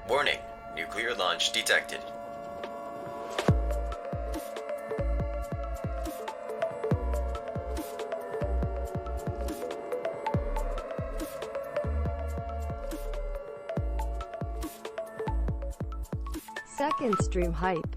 Warning, nuclear launch detected. Second stream hype.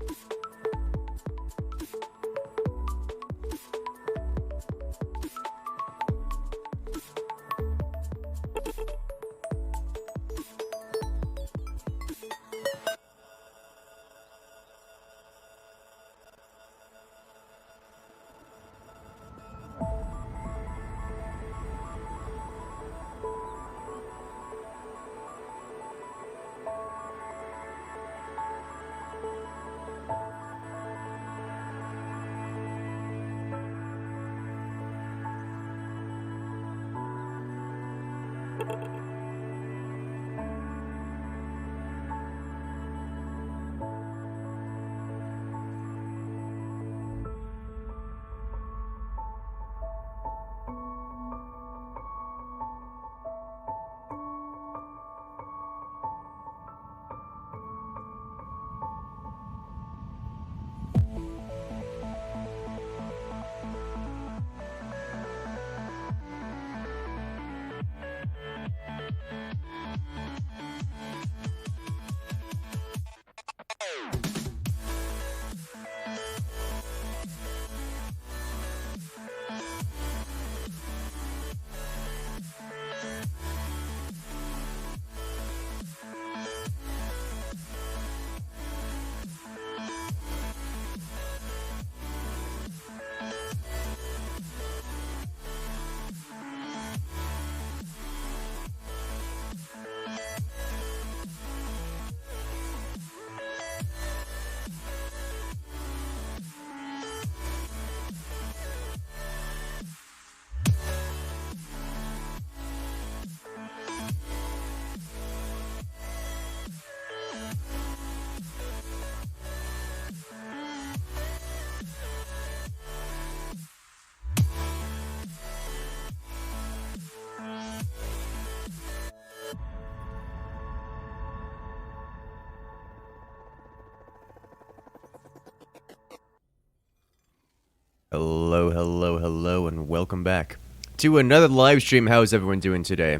Hello, and welcome back to another live stream. How's everyone doing today?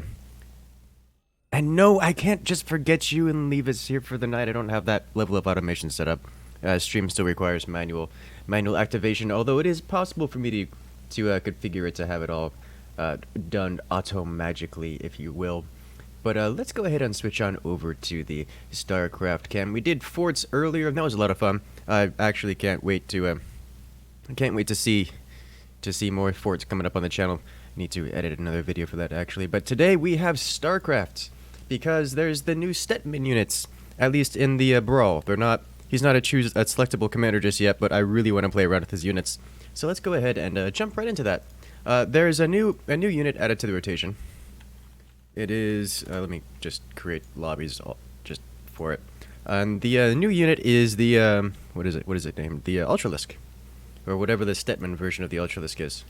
And no, I can't just forget you and leave us here for the night. I don't have that level of automation set up. Stream still requires manual activation, although it is possible for me to configure it to have it all done auto-magically, if you will. But let's go ahead and switch on over to the StarCraft cam. We did forts earlier, and that was a lot of fun. I actually can't wait to see more forts coming up on the channel. Need to edit another video for that, actually. But today we have StarCraft, because there's the new Stetman units, at least in the Brawl. He's not a selectable commander just yet, but I really want to play around with his units. So let's go ahead and jump right into that. There's a new unit added to the rotation. It is, let me just create lobbies just for it. And the new unit is the, what is it named? The Ultralisk, or whatever the Stetman version of the Ultralisk is.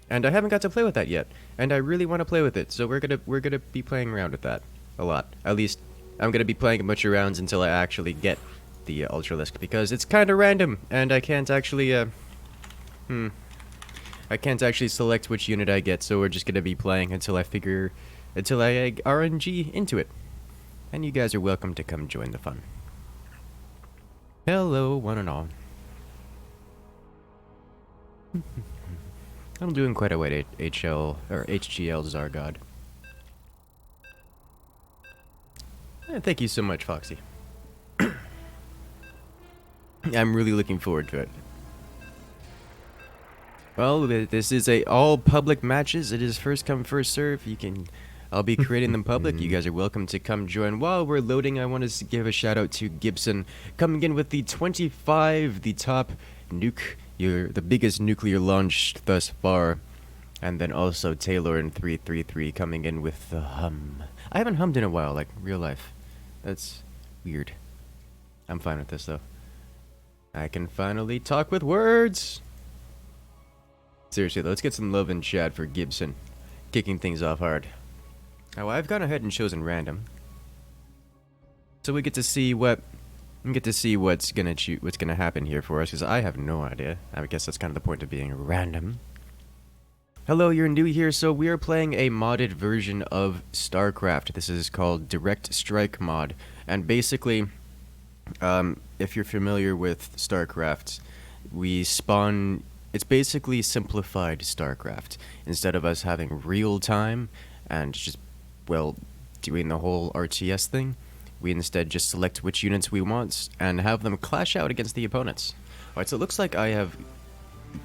And I haven't got to play with that yet, and I really want to play with it, so we're gonna be playing around with that a lot. At least, I'm gonna be playing a bunch of rounds until I actually get the Ultralisk, because it's kind of random, and I can't actually, I can't actually select which unit I get, so we're just gonna be playing until I RNG into it. And you guys are welcome to come join the fun. Hello, one and all. I'm doing quite a way at HL or HGL Zargod. Thank you so much, Foxy. I'm really looking forward to it. Well, this is a all public matches. It is first come, first serve. I'll be creating them public. You guys are welcome to come join. While we're loading, I want to give a shout out to Gibson coming in with the 25, the top nuke, the biggest nuclear launch thus far. And then also Taylor in 333 coming in with the hum. I haven't hummed in a while, like real life. That's weird. I'm fine with this though. I can finally talk with words. Seriously, let's get some love in chat for Gibson, kicking things off hard. Now I've gone ahead and chosen random, so we get to see what's gonna happen here for us, because I have no idea. I guess that's kind of the point of being random. Hello, you're new here, so we are playing a modded version of StarCraft. This is called Direct Strike mod, and basically, if you're familiar with StarCraft, we spawn. It's basically simplified StarCraft. Instead of us having real time and just, well, doing the whole RTS thing, we instead just select which units we want and have them clash out against the opponents. Alright, so it looks like I have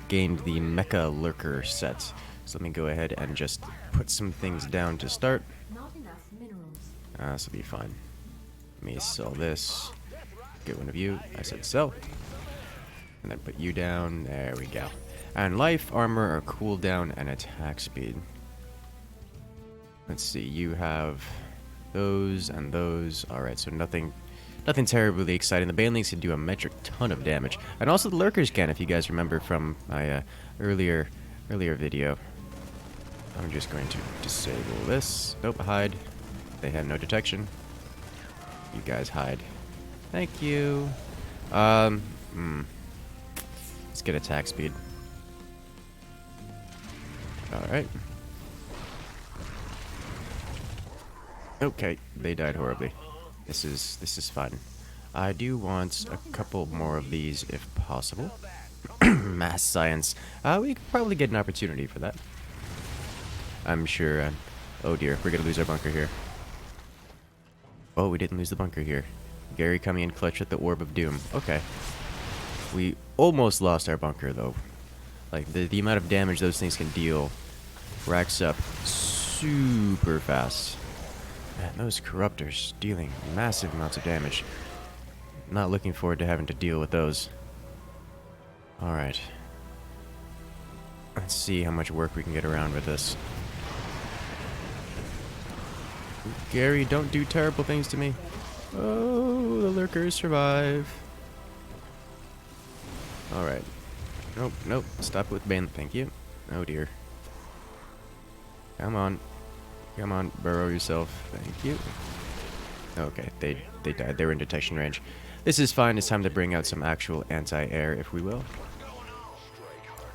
gained the Mecha Lurker set. So let me go ahead and just put some things down to start. Not enough minerals. This will be fine. Let me sell this. Get one of you. I said sell. And then put you down. There we go. And life, armor, or cooldown, and attack speed. Let's see. You have those and those. Alright, so nothing terribly exciting. The banelings can do a metric ton of damage. And also the lurkers can, if you guys remember from my earlier video. I'm just going to disable this. Nope, hide. They have no detection. You guys hide. Thank you. Let's get attack speed. Alright. Okay, they died horribly. This is fun. I do want a couple more of these if possible. Mass science. We could probably get an opportunity for that. I'm sure. Oh dear, we're gonna lose our bunker here. Oh, we didn't lose the bunker here. Gary coming in clutch with the Orb of Doom. Okay. We almost lost our bunker though. Like the amount of damage those things can deal racks up super fast. Man, those corruptors dealing massive amounts of damage. Not looking forward to having to deal with those. Alright. Let's see how much work we can get around with this. Gary, don't do terrible things to me. Oh, the lurkers survive. Alright. Nope, nope. Stop with ban. Thank you. Oh dear. Come on. Come on, burrow yourself. Thank you. Okay, they died. They were in detection range. This is fine. It's time to bring out some actual anti-air, if we will.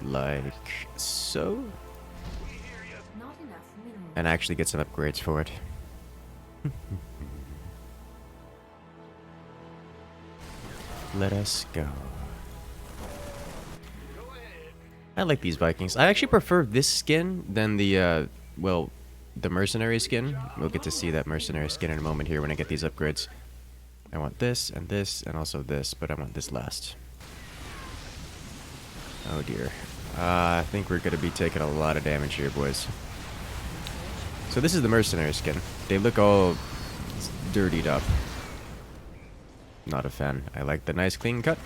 Like so. And actually get some upgrades for it. Let us go. I like these Vikings. I actually prefer this skin than the, well, the mercenary skin. We'll get to see that mercenary skin in a moment here when I get these upgrades. I want this, and also this, but I want this last. Oh dear. I think we're going to be taking a lot of damage here, boys. So this is the mercenary skin. They look all dirtied up. Not a fan. I like the nice clean cut.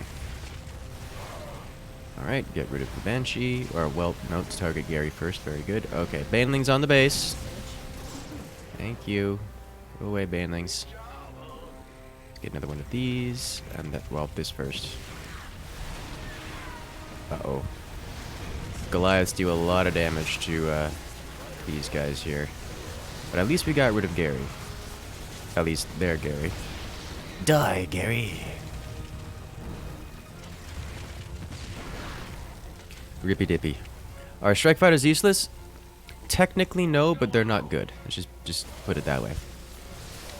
Alright, get rid of the Banshee. Or, well, no, target Gary first. Very good. Okay, banelings on the base. Thank you. Go away, banelings. Let's get another one of these. And that, well, this first. Uh-oh. Goliaths do a lot of damage to these guys here. But at least we got rid of Gary. At least there, Gary. Die, Gary! Rippy dippy. Are strike fighters useless? Technically no, but they're not good. Let's just put it that way.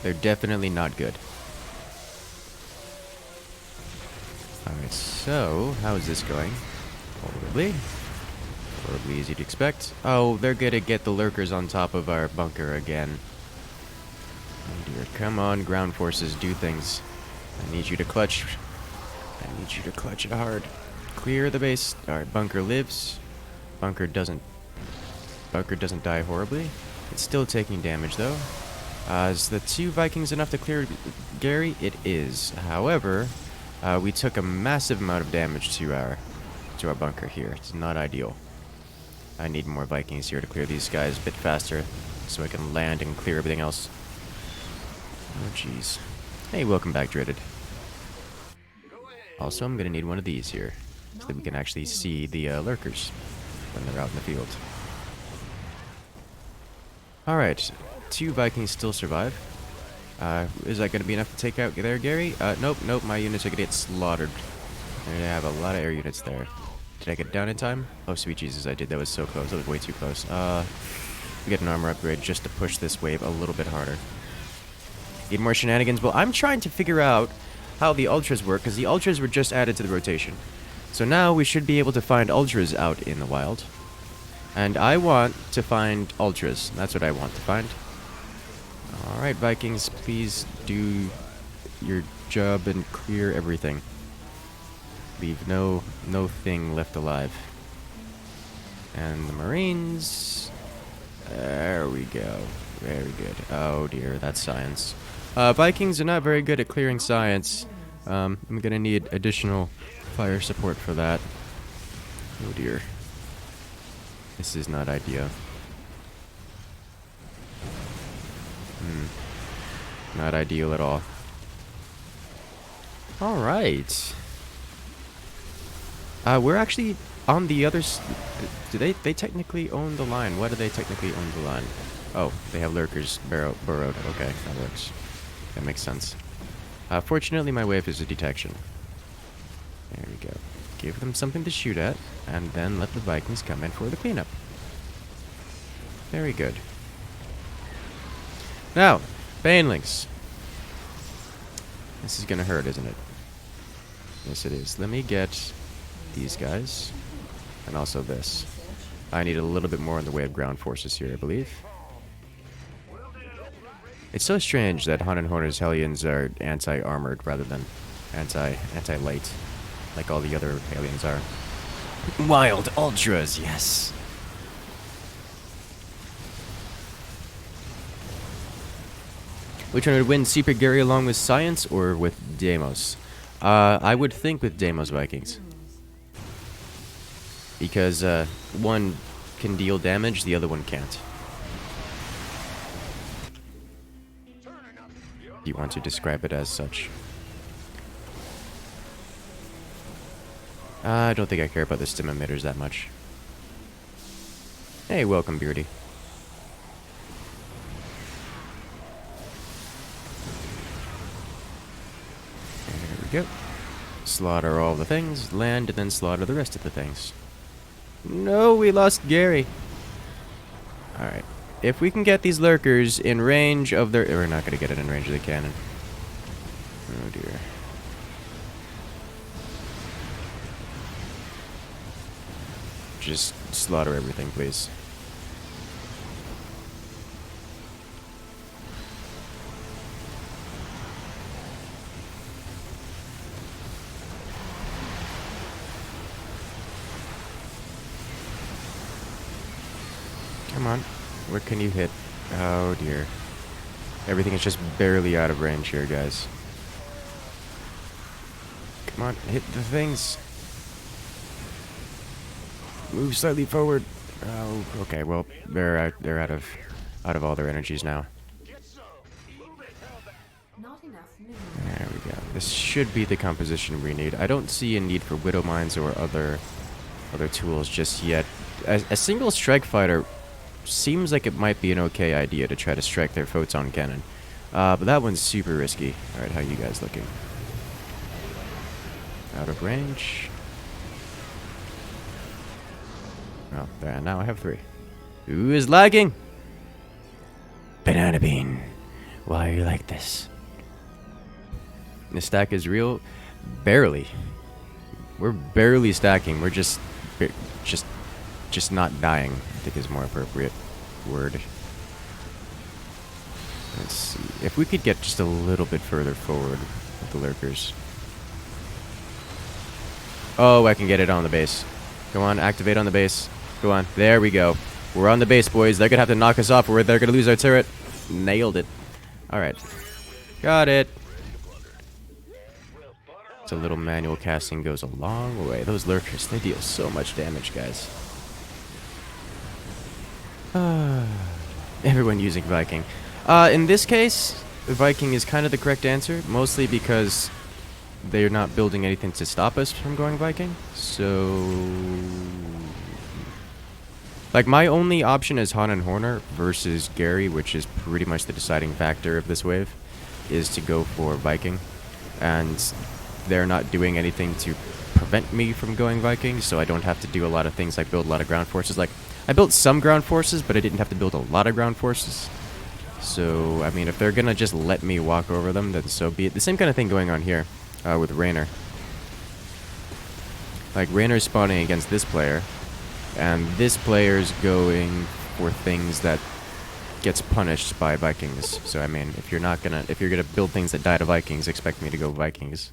They're definitely not good. Alright, so, how is this going? Horribly. Horribly easy to expect. Oh, they're gonna get the lurkers on top of our bunker again. Oh dear, come on, ground forces, do things. I need you to clutch. I need you to clutch it hard. Clear the base. Alright, bunker lives. Bunker doesn't die horribly. It's still taking damage though. Is the 2 Vikings enough to clear Gary? It is. However, we took a massive amount of damage to our bunker here. It's not ideal. I need more Vikings here to clear these guys a bit faster so I can land and clear everything else. Oh jeez. Hey, welcome back, Dreaded. Also, I'm gonna need one of these here so that we can actually see the lurkers when they're out in the field. Alright, 2 Vikings still survive. Is that going to be enough to take out there, Gary? Nope, my units are going to get slaughtered. I have a lot of air units there. Did I get down in time? Oh, sweet Jesus, I did. That was so close. That was way too close. We get an armor upgrade just to push this wave a little bit harder. Need more shenanigans? Well, I'm trying to figure out how the ultras work, because the ultras were just added to the rotation. So now we should be able to find ultras out in the wild. And I want to find ultras. That's what I want to find. Alright, Vikings, please do your job and clear everything. Leave no thing left alive. And the Marines... There we go. Very good. Oh dear, that's science. Vikings are not very good at clearing science. I'm gonna need additional fire support for that. Oh dear. This is not ideal. Not ideal at all. Alright. We're actually on the other... Do they technically own the line? Why do they technically own the line? Oh, they have lurkers burrowed. Okay, that works. That makes sense. Fortunately, my wave is a detection. There we go. Give them something to shoot at, and then let the Vikings come in for the cleanup. Very good. Now, banelings. This is gonna hurt, isn't it? Yes, it is. Let me get these guys, and also this. I need a little bit more in the way of ground forces here, I believe. It's so strange that Han and Horner's Hellions are anti-armored rather than anti-light, like all the other aliens are. Wild Ultras, yes! Which one would win, Super Gary along with Science or with Deimos? I would think with Deimos Vikings. Because one can deal damage, the other one can't. You want to describe it as such. I don't think I care about the stim emitters that much. Hey, welcome, Beardy. There we go. Slaughter all the things, land, and then slaughter the rest of the things. No, we lost Gary. Alright. If we can get these lurkers in range of their... We're not going to get it in range of the cannon. Oh, dear. Just slaughter everything, please. Come on. Where can you hit? Oh dear. Everything is just barely out of range here, guys. Come on, hit the things. Move slightly forward. Oh, okay. Well, they're out of all their energies now. There we go. This should be the composition we need. I don't see a need for Widow Mines or other tools just yet. A single strike fighter seems like it might be an okay idea to try to strike their photon cannon. But that one's super risky. Alright, how you guys looking? Out of range. Oh, there, now I have 3. Who is lagging? Banana Bean. Why are you like this? The stack is real? Barely. We're barely stacking. We're just not dying, I think is a more appropriate word. Let's see. If we could get just a little bit further forward with the lurkers. Oh, I can get it on the base. Go on, activate on the base. Go on. There we go. We're on the base, boys. They're going to have to knock us off or they're going to lose our turret. Nailed it. Alright. Got it. So little manual casting goes a long way. Those lurkers, they deal so much damage, guys. Everyone using Viking. In this case, Viking is kind of the correct answer, mostly because they're not building anything to stop us from going Viking. So, like, my only option is Han and Horner versus Gary, which is pretty much the deciding factor of this wave, is to go for Viking. And they're not doing anything to prevent me from going Viking, so I don't have to do a lot of things like build a lot of ground forces. Like, I built some ground forces, but I didn't have to build a lot of ground forces. So, I mean, if they're gonna just let me walk over them, then so be it. The same kind of thing going on here with Raynor. Like, Raynor's spawning against this player, and this player's going for things that gets punished by Vikings. So, I mean, if you're gonna build things that die to Vikings, expect me to go Vikings.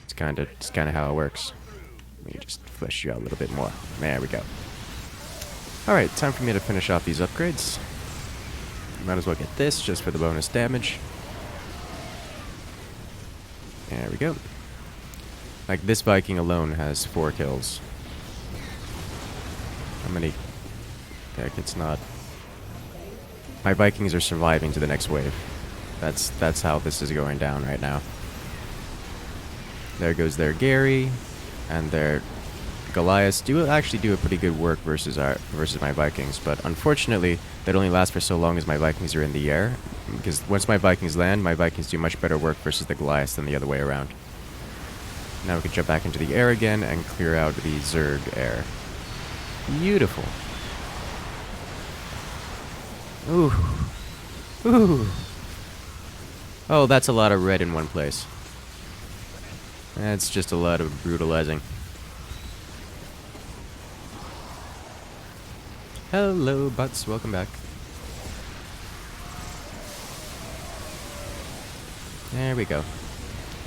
It's kind of how it works. Let me just flesh you out a little bit more. There we go. Alright, time for me to finish off these upgrades. Might as well get this just for the bonus damage. There we go. Like, this Viking alone has 4 kills. How many? Heck, it's not. My Vikings are surviving to the next wave. That's how this is going down right now. There goes their Gary, and their Goliaths actually do a pretty good work versus my Vikings, but unfortunately that only lasts for so long as my Vikings are in the air, because once my Vikings land, my Vikings do much better work versus the Goliaths than the other way around. Now we can jump back into the air again and clear out the Zerg air. Beautiful. Ooh. Ooh. Oh, that's a lot of red in one place. That's just a lot of brutalizing. Hello, butts. Welcome back. There we go.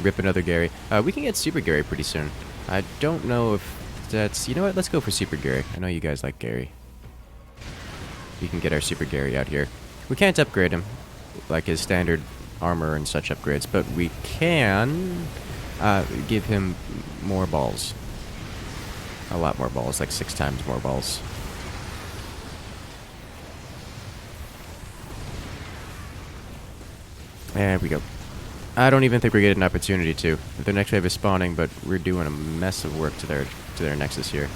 Rip another Gary. We can get Super Gary pretty soon. I don't know if that's... You know what? Let's go for Super Gary. I know you guys like Gary. We can get our Super Gary out here. We can't upgrade him, like his standard armor and such upgrades, but we can give him more balls. A lot more balls, like 6 times more balls. There we go. I don't even think we're getting an opportunity to. The next wave is spawning, but we're doing a mess of work to their nexus here.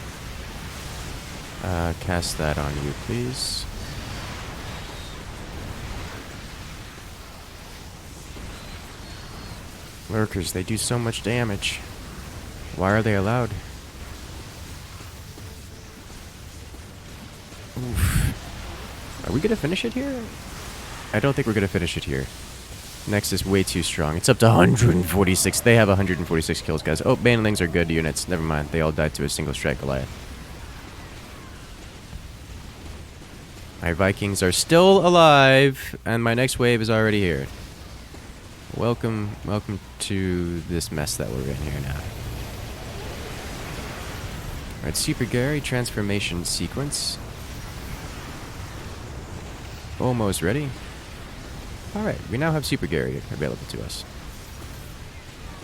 Cast that on you, please. Lurkers, they do so much damage. Why are they allowed? Oof. Are we gonna finish it here? I don't think we're gonna finish it here. Next is way too strong. It's up to 146. They have 146 kills, guys. Oh, banelings are good units. Never mind. They all died to a single strike Goliath. My Vikings are still alive, and my next wave is already here. Welcome to this mess that we're in here now. Alright, Super Gary transformation sequence. Almost ready. Alright, we now have Super Gary available to us.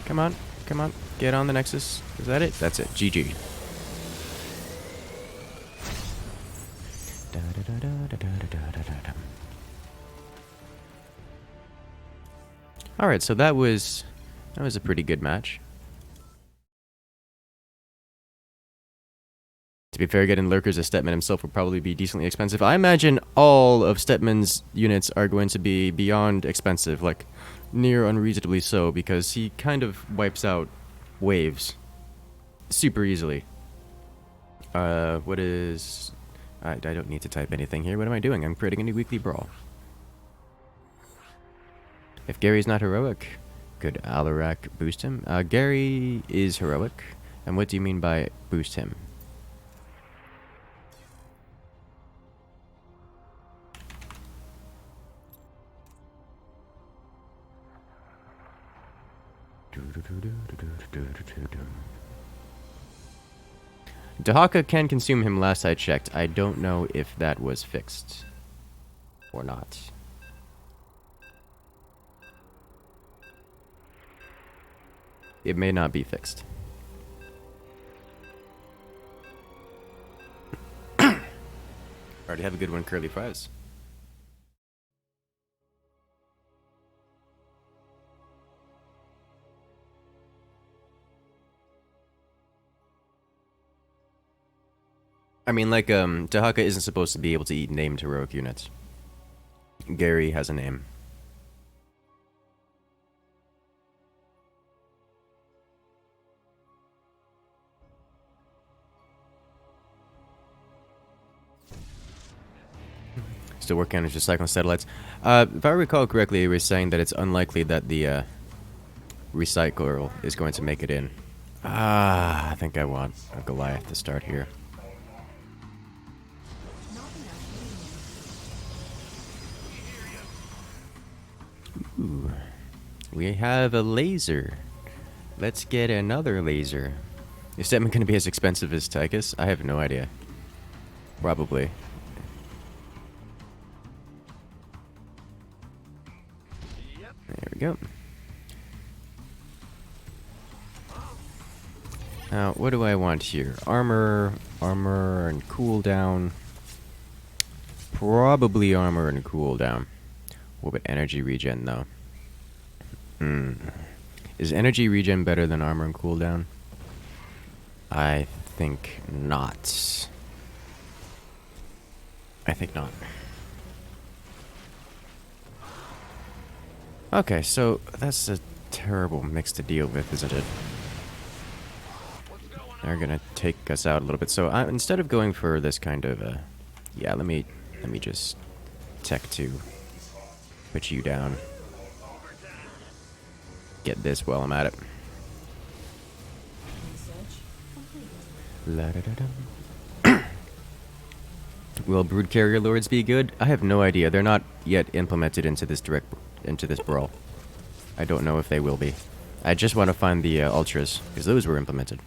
Come on, come on, get on the Nexus. Is that it? That's it. GG. Alright, so that was a pretty good match. To be fair, getting lurkers as Stetman himself will probably be decently expensive. I imagine all of Stetman's units are going to be beyond expensive, like near unreasonably so, because he kind of wipes out waves super easily. What is... I don't need to type anything here. What am I doing? I'm creating a new weekly brawl. If Gary's not heroic, Could Alarak boost him? Gary is heroic. And what do you mean by boost him? Dahaka can consume him last I checked. I don't know if that was fixed or not. It may not be fixed. Alright, have a good one, Curly Fries. I mean, like, Dahaka isn't supposed to be able to eat named heroic units. Gary has a name. Still working on his recycling satellites. If I recall correctly, he was saying that it's unlikely that the recycler is going to make it in. I think I want a Goliath to start here. Ooh, we have a laser. Let's get another laser. Is Stetman going to be as expensive as Tychus? I have no idea. Probably. There we go. Now, what do I want here? Armor, and cooldown. Probably armor and cooldown. What about energy regen, though? Is energy regen better than armor and cooldown? I think not. I think not. Okay, so that's a terrible mix to deal with, isn't it? They're gonna take us out a little bit. So instead of going for this kind of, yeah, let me just tech 2. Put you down. Get this while I'm at it. Will brood carrier lords be good? I have no idea. They're not yet implemented into this brawl. I don't know if they will be. I just want to find the ultras because those were implemented.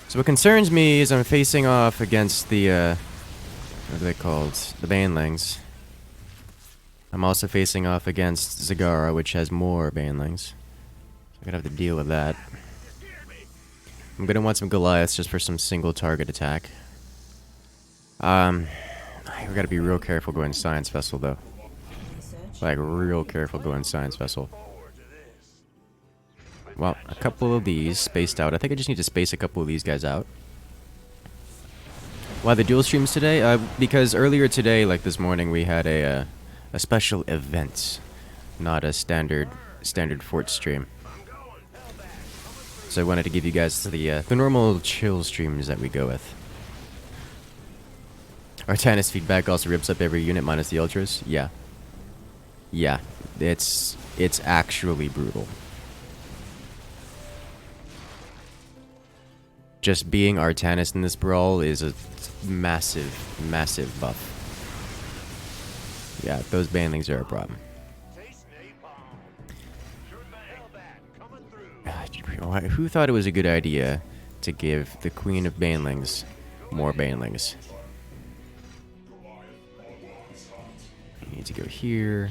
So what concerns me is I'm facing off against the what are they called? The banelings. I'm also facing off against Zagara, which has more banelings. So I'm gonna have to deal with that. I'm gonna want some Goliaths just for some single target attack. We gotta be real careful going Science Vessel though. Like real careful going Science Vessel. Well, a couple of these spaced out. I think I just need to space a couple of these guys out. Why the dual streams today? Because earlier today, like this morning, we had a special event, not a standard fort stream. So I wanted to give you guys the normal chill streams that we go with. Artanis feedback also rips up every unit minus the ultras. Yeah. Yeah, it's actually brutal. Just being Artanis in this brawl is a massive, massive buff. Yeah, those banelings are a problem. Who thought it was a good idea to give the Queen of Banelings more banelings? You need to go here.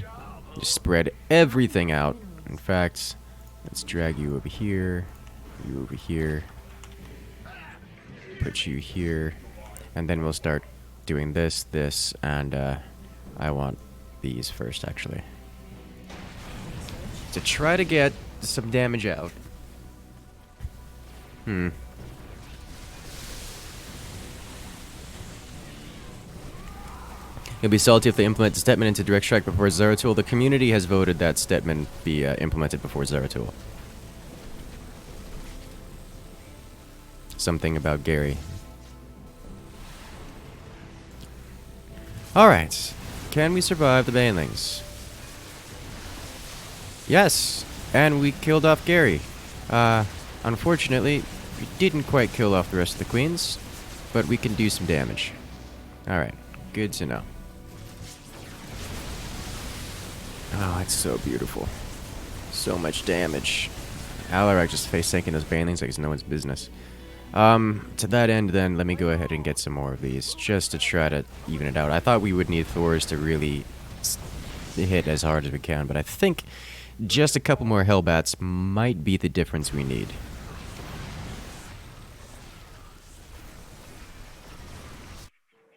Just spread everything out. In fact, let's drag you over here. You over here. Put you here. And then we'll start doing this, and I want these first, actually. To try to get some damage out. It'll be salty if they implement Stetman into Direct Strike before Zeratul. The community has voted that Stetman be implemented before Zeratul. Something about Gary. Alright. Can we survive the banelings? Yes! And we killed off Gary. Unfortunately, we didn't quite kill off the rest of the queens, but we can do some damage. Alright, good to know. Oh, it's so beautiful. So much damage. Alarak just face tanking those banelings like it's no one's business. To that end, then, let me go ahead and get some more of these, just to try to even it out. I thought we would need Thors to really hit as hard as we can, but I think just a couple more Hellbats might be the difference we need.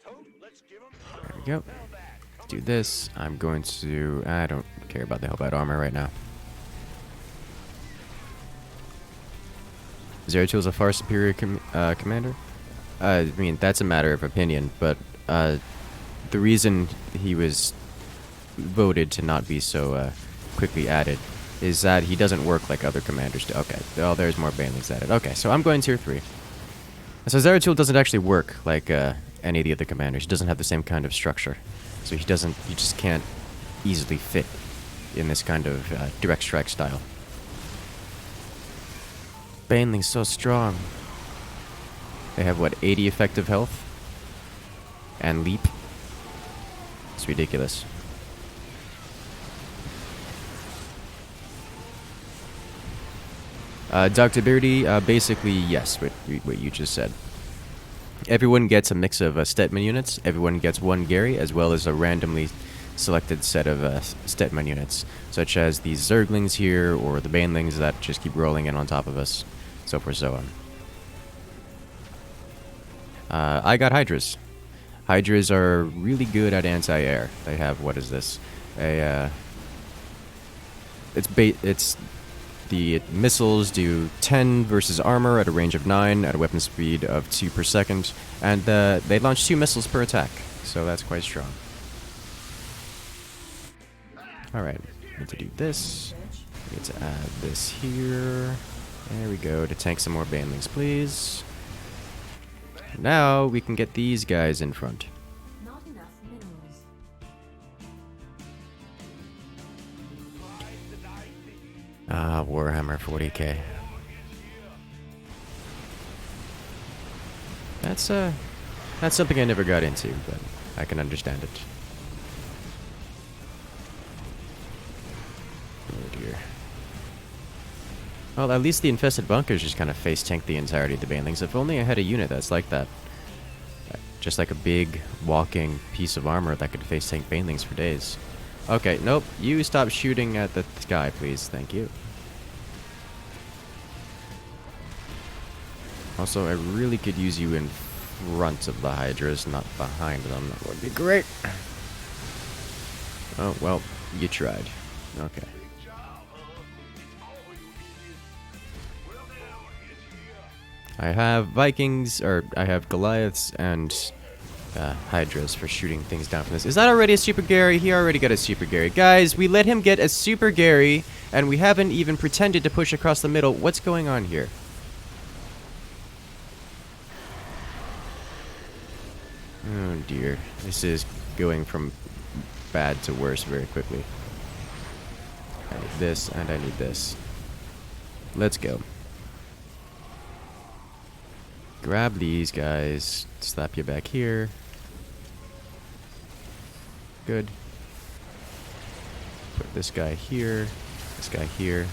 There we go. Let's do this. I'm going to... I don't care about the Hellbat armor right now. Zeratil's a far superior commander? I mean, that's a matter of opinion, but the reason he was voted to not be so quickly added is that he doesn't work like other commanders do. Okay, oh, there's more banelings added. Okay, so I'm going tier 3. So Zeratul doesn't actually work like any of the other commanders. He doesn't have the same kind of structure. So he just can't easily fit in this kind of direct strike style. Baneling's so strong. They have, what, 80 effective health? And leap? It's ridiculous. Dr. Beardy, basically, yes, what you just said. Everyone gets a mix of Stetman units. Everyone gets one Gary, as well as a randomly selected set of Stetman units, such as these Zerglings here, or the Banelings that just keep rolling in on top of us, so forth, so on. I got Hydras. Hydras are really good at anti-air. They have, what is this? It's the missiles do 10 versus armor at a range of 9 at a weapon speed of 2 per second, and they launch 2 missiles per attack, so that's quite strong. Alright, need to do this. Need to add this here. There we go, to tank some more banelings, please. Now we can get these guys in front. Not enough minerals. Warhammer 40k. That's something I never got into, but I can understand it. Oh dear. Well, at least the infested bunkers just kind of face tank the entirety of the banelings. If only I had a unit that's like that. Just like a big walking piece of armor that could face tank banelings for days. Okay, nope. You stop shooting at the sky, please. Thank you. Also, I really could use you in front of the Hydras, not behind them. That would be great. Oh, well, you tried. Okay. I have Vikings, or I have Goliaths and Hydras for shooting things down from this. Is that already a Super Gary? He already got a Super Gary. Guys, we let him get a Super Gary, and we haven't even pretended to push across the middle. What's going on here? Oh dear. This is going from bad to worse very quickly. I need this, and I need this. Let's go. Grab these guys. Slap you back here. Good. Put this guy here. This guy here.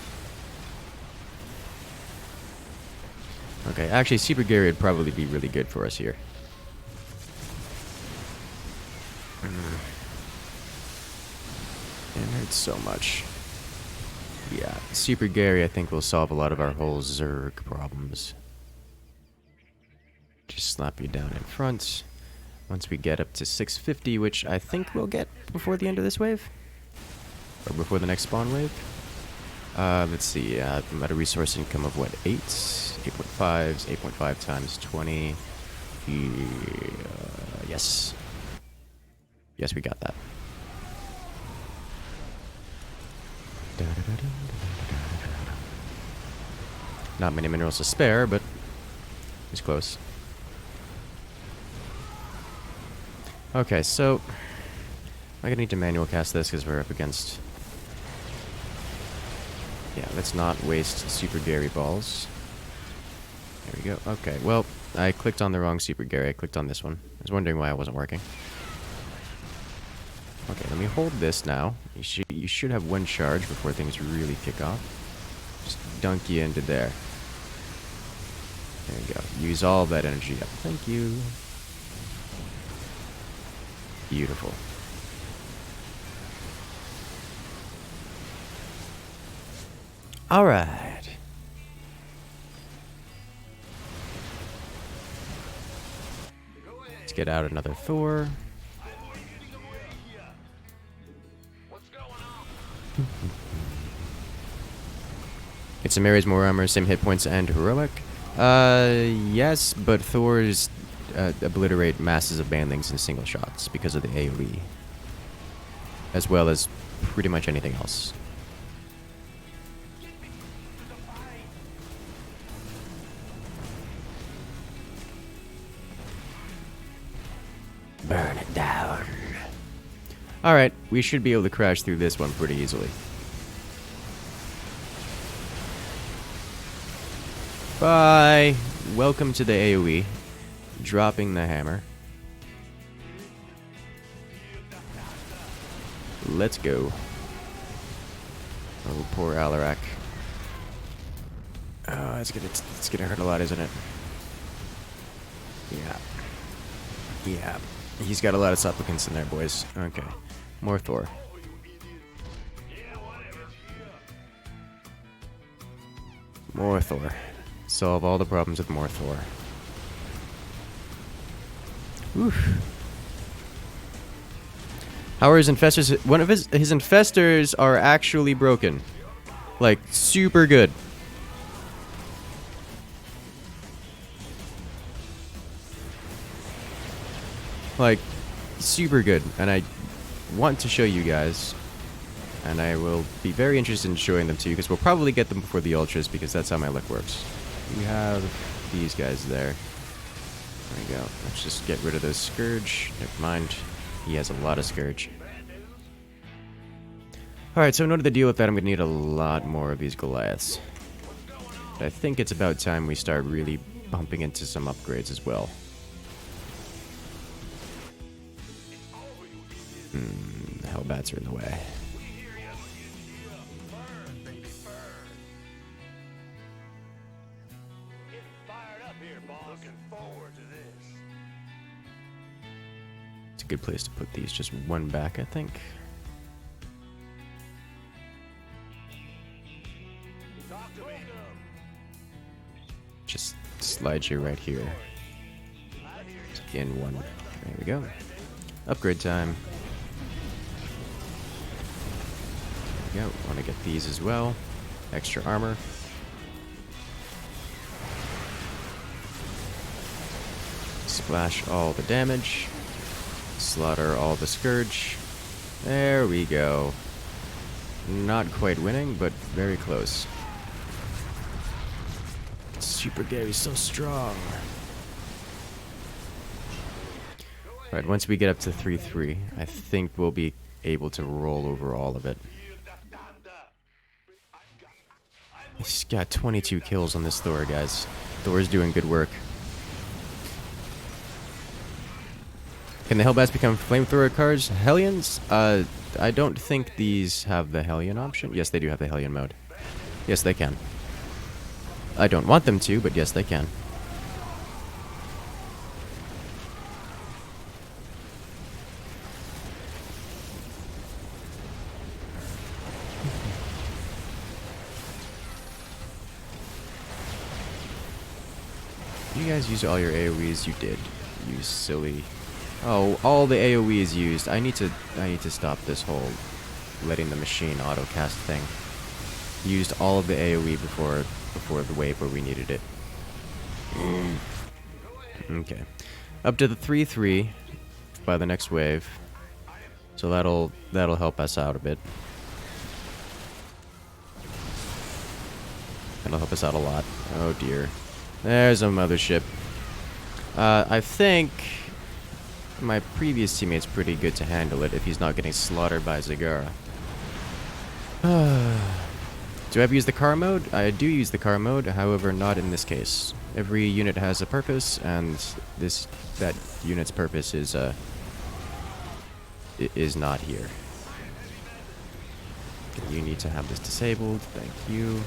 Okay, actually, Super Gary would probably be really good for us here. It hurts so much. Yeah, Super Gary, I think, will solve a lot of our whole Zerg problems. Just slap you down in front. Once we get up to 650, which I think we'll get before the end of this wave. Or before the next spawn wave. Let's see, I'm at a resource income of what, 8? 8.5s, 8.5 times 20. Yes. Yes, we got that. Not many minerals to spare, but it's close. Okay, so I'm gonna need to manual cast this because we're up against Yeah, let's not waste Super Gary balls. There we go. Okay, well, I clicked on the wrong Super Gary. I clicked on this one. I was wondering why it wasn't working. Okay, let me hold this now. You should have one charge before things really kick off. Just dunk you into there. There you go. Use all that energy up. Thank you. Beautiful. Alright. Let's get out another Thor. Get some areas, more armor, same hit points, and heroic. Yes, but Thor's obliterate masses of banelings in single shots because of the AoE. As well as pretty much anything else. Burn it down. Alright, we should be able to crash through this one pretty easily. Bye! Welcome to the AoE. Dropping the hammer. Let's go. Oh, poor Alarak. Oh, it's gonna hurt a lot, isn't it? Yeah. Yeah. He's got a lot of supplicants in there, boys. Okay. More Thor. More Thor. Solve all the problems with more Thor. Oof. How are his infestors? One of his infestors are actually broken. Like, super good. Like, super good. And I want to show you guys. And I will be very interested in showing them to you, because we'll probably get them before the Ultras, because that's how my luck works. We have these guys there. There we go. Let's just get rid of this Scourge. Never mind. He has a lot of Scourge. Alright, so in order to deal with that, I'm going to need a lot more of these Goliaths. But I think it's about time we start really bumping into some upgrades as well. The Hellbats are in the way. It's a good place to put these. Just one back, I think. Just slide you right here. In one. There we go. Upgrade time. There we go. Want to get these as well. Extra armor. Splash all the damage. Slaughter all the Scourge. There we go. Not quite winning, but very close. Super Gary's so strong. Right, once we get up to 3-3, I think we'll be able to roll over all of it. He's got 22 kills on this Thor, guys. Thor's doing good work. Can the Hellbats become flamethrower cards? Hellions? I don't think these have the Hellion option. Yes, they do have the Hellion mode. Yes, they can. I don't want them to, but yes, they can. You guys use all your AoEs? You did. You silly. Oh, all the AoE is used. I need to stop this whole letting the machine auto cast thing. Used all of the AoE before the wave where we needed it. Okay. Up to the 3-3 by the next wave. So that'll help us out a bit. That'll help us out a lot. Oh dear. There's a mothership. I think my previous teammate's pretty good to handle it if he's not getting slaughtered by Zagara. Do I ever use the car mode? I do use the car mode, however, not in this case. Every unit has a purpose, and that unit's purpose is not here. Okay, you need to have this disabled. Thank you.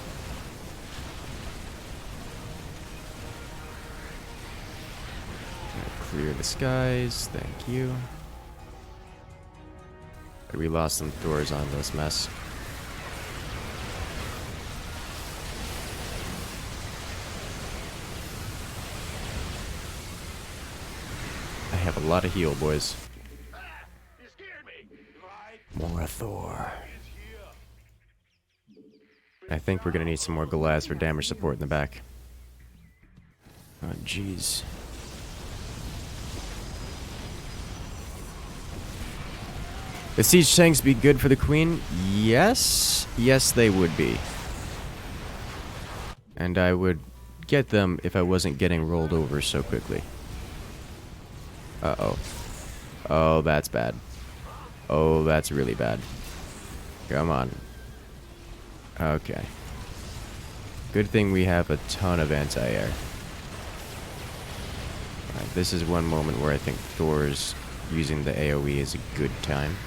Clear the skies. Thank you. We lost some doors on this mess. I have a lot of heal, boys. More Thor. I think we're gonna need some more Goliaths for damage support in the back. Oh, jeez. The siege tanks be good for the queen? Yes. Yes, they would be. And I would get them if I wasn't getting rolled over so quickly. Uh-oh. Oh, that's bad. Oh, that's really bad. Come on. Okay. Good thing we have a ton of anti-air. Alright, this is one moment where I think Thor's using the AoE is a good time.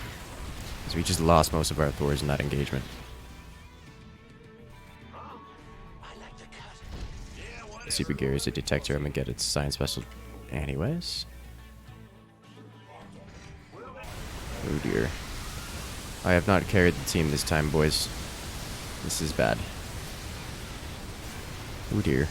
So we just lost most of our Thors in that engagement. Super Gear is a detector. I'm gonna get its science vessel anyways. Oh dear. I have not carried the team this time, boys. This is bad. Oh dear.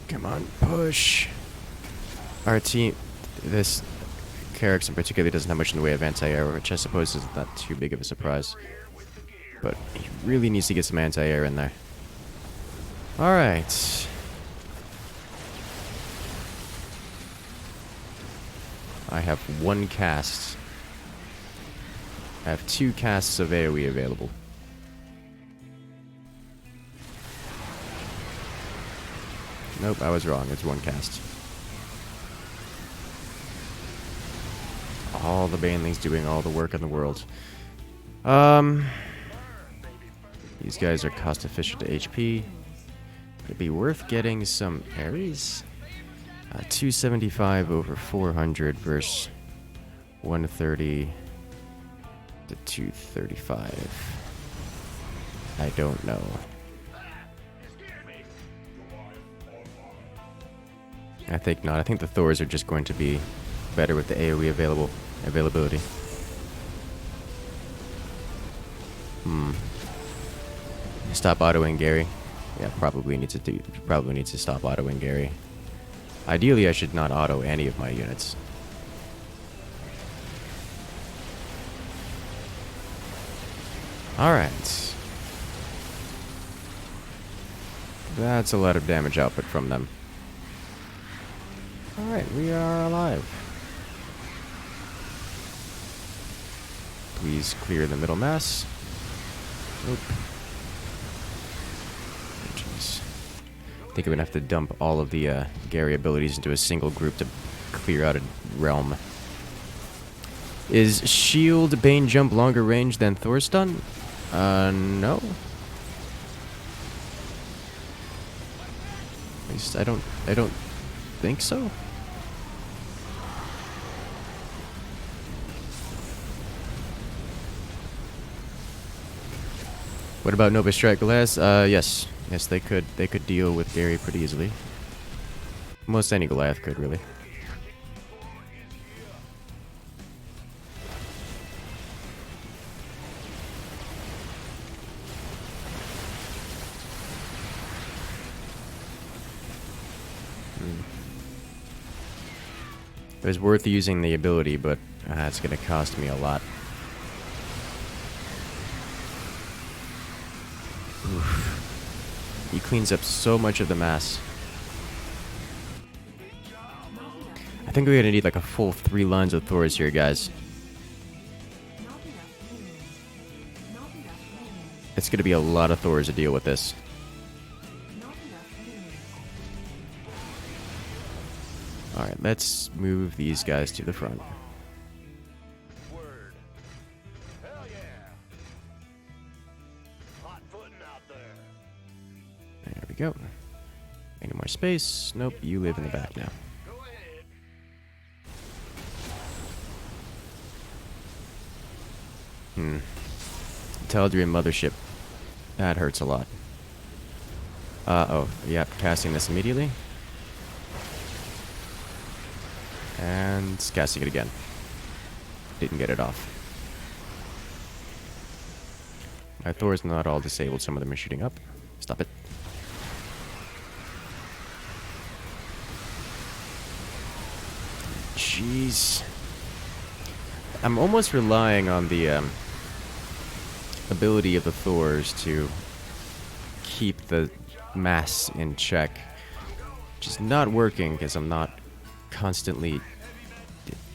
Come on, push. Our team, this Carrickson particularly doesn't have much in the way of anti-air, which I suppose is not too big of a surprise. But he really needs to get some anti-air in there. Alright. I have one cast. I have 2 casts of AoE available. Nope, I was wrong. It's 1 cast. All the banelings doing all the work in the world. These guys are cost efficient to HP. Would it be worth getting some Ares? 275 over 400 versus 130 to 235. I don't know. I think not. I think the Thors are just going to be better with the AoE availability. Stop autoing Gary. Yeah, probably needs to stop autoing Gary. Ideally, I should not auto any of my units. Alright. That's a lot of damage output from them. Alright, we are alive. Please clear the middle mass. Nope. Jeez. I think I'm gonna have to dump all of the Gary abilities into a single group to clear out a realm. Is shield Bane jump longer range than Thor stun? No. At least I don't think so. What about Nova Strike Glass? Yes. Yes, they could deal with Gary pretty easily. Most any Goliath could, really. It was worth using the ability, but it's going to cost me a lot. Oof. He cleans up so much of the mass. I think we're going to need like a full 3 lines of Thors here, guys. It's going to be a lot of Thors to deal with this. Not enough minerals. Alright, let's move these guys to the front. Word. Hell yeah. Hot footing out there. There we go. Any more space? Nope, you live in the back now. Go ahead. Teldrian Mothership. That hurts a lot. Oh, yep, casting this immediately. And casting it again. Didn't get it off. My Thor's not all disabled, some of them are shooting up. Stop it. Jeez. I'm almost relying on the ability of the Thors to keep the mass in check, which is not working because I'm not constantly.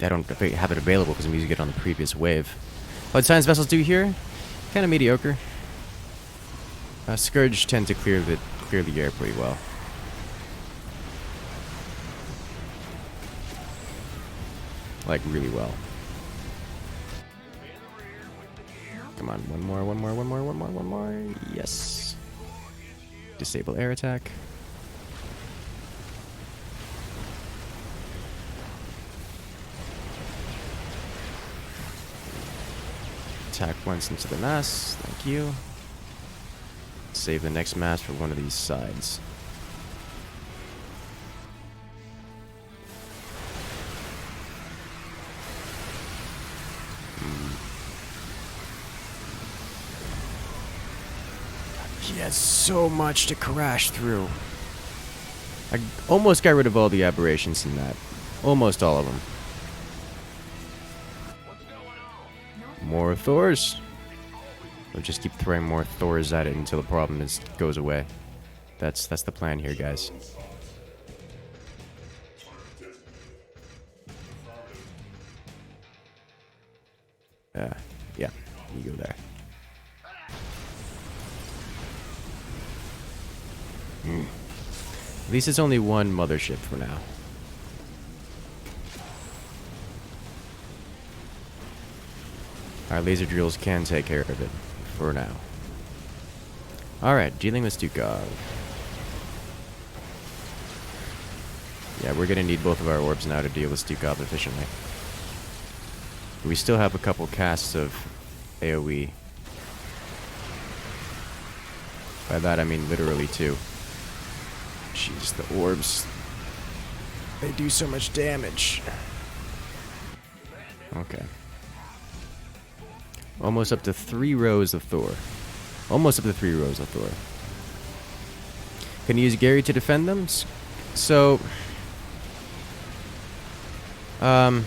I don't have it available because I'm using it on the previous wave. What science vessels do here? Kind of mediocre. Scourge tend to clear the air pretty well. Like really well. Come on, one more. Yes. Disable air attack. Attack once into the mass. Thank you. Save the next mass for one of these sides. He has so much to crash through. I almost got rid of all the aberrations in that. Almost all of them. More Thors. We'll just keep throwing more Thors at it until the problem goes away. That's the plan here, guys. Yeah, you go there. At least it's only one mothership for now. Our laser drills can take care of it for now. Alright, dealing with Stukov. Yeah, we're gonna need both of our orbs now to deal with Stukov efficiently. We still have a couple casts of AoE. By that I mean literally two. Jeez, the orbs. They do so much damage. Okay. Almost up to 3 rows of Thor. Almost up to 3 rows of Thor. Can you use Gary to defend them? So... kind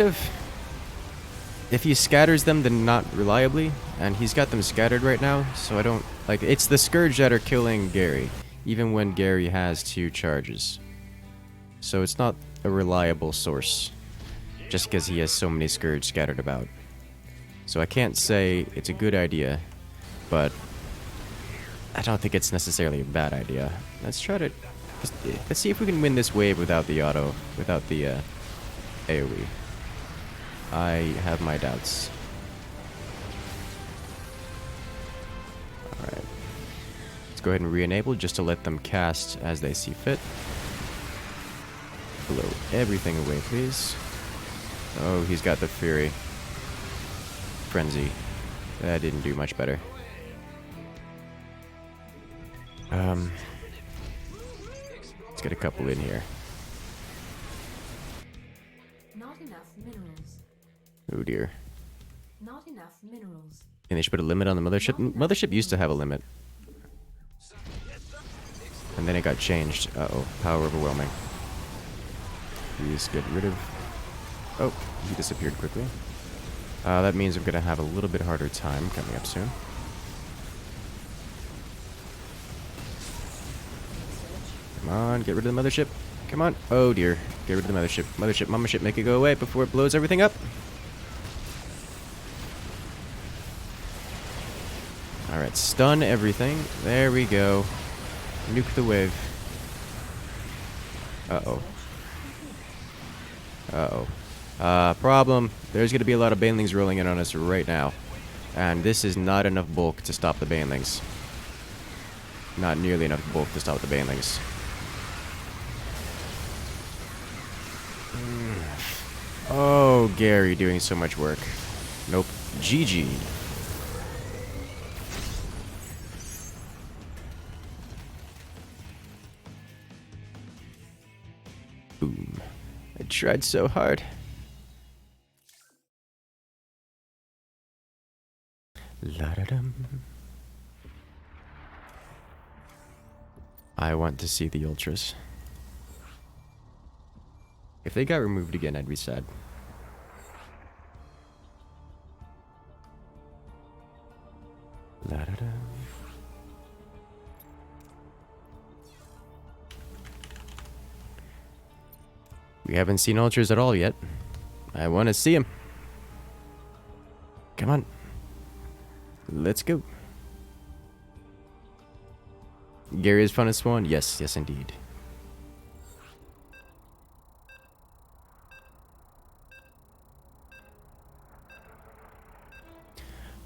of. If he scatters them, then not reliably. And he's got them scattered right now, so I don't... Like, it's the Scourge that are killing Gary, even when Gary has 2 charges. So it's not a reliable source, just because he has so many Scourge scattered about. So I can't say it's a good idea, but I don't think it's necessarily a bad idea. Let's try to... Let's see if we can win this wave without the auto, without the AoE. I have my doubts. Alright. Let's go ahead and re-enable just to let them cast as they see fit. Blow everything away, please. Oh, he's got the Fury. Frenzy. That didn't do much better. Let's get a couple in here. Not enough minerals. Oh dear. Not enough minerals. And they should put a limit on the mothership. Mothership used to have a limit. And then it got changed. Uh-oh. Power overwhelming. Please get rid of... Oh, he disappeared quickly. That means I'm going to have a little bit harder time coming up soon. Come on, get rid of the mothership. Come on. Oh dear. Get rid of the mothership. Mothership, mama ship, make it go away before it blows everything up. Alright, stun everything. There we go. Nuke the wave. Uh-oh. Uh-oh. Problem. There's going to be a lot of banelings rolling in on us right now. And this is not enough bulk to stop the banelings. Not nearly enough bulk to stop the banelings. Oh, Gary doing so much work. Nope. GG. Boom. I tried so hard. La-da-dum. I want to see the ultras. If they got removed again, I'd be sad. La-da-dum. We haven't seen ultras at all yet. I want to see them. Come on. Let's go. Gary is fun as spawn? Yes, yes indeed.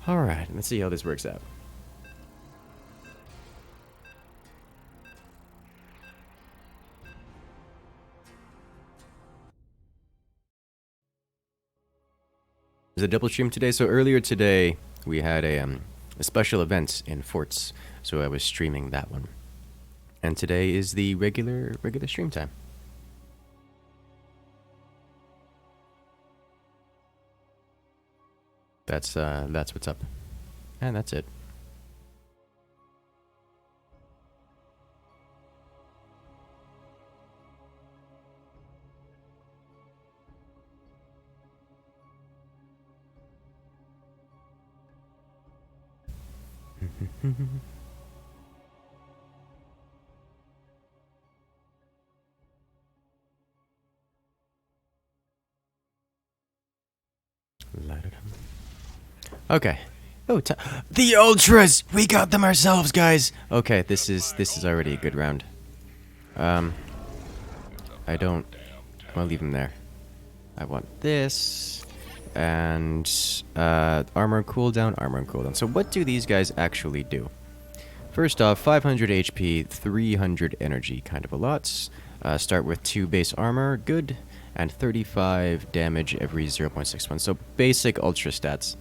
Alright, let's see how this works out. There's a double stream today. So earlier today, we had a special event in Forts. So I was streaming that one. And today is the regular stream time. That's what's up. And that's it. Okay. Oh, the ultras! We got them ourselves, guys. Okay, this is already a good round. I don't. I'll leave them there. I want this and armor cooldown, armor and cooldown. So what do these guys actually do? First off, 500 HP, 300 energy, kind of a lot. Start with 2 base armor, good, and 35 damage every 0.61. So basic ultra stats.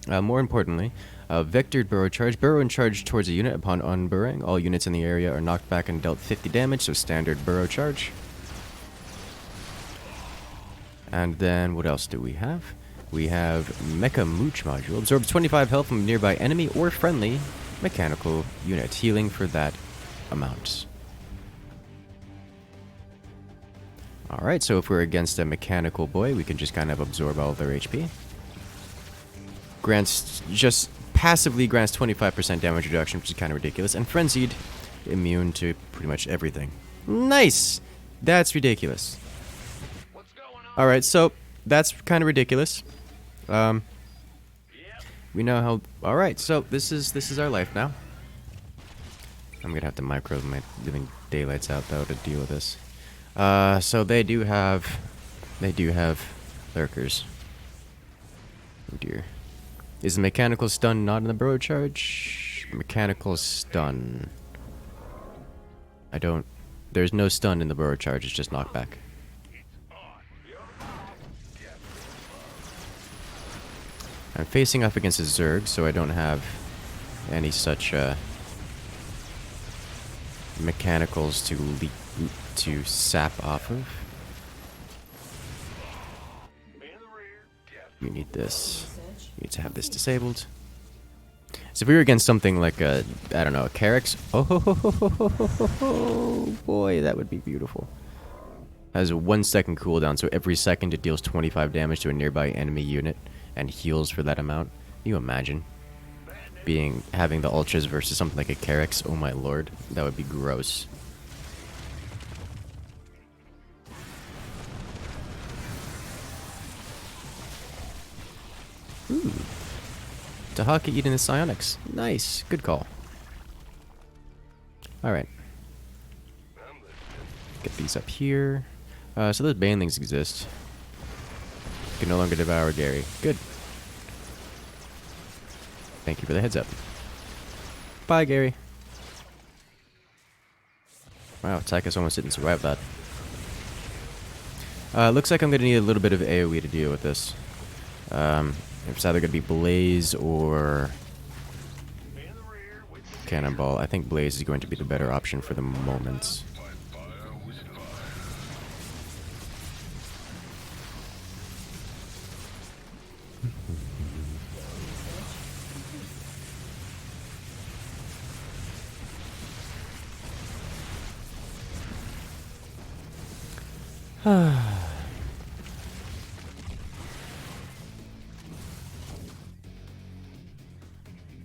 More importantly, vectored burrow charge. Burrow and charge towards a unit upon unburrowing. All units in the area are knocked back and dealt 50 damage, so standard burrow charge. And then what else do we have? We have Mecha Mooch module. Absorbs 25 health from a nearby enemy or friendly mechanical unit, healing for that amount. Alright, so if we're against a mechanical boy, we can just kind of absorb all of their HP. Just passively grants 25% damage reduction, which is kind of ridiculous. And Frenzied, immune to pretty much everything. Nice! That's ridiculous. Alright, so that's kind of ridiculous. We know how... Alright, so this is our life now. I'm gonna have to micro my living daylights out, though, to deal with this. So they do have lurkers. Oh dear. Is the mechanical stun not in the burrow charge? Mechanical stun. I don't... There's no stun in the burrow charge, it's just knockback. I'm facing up against a Zerg, so I don't have any such mechanicals to sap off of. We need this. We need to have this disabled. So if we were against something like a, I don't know, a Carix. Oh boy, that would be beautiful. Has a 1 second cooldown, so every second it deals 25 damage to a nearby enemy unit and heals for that amount. Can you imagine having the ultras versus something like a Carix? Oh my lord, that would be gross. Ooh. Tahaka eating the psionics. Nice. Good call. Alright. Get these up here. So those banelings exist. Can no longer devour Gary. Good. Thank you for the heads up. Bye, Gary. Wow, Tychus almost didn't survive that. Looks like I'm going to need a little bit of AoE to deal with this. It's either going to be Blaze or Cannonball. I think Blaze is going to be the better option for the moment.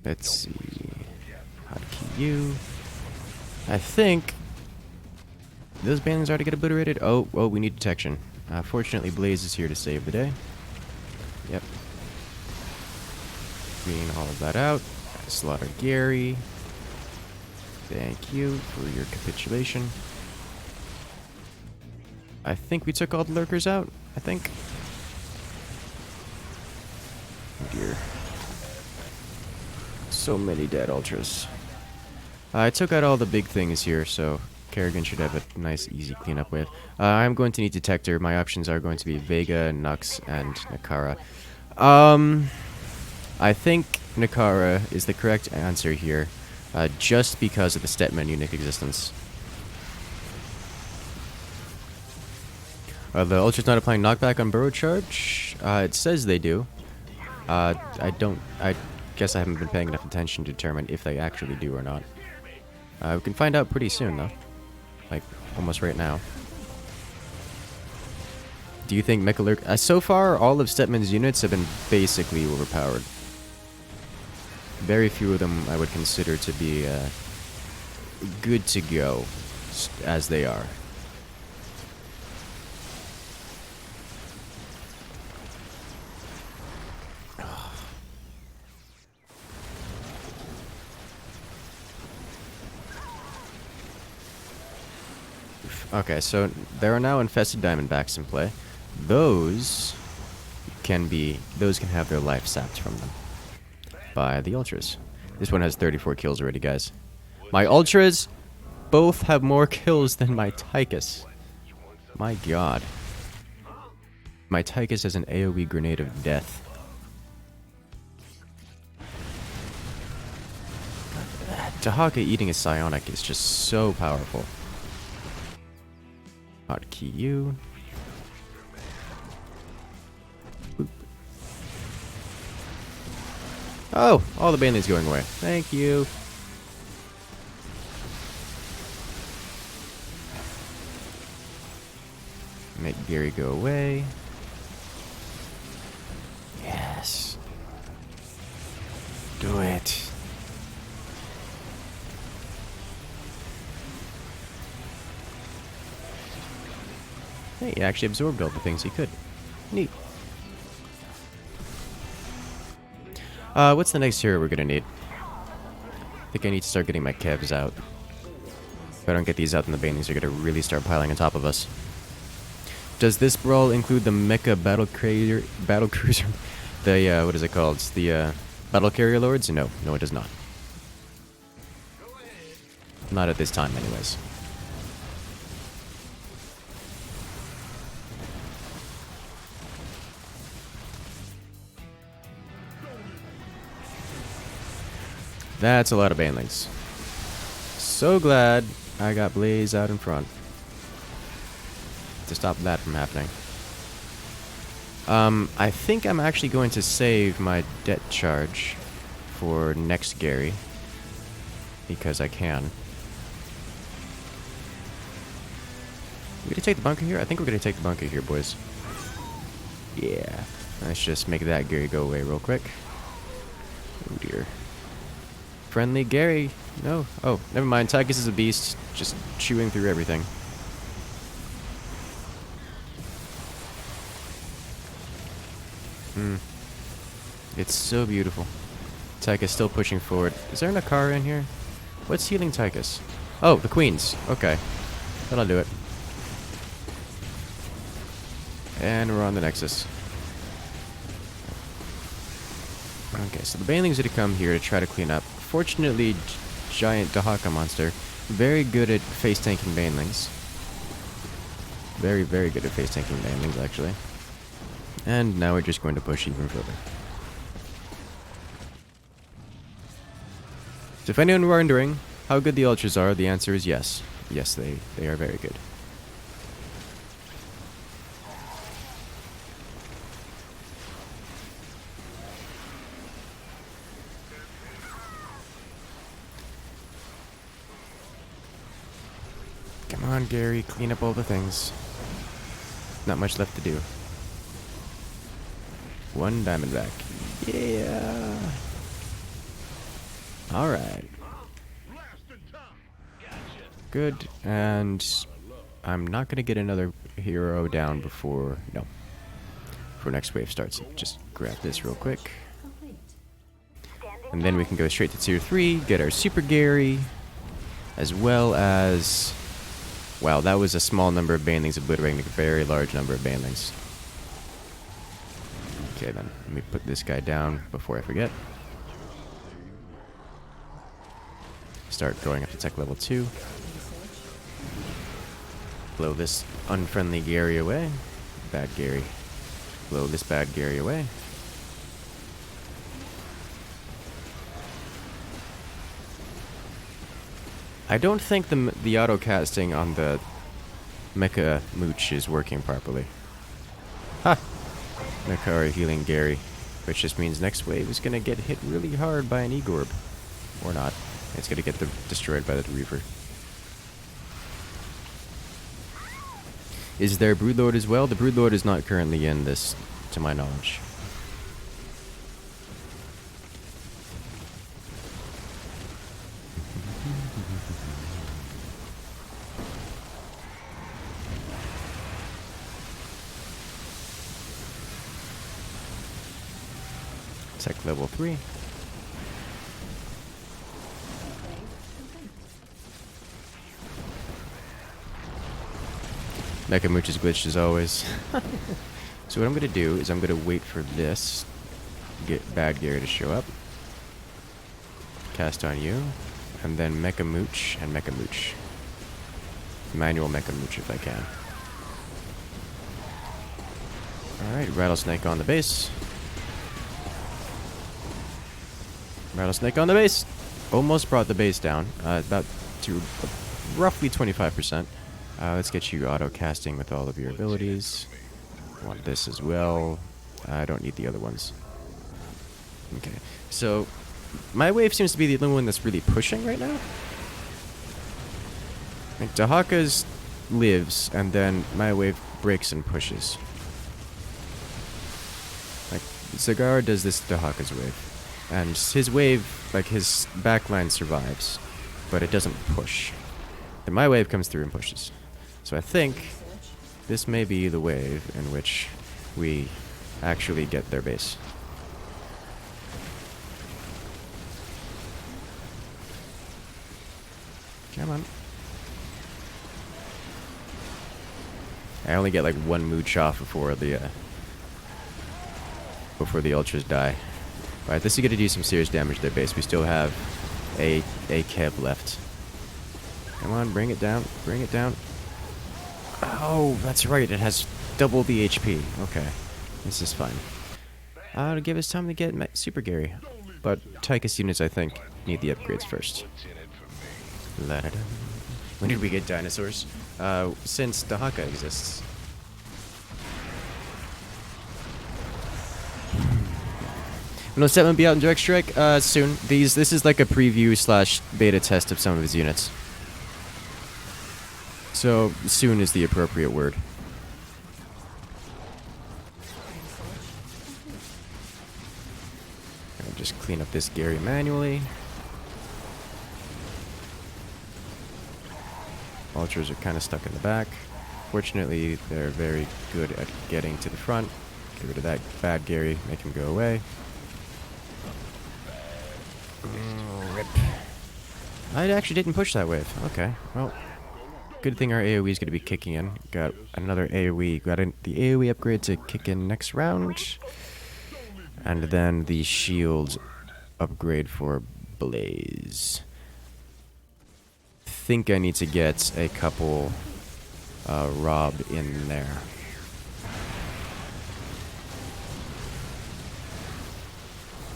Let's see. Hotkey U. I think those bands are to get obliterated. Oh, we need detection. Fortunately, Blaze is here to save the day. Yep. Clean all of that out. Slaughter Gary. Thank you for your capitulation. I think we took all the lurkers out. I think. Oh dear. So many dead ultras. I took out all the big things here, so Kerrigan should have a nice, easy cleanup with. I'm going to need Detector. My options are going to be Vega, Nux, and Nakara. I think Nakara is the correct answer here, just because of the Stetman unique existence. The Ultra's not applying knockback on Burrow Charge? It says they do. I guess I haven't been paying enough attention to determine if they actually do or not. We can find out pretty soon, though. Like, almost right now. Do you think Mecha Lurk... so far, all of Stetman's units have been basically overpowered. Very few of them I would consider to be good to go, as they are. Okay, so there are now infested diamondbacks in play. Those can have their life sapped from them by the ultras. This one has 34 kills already, guys. My ultras both have more kills than my Tychus. My god. My Tychus has an AoE grenade of death. Tahaka eating a psionic is just so powerful. Hotkey U. Boop. Oh, all the banelings going away. Thank you. Make Gary go away. Yes. Do it. Hey, he actually absorbed all the things he could. Neat. What's the next hero we're gonna need? I think I need to start getting my kevs out. If I don't get these out, then the banelings are gonna really start piling on top of us. Does this brawl include the mecha battle cruiser? The what is it called? It's the battle carrier lords? No, it does not. Not at this time, anyways. That's a lot of banelings. So glad I got Blaze out in front to stop that from happening. I think I'm actually going to save my debt charge for next Gary because I can. We're gonna take the bunker here? I think we're gonna take the bunker here, boys. Yeah. Let's just make that Gary go away real quick. Oh dear. Friendly Gary. No. Oh, never mind. Tychus is a beast. Just chewing through everything. It's so beautiful. Tychus still pushing forward. Is there an Akara in here? What's healing Tychus? Oh, the queens. Okay. That'll do it. And we're on the Nexus. Okay, so the banelings are to come here to try to clean up. Fortunately, giant Dahaka monster. Very good at face tanking banelings. Very, very good at face tanking banelings, actually. And now we're just going to push even further. So if anyone were wondering how good the ultras are, the answer is yes. Yes, they are very good. Come on, Gary, clean up all the things. Not much left to do. One diamond back. Yeah. Alright. Good, and I'm not gonna get another hero down before next wave starts. Just grab this real quick. Complete. And then we can go straight to tier 3, get our Super Gary, as well as... Wow, that was a small number of banelings obliterating a very large number of banelings. Okay then, let me put this guy down before I forget. Start going up to tech level 2. Blow this unfriendly Gary away. Bad Gary. Blow this bad Gary away. I don't think the auto casting on the Mecha Mooch is working properly. Ha! Mecha healing Gary, which just means next wave is gonna get hit really hard by an E-Gorb. Or not. It's gonna get destroyed by the Reaver. Is there Broodlord as well? The Broodlord is not currently in this, to my knowledge. Tech level 3. Mecha Mooch is glitched as always. So what I'm gonna do is I'm gonna wait for this bad Gary to show up. Cast on you. And then Mecha Mooch and Mecha Mooch. Manual Mecha Mooch if I can. Alright, Rattlesnake on the base. Rattlesnake on the base! Almost brought the base down. About to roughly 25%. Let's get you auto-casting with all of your abilities. Want this as well. I don't need the other ones. Okay, so my wave seems to be the only one that's really pushing right now. Like, Dahaka's lives, and then my wave breaks and pushes. Like, Zagara does this to Dahaka's wave. And his wave, like, his backline survives, but it doesn't push. Then my wave comes through and pushes. So I think this may be the wave in which we actually get their base. Come on. I only get like one mooch off before the ultras die. Alright, this is going to do some serious damage to their base. We still have a Kev left. Come on, bring it down. Bring it down. Oh, that's right. It has double the HP. Okay. This is fine. To give us time to get Super Gary. But Tychus units, I think, need the upgrades first. La-da-da. When did we get dinosaurs? Since Dahaka exists. Will Stetman be out in Direct Strike? Soon. This is like a preview / beta test of some of his units. So, soon is the appropriate word. I'll just clean up this Gary manually. Ultras are kind of stuck in the back. Fortunately, they're very good at getting to the front. Get rid of that bad Gary, make him go away. I actually didn't push that wave. Okay, well, good thing our AoE is going to be kicking in. Got another AoE. Got the AoE upgrade to kick in next round. And then the shield upgrade for Blaze. Think I need to get a couple Rob in there.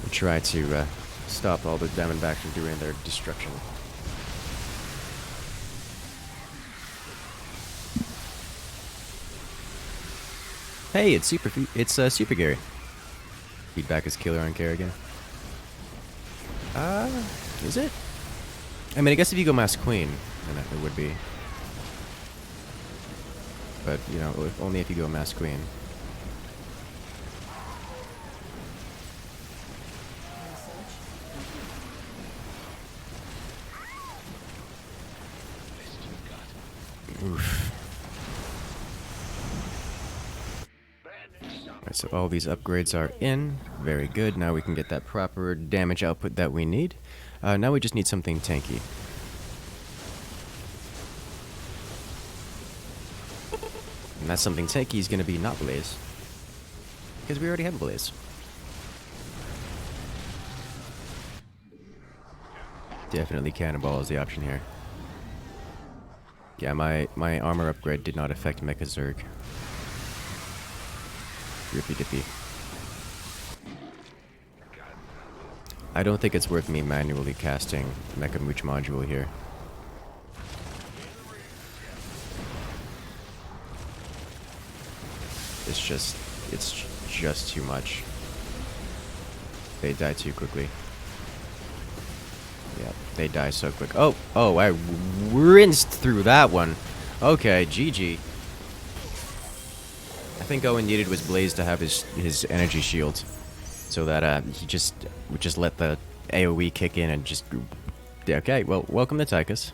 Try to stop all the Diamondbacks from doing their destruction. Hey, it's Super Gary. Feedback is killer on Kerrigan. Is it? I mean, I guess if you go Mass Queen, then it would be. But, you know, only if you go Mass Queen. Oof. Alright, so all these upgrades are in. Very good. Now we can get that proper damage output that we need. Now we just need something tanky. And that something tanky is going to be not Blaze. Because we already have Blaze. Definitely Cannonball is the option here. Yeah, my armor upgrade did not affect Mecha Zerg. Rippy dippy. I don't think it's worth me manually casting Mecha Mooch module here. It's just too much. They die too quickly. Yeah, they die so quick. Oh, I rinsed through that one. Okay, GG. I think all we needed was Blaze to have his energy shield, so that he would just let the AoE kick in and just. Yeah, okay, well, welcome to Tychus.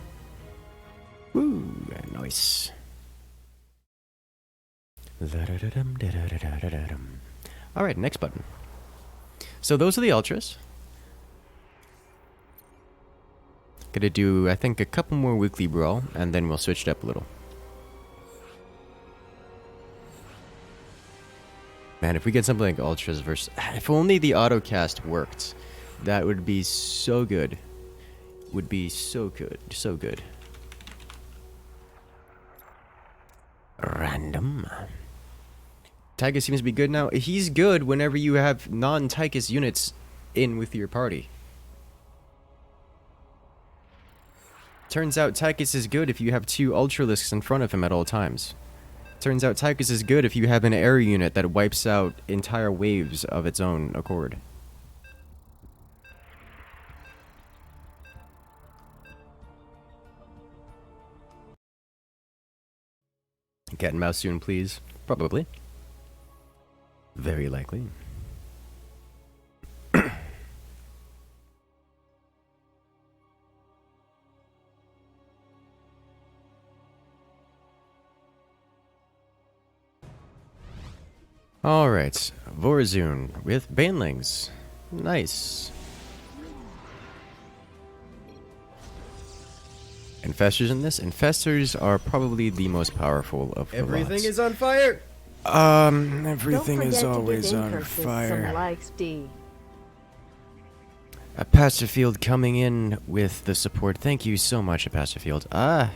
Woo, nice. All right, next button. So those are the ultras. Gonna do, I think, a couple more weekly Brawl, and then we'll switch it up a little. Man, if we get something like Ultras versus... If only the autocast worked. That would be so good. Would be so good. So good. Random. Tychus seems to be good now. He's good whenever you have non-Tychus units in with your party. Turns out Tychus is good if you have 2 Ultralisks in front of him at all times. Turns out Tychus is good if you have an air unit that wipes out entire waves of its own accord. Cat and mouse soon, please. Probably. Very likely. Alright, Vorazun with banelings. Nice. Infestors in this? Infestors are probably the most powerful of the Everything lots. is on fire! Everything is always on Some fire. likes D. A Pasterfield coming in with the support. Thank you so much, a Pasterfield. I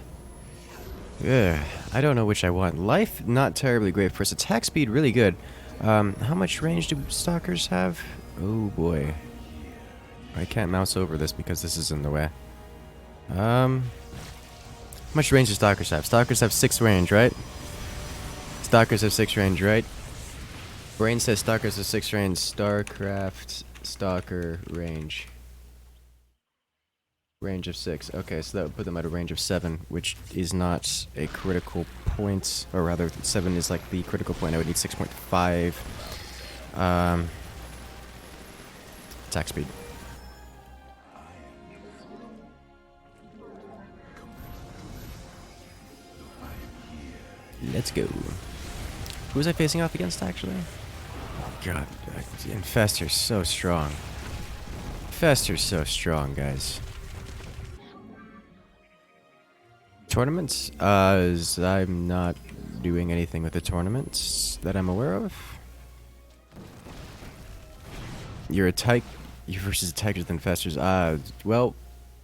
don't know which I want. Life, not terribly great for us. Attack speed, really good. How much range do Stalkers have? Oh boy. I can't mouse over this because this is in the way. How much range do Stalkers have? Stalkers have 6 range, right? Stalkers have 6 range, right? Brain says Stalkers have 6 range. StarCraft Stalker range. Range of 6. Okay, so that would put them at a range of 7, which is not a critical point. Or rather, 7 is like the critical point. I would need 6.5. Attack speed. Let's go. Who was I facing off against, actually? Oh, God. Infestor's so strong. Infestor's so strong, guys. Tournaments? I'm not doing anything with the tournaments that I'm aware of. You're versus a Tigers with Infestors. Well,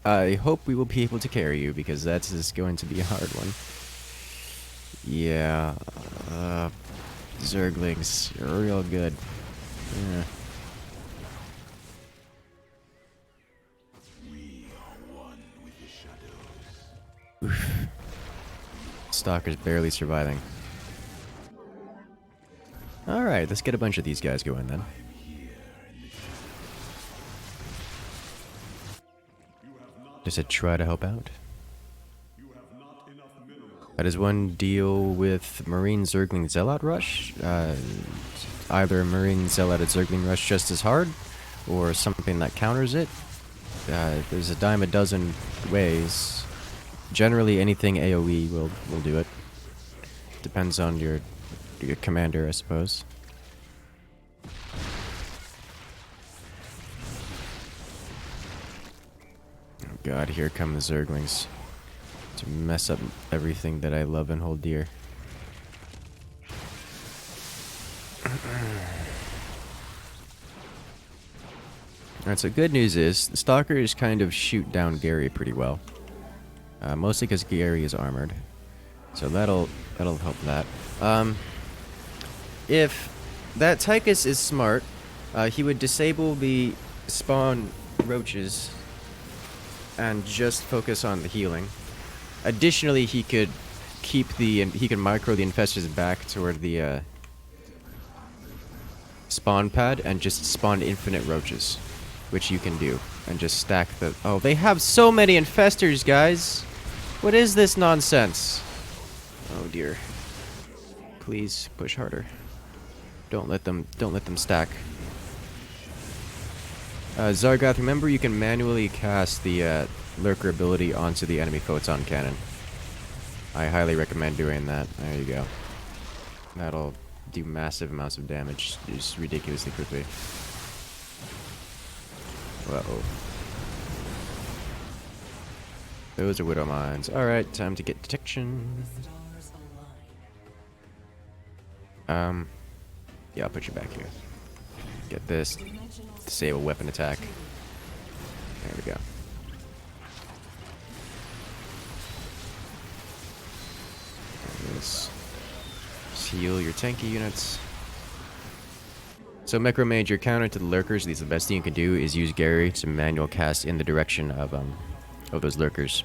I hope we will be able to carry you, because that's just going to be a hard one. Yeah, Zerglings, you're real good. Yeah. Oof. Stalker's barely surviving. Alright, let's get a bunch of these guys going then. Just to try to help out. That is one deal with Marine Zergling Zealot Rush. Either Marine Zealot at Zergling Rush just as hard, or something that counters it. There's a dime a dozen ways. Generally, anything AoE will do it. Depends on your commander, I suppose. Oh god, here come the Zerglings to mess up everything that I love and hold dear. Alright, so good news is, the Stalkers kind of shoot down Gary pretty well. Mostly because Gary is armored. So that'll help that. If that Tychus is smart, he would disable the spawn roaches and just focus on the healing. Additionally, he could micro the infestors back toward the spawn pad and just spawn infinite roaches, which you can do, and just stack the. Oh, they have so many infestors, guys. What is this nonsense? Oh dear. Please push harder. Don't let them stack. Zargoth, remember you can manually cast the lurker ability onto the enemy photon cannon. I highly recommend doing that. There you go. That'll do massive amounts of damage just ridiculously quickly. Uh-oh. Those are Widow Mines. Alright, time to get detection. Yeah, I'll put you back here. Get this. Disable weapon attack. There we go. Let's heal your tanky units. So Micromage, your counter to the lurkers, at least the best thing you can do is use Gary to manual cast in the direction of those lurkers.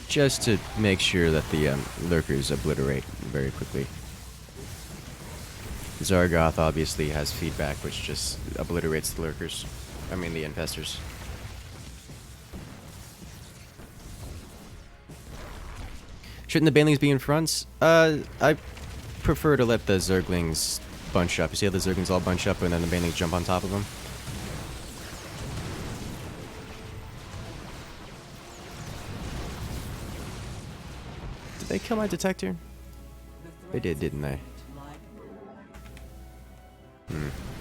Just to make sure that the lurkers obliterate very quickly. Zargoth obviously has feedback which just obliterates the lurkers. I mean the infestors. Shouldn't the banelings be in front? I prefer to let the Zerglings bunch up. You see how the Zerglings all bunch up and then the banelings jump on top of them? Did they kill my detector? They did, didn't they?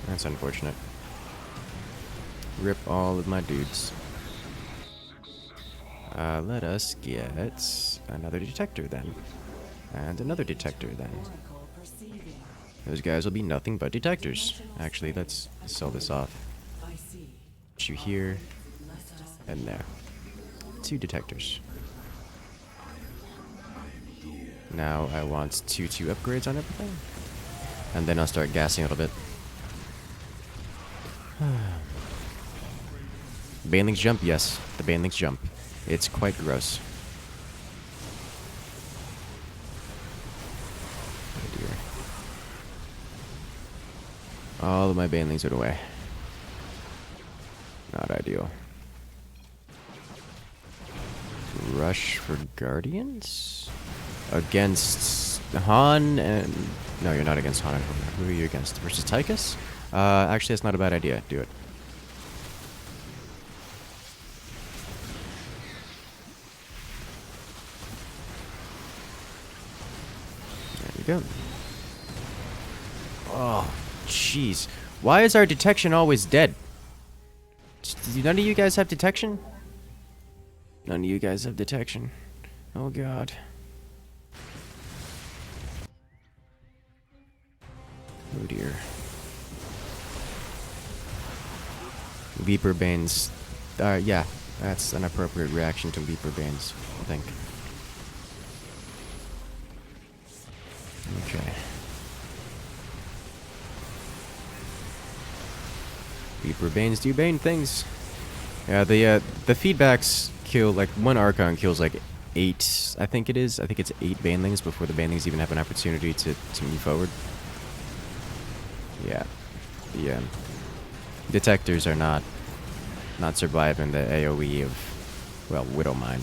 That's unfortunate. Rip all of my dudes. Let us get another detector then. And another detector then. Those guys will be nothing but detectors. Actually, let's sell this off. Put you here and there. 2 detectors. Now I want 2 upgrades on everything. And then I'll start gassing a little bit. Banelings jump? Yes, the banelings jump. It's quite gross. Oh dear. All of my banelings are away. Not ideal. Rush for Guardians? Against Han and... No, you're not against Han and Homer. Who are you against? Versus Tychus? Actually, that's not a bad idea. Do it. There you go. Oh, jeez. Why is our detection always dead? Do none of you guys have detection? None of you guys have detection. Oh god. Oh dear. Leaper Banes. Yeah, that's an appropriate reaction to Leaper Banes, I think. Okay. Leaper Banes do Bane things. Yeah, the feedbacks kill, like, one Archon kills, like, 8, I think it is. I think it's 8 banelings before the banelings even have an opportunity to move forward. Yeah. The detectors are not surviving the AoE of, well, Widowmine.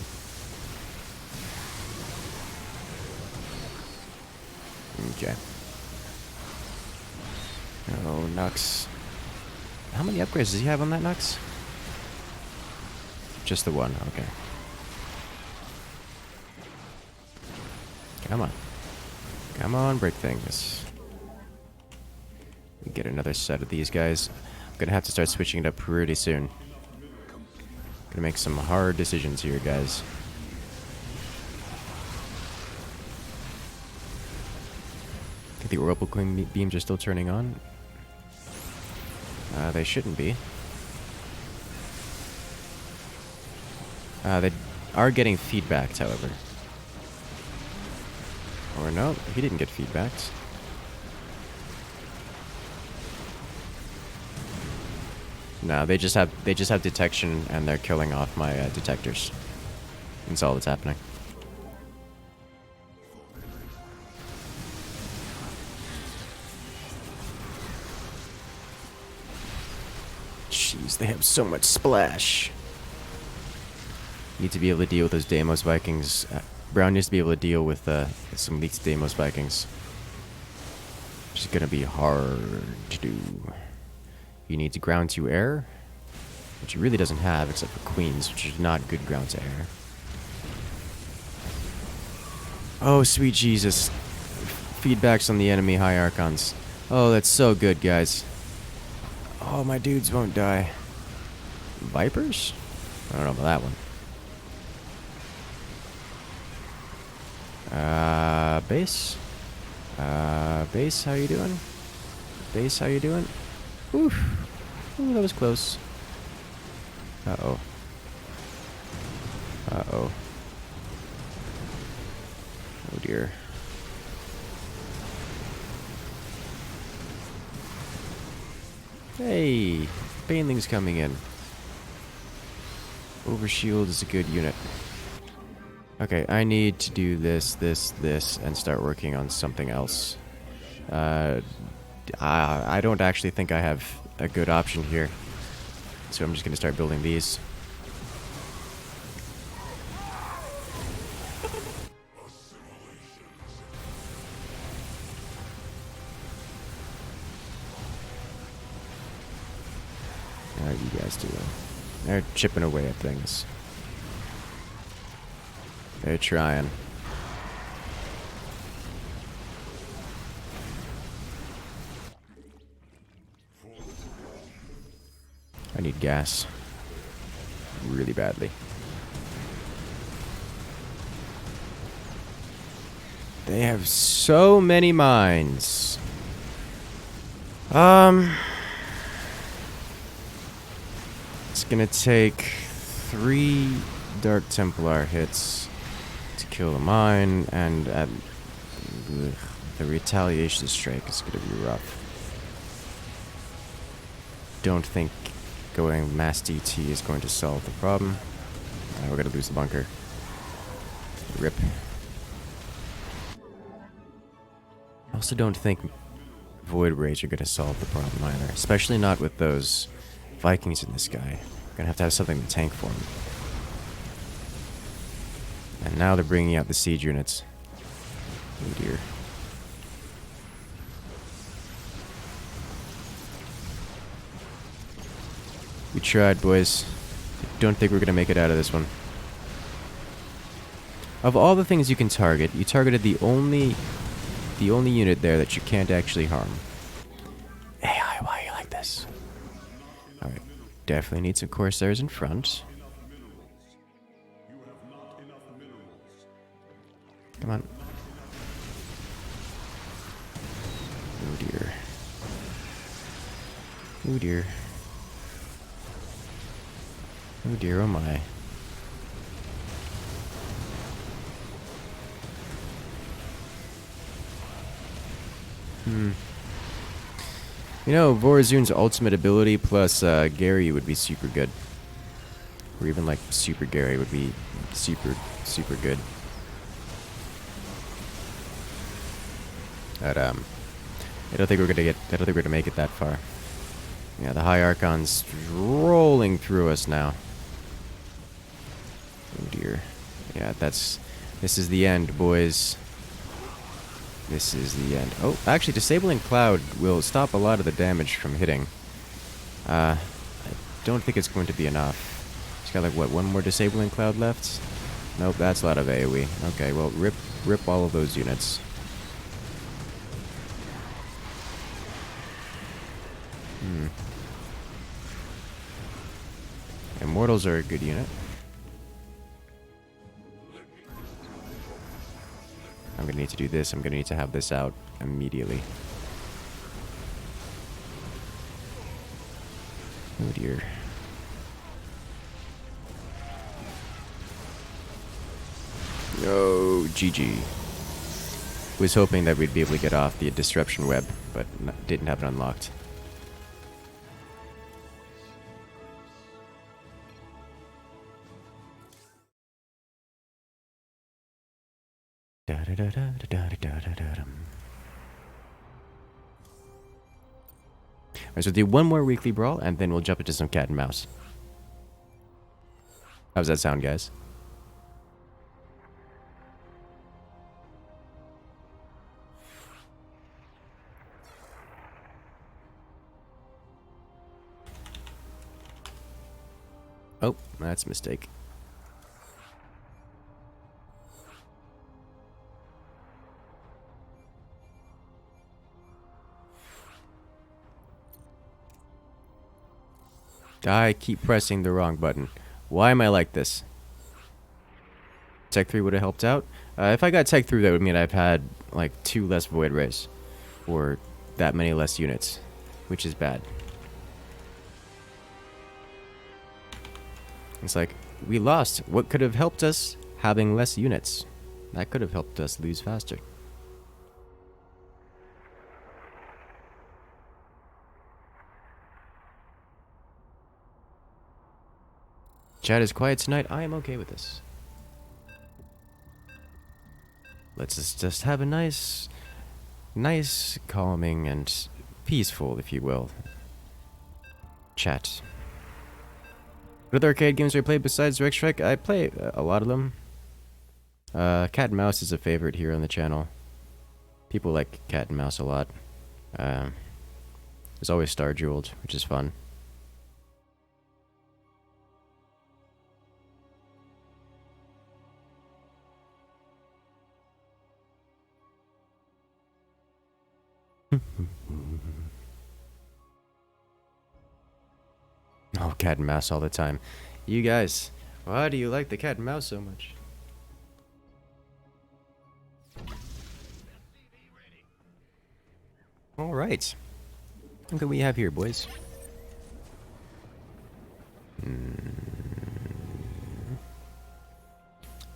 Okay. Oh, Nux. How many upgrades does he have on that Nux? Just the one, okay. Come on. Come on, break things. Get another set of these guys. I'm gonna have to start switching it up pretty soon. Gonna make some hard decisions here, guys. I think the Oracle Queen beams are still turning on. They shouldn't be. They are getting feedbacked, however. Or no, he didn't get feedbacked. No, they just have detection, and they're killing off my detectors. That's all that's happening. Jeez, they have so much splash. Need to be able to deal with those Deimos Vikings. Brown needs to be able to deal with some leaked Deimos Vikings. Which is gonna be hard to do. You need to ground to air, which he really doesn't have except for Queens, which is not good ground to air. Oh, sweet Jesus. Feedbacks on the enemy high Archons. Oh, that's so good, guys. Oh, my dudes won't die. Vipers? I don't know about that one. Base? Base, how you doing? Base, how you doing? Oof. Ooh, that was close. Uh-oh. Uh-oh. Oh, dear. Hey! Baneling's coming in. Overshield is a good unit. Okay, I need to do this, and start working on something else. I don't actually think I have a good option here. So I'm just going to start building these. How are you guys doing? They're chipping away at things. They're trying. I need gas. Really badly. They have so many mines. It's gonna take 3 Dark Templar hits to kill the mine, and the retaliation strike is gonna be rough. Don't think going mass DT is going to solve the problem. We're gonna lose the bunker. Rip. I also don't think Void Rage are gonna solve the problem either, especially not with those Vikings in this guy. We're gonna have something to tank for him. And now they're bringing out the siege units. Oh dear. We tried, boys. Don't think we're gonna make it out of this one. Of all the things you can target, you targeted the only unit there that you can't actually harm. AI, why are you like this? Alright. Definitely need some Corsairs in front. Come on. Oh dear. Oh dear. Oh dear, oh my. You know, Vorazun's ultimate ability plus Gary would be super good. Or even like Super Gary would be super, super good. But I don't think we're gonna make it that far. Yeah, the High Archon's rolling through us now. Oh dear. Yeah, this is the end, boys. This is the end. Oh, actually, disabling Cloud will stop a lot of the damage from hitting. I don't think it's going to be enough. It's got like, what, one more disabling Cloud left? Nope, that's a lot of AoE. Okay, well, rip all of those units. Immortals are a good unit. I'm gonna need to do this. I'm gonna need to have this out immediately. Oh dear. Oh, GG. Was hoping that we'd be able to get off the disruption web, but didn't have it unlocked. Alright, so do one more weekly brawl, and then we'll jump into some cat and mouse. How's that sound, guys? Oh, that's a mistake. I keep pressing the wrong button. Why am I like this? Tech 3 would have helped out. If I got Tech 3, that would mean I've had like 2 less Void Rays. Or that many less units. Which is bad. It's like, we lost. What could have helped us? Having less units. That could have helped us lose faster. Chat is quiet tonight. I am okay with this. Let's just have a nice, calming and peaceful, if you will, chat. What other arcade games do I play besides Rex Strike? I play a lot of them. Cat and Mouse is a favorite here on the channel. People like Cat and Mouse a lot. There's always Star Jeweled, which is fun. Oh, cat and mouse all the time. You guys, why do you like the cat and mouse so much? Alright. What do we have here, boys?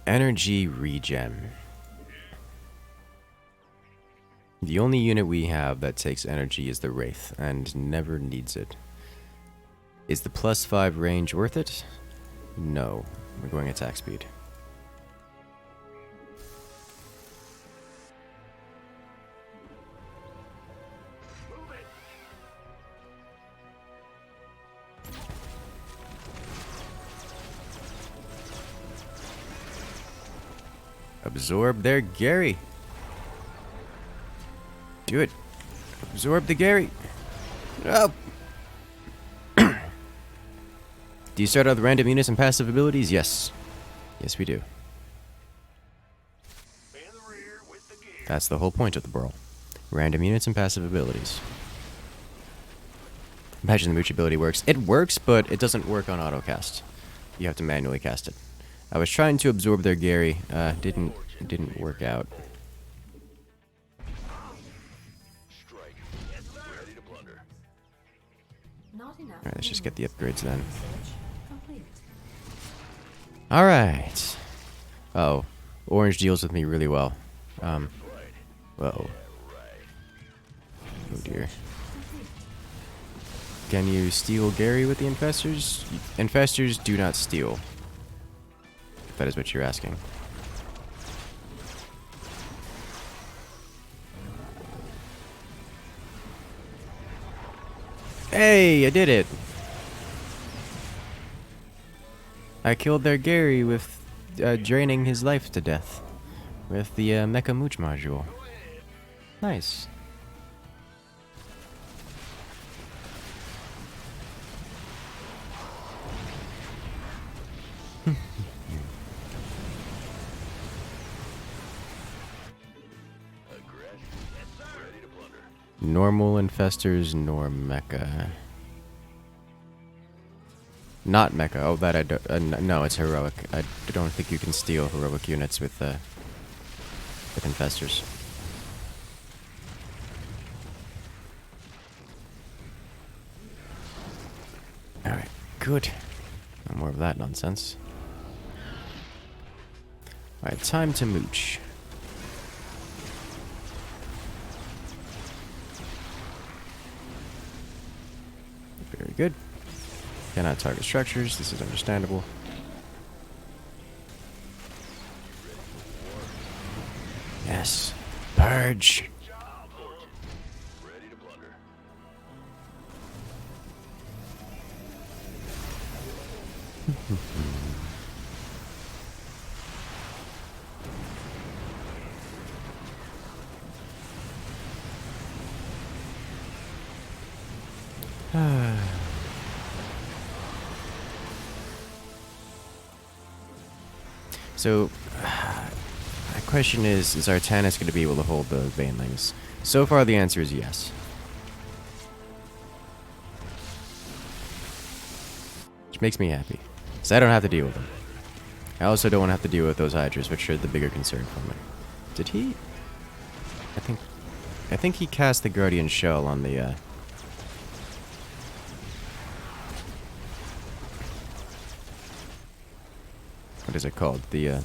Energy regen. The only unit we have that takes energy is the Wraith, and never needs it. Is the +5 range worth it? No. We're going attack speed. Absorb their Gary. Do it. Absorb the Gary. Oh. Do you start out with random units and passive abilities? Yes. Yes, we do. That's the whole point of the Brawl. Random units and passive abilities. Imagine the Mooch ability works. It works, but it doesn't work on autocast. You have to manually cast it. I was trying to absorb their Gary. Didn't It didn't work out. Strike. Ready to plunder. Not enough. Alright, let's just get the upgrades then. Research complete. Alright. Oh, orange deals with me really well. Whoa. Oh dear. Can you steal Gary with the infestors? Infestors do not steal. If that is what you're asking. Hey, I did it! I killed their Gary with draining his life to death with the Mecha Mooch module. Nice. Ready to plunder. Normal infestors nor mecha. Not mecha. Oh, that I don't. No, it's heroic. I don't think you can steal heroic units with infestors. All right, good. No more of that nonsense. All right, time to mooch. Very good. Cannot target structures. This is understandable. Yes. Purge. Ready to plunder. So, my question is Artanis going to be able to hold the banelings? So far, the answer is yes. Which makes me happy. Because I don't have to deal with them. I also don't want to have to deal with those hydras, which are the bigger concern for me. Did he? I think he cast the Guardian Shell on the, what is it called? The,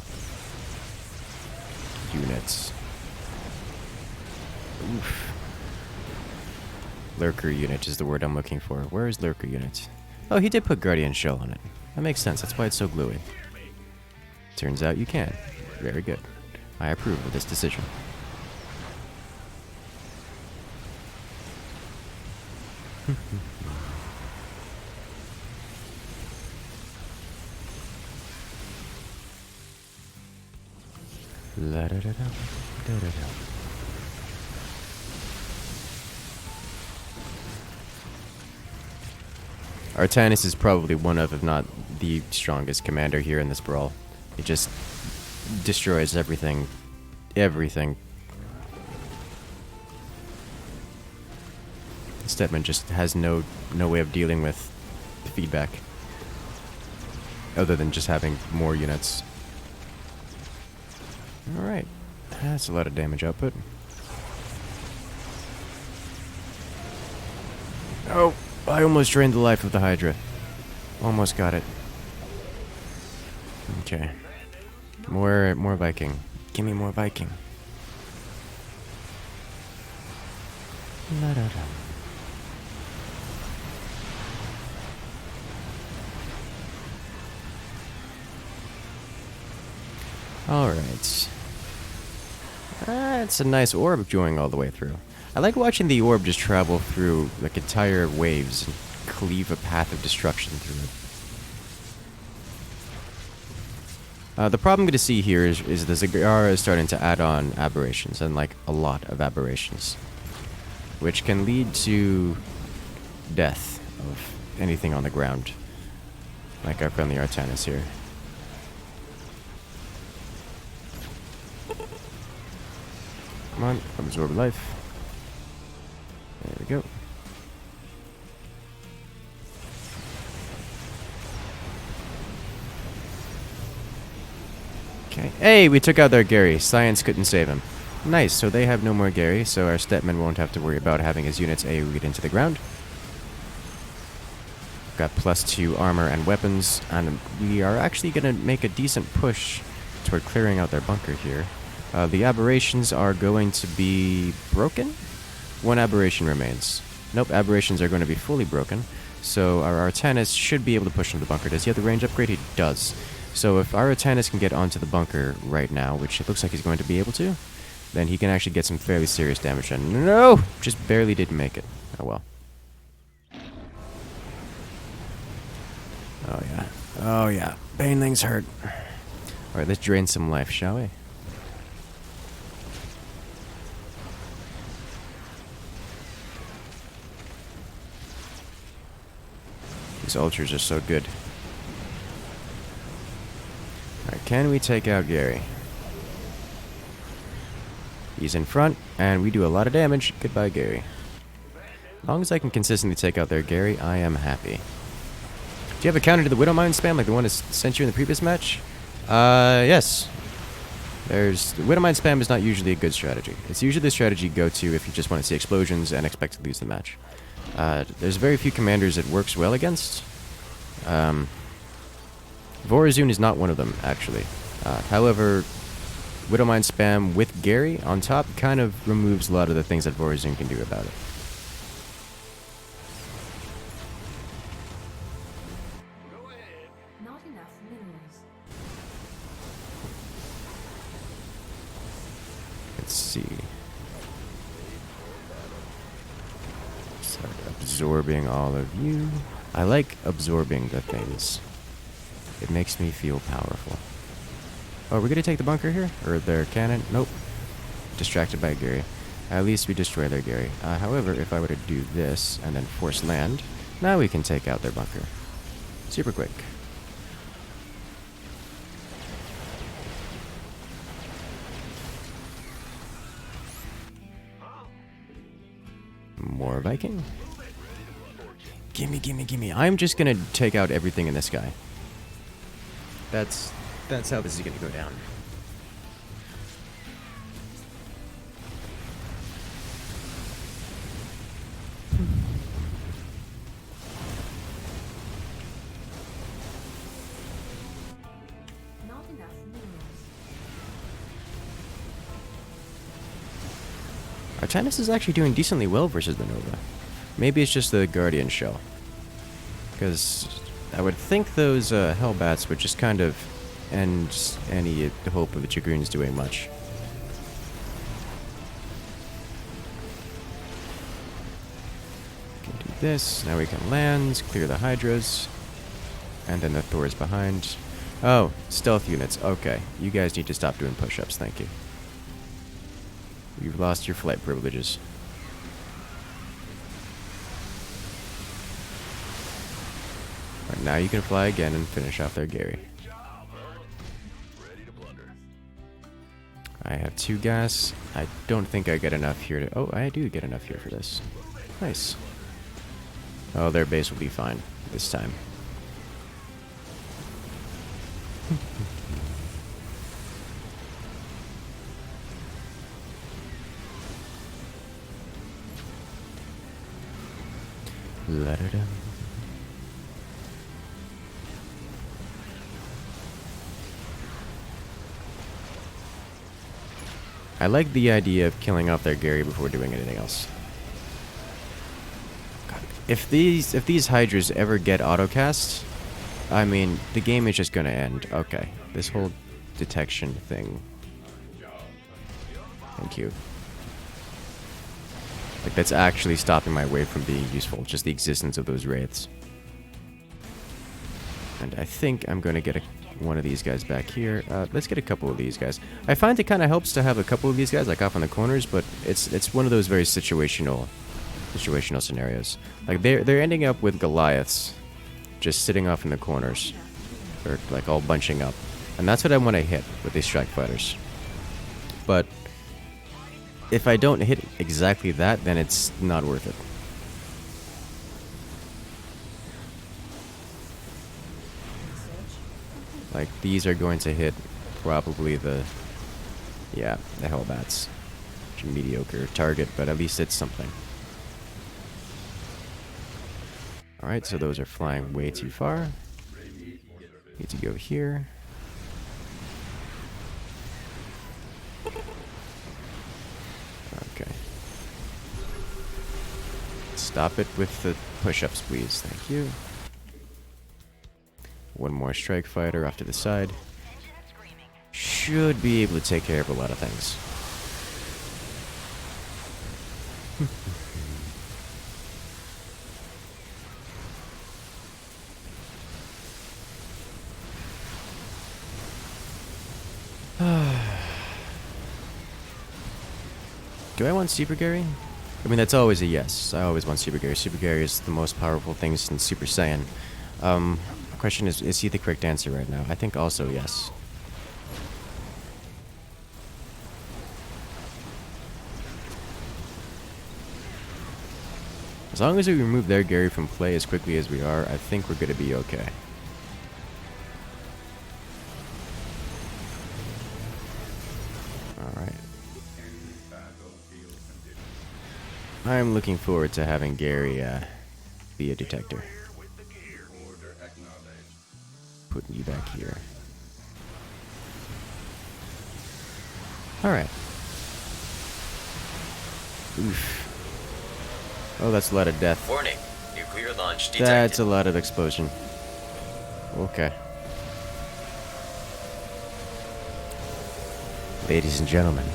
units. Oof. Lurker unit is the word I'm looking for. Where is Lurker unit? Oh, he did put Guardian Shell on it. That makes sense. That's why it's so gluey. Turns out you can. Very good. I approve of this decision. La da da da da da da. Artanis is probably one of, if not the strongest commander here in this brawl. He just destroys everything. Everything. Stetman just has no way of dealing with feedback. Other than just having more units. Alright. That's a lot of damage output. Oh! I almost drained the life of the Hydra. Almost got it. Okay. More Viking. Give me more Viking. La da da. Alright. It's a nice orb going all the way through. I like watching the orb just travel through like entire waves and cleave a path of destruction through it. The problem I'm going to see here is the Zagara is starting to add on aberrations, and like a lot of aberrations. Which can lead to death of anything on the ground. Like our friendly Artanis here. Come on, absorb life. There we go. Okay. Hey, we took out their Gary. Science couldn't save him. Nice, so they have no more Gary, so our Stetman won't have to worry about having his units AoE'd into the ground. Got +2 armor and weapons, and we are actually going to make a decent push toward clearing out their bunker here. The aberrations are going to be broken? One aberration remains. Nope, aberrations are going to be fully broken, so our Artanis should be able to push into the bunker. Does he have the range upgrade? He does. So if our Artanis can get onto the bunker right now, which it looks like he's going to be able to, then he can actually get some fairly serious damage done. No! Just barely didn't make it. Oh well. Oh yeah. Oh yeah. Banelings hurt. Alright, let's drain some life, shall we? These ultras are so good. Alright, can we take out Gary? He's in front, and we do a lot of damage. Goodbye, Gary. As long as I can consistently take out their Gary, I am happy. Do you have a counter to the Widow Mine spam like the one I sent you in the previous match? Yes. The Widow Mine spam is not usually a good strategy. It's usually the strategy you go to if you just want to see explosions and expect to lose the match. There's very few commanders it works well against. Vorazun is not one of them, actually. However, Widow Mine spam with Gary on top kind of removes a lot of the things that Vorazun can do about it. Not enough minerals. Let's see. Start absorbing all of you. I like absorbing the things. It makes me feel powerful. Oh, are we gonna take the bunker here? Or their cannon? Nope. Distracted by Gary. At least we destroy their Gary. However, if I were to do this and then force land, now we can take out their bunker. Super quick. More Viking. Gimme, gimme, gimme. I'm just gonna take out everything in this guy. That's how this is gonna go down. Not enough minerals. Artanis is actually doing decently well versus the Nova. Maybe it's just the Guardian shell. Because I would think those Hellbats would just kind of end any hope of the Dragoons doing much. Can do this. Now we can land, clear the Hydras. And then the Thor's behind. Oh, stealth units. Okay. You guys need to stop doing push-ups, thank you. You've lost your flight privileges. Alright, now you can fly again and finish off their Gary. Ready to plunder. I have 2 gas. I don't think I get enough here to... Oh, I do get enough here for this. Nice. Oh, their base will be fine this time. La-da-da. I like the idea of killing off their Gary before doing anything else. God, if these Hydras ever get autocast, I mean, the game is just gonna end. Okay, this whole detection thing. Thank you. Like, that's actually stopping my wave from being useful, just the existence of those wraiths. And I think I'm going to get one of these guys back here. Let's get a couple of these guys. I find it kind of helps to have a couple of these guys, like, off on the corners, but it's one of those very situational scenarios. Like, they're ending up with Goliaths just sitting off in the corners. Or, like, all bunching up. And that's what I want to hit with these strike fighters. But if I don't hit exactly that, then it's not worth it. Like, these are going to hit probably the Hellbats. Which are mediocre target, but at least it's something. Alright, so those are flying way too far. Need to go here. Okay. Stop it with the push-ups, please. Thank you. One more strike fighter off to the side. Should be able to take care of a lot of things. Do I want Super Gary? I mean, that's always a yes. I always want Super Gary. Super Gary is the most powerful thing since Super Saiyan. The question is he the correct answer right now? I think also yes. As long as we remove their Gary from play as quickly as we are, I think we're going to be okay. Alright. I'm looking forward to having Gary be a detector. Putting you back here. Alright. Oof. Oh, that's a lot of death. Warning. Nuclear launch detected. That's a lot of explosion. Okay. Ladies and gentlemen.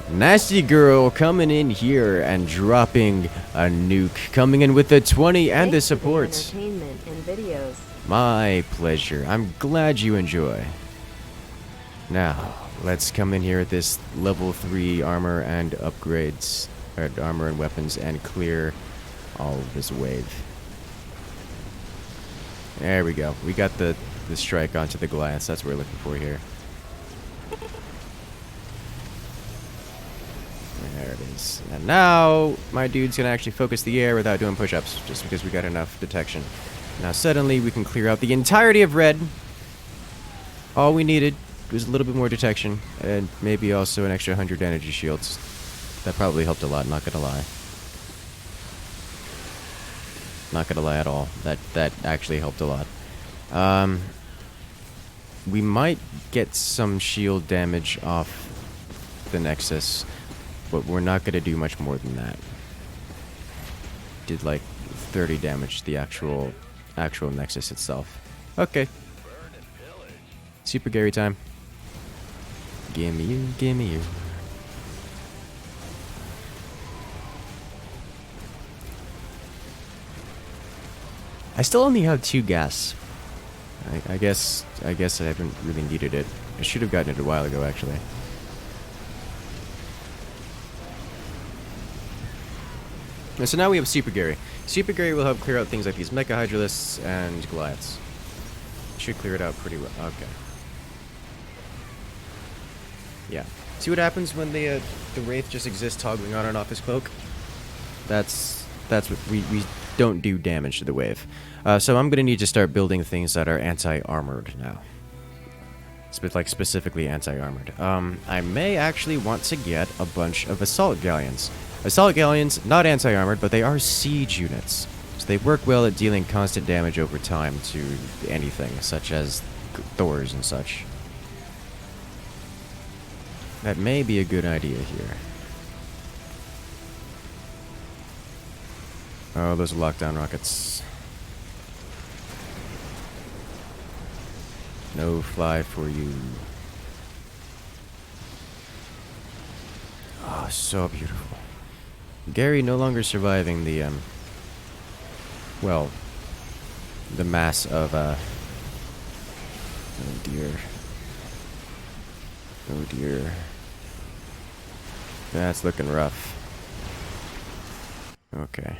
Nasty Girl coming in here and dropping a nuke. Coming in with the 20 and the support. Entertainment and videos. My pleasure. I'm glad you enjoy. Now, let's come in here at this level 3 armor and upgrades. Or armor and weapons and clear all of this wave. There we go. We got the strike onto the glass. That's what we're looking for here. There it is. And now, my dude's gonna actually focus the air without doing push-ups, just because we got enough detection. Now suddenly we can clear out the entirety of red. All we needed was a little bit more detection, and maybe also an extra 100 energy shields. That probably helped a lot, not gonna lie. Not gonna lie at all. That actually helped a lot. We might get some shield damage off the Nexus, but we're not gonna do much more than that. Did like 30 damage to the actual Nexus itself. Okay. Super Gary time. Gimme you, gimme you. I still only have 2 gas. I guess I haven't really needed it. I should have gotten it a while ago, actually. And so now we have Super Gary. Super Gary will help clear out things like these Mecha Hydralisks and Goliaths. Should clear it out pretty well. Okay. Yeah. See what happens when the Wraith just exists toggling on and off his cloak? That's what we don't do damage to the wave. So I'm gonna need to start building things that are anti-armored now. Specifically anti-armored. I may actually want to get a bunch of Assault Galleons. Assault Galleons, not anti-armored, but they are siege units. So they work well at dealing constant damage over time to anything, such as Thors and such. That may be a good idea here. Oh, those are lockdown rockets. No fly for you. Oh, so beautiful. Gary no longer surviving the, well, the mass of, oh dear. Oh dear. That's looking rough. Okay.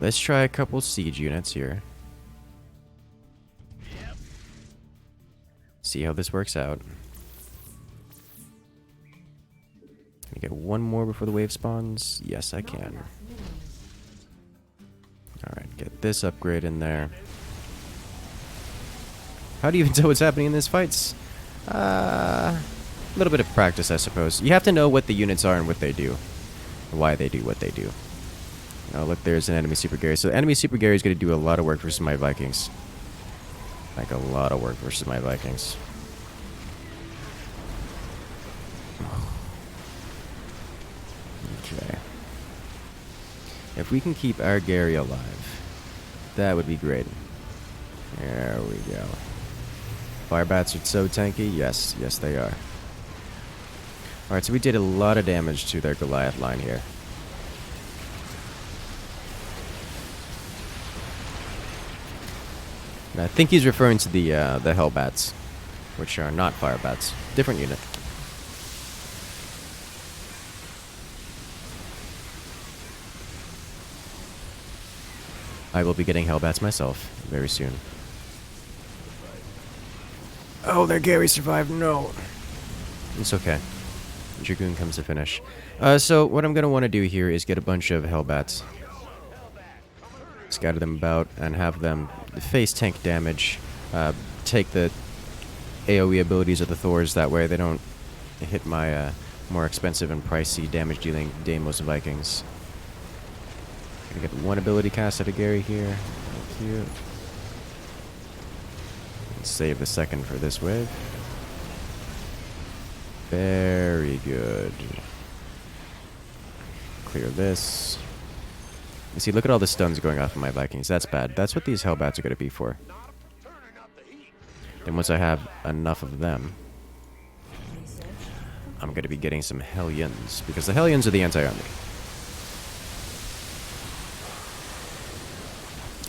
Let's try a couple siege units here. See how this works out. Can I get one more before the wave spawns? Yes, I can. Alright, get this upgrade in there. How do you even tell what's happening in these fights? A little bit of practice, I suppose. You have to know what the units are and what they do. And why they do what they do. Oh, look, there's an enemy Super Gary. So enemy Super Gary is going to do a lot of work versus my Vikings. Like, a lot of work versus my Vikings. Okay. If we can keep our Gary alive, that would be great. There we go. Firebats are so tanky? Yes, yes they are. Alright, so we did a lot of damage to their Goliath line here. And I think he's referring to the Hellbats, which are not Firebats. Different unit. I will be getting Hellbats myself very soon. Oh, their Gary survived. No. It's okay. Dragoon comes to finish. So what I'm going to want to do here is get a bunch of Hellbats. Scatter them about and have them face tank damage. Take the AoE abilities of the Thors. That way they don't hit my more expensive and pricey damage dealing Deimos Vikings. Gonna get one ability cast at a Gary here. Thank you. Save the second for this wave. Very good. Clear this. You see, look at all the stuns going off of my Vikings. That's bad. That's what these Hellbats are going to be for. Then once I have enough of them, I'm going to be getting some Hellions. Because the Hellions are the anti-army.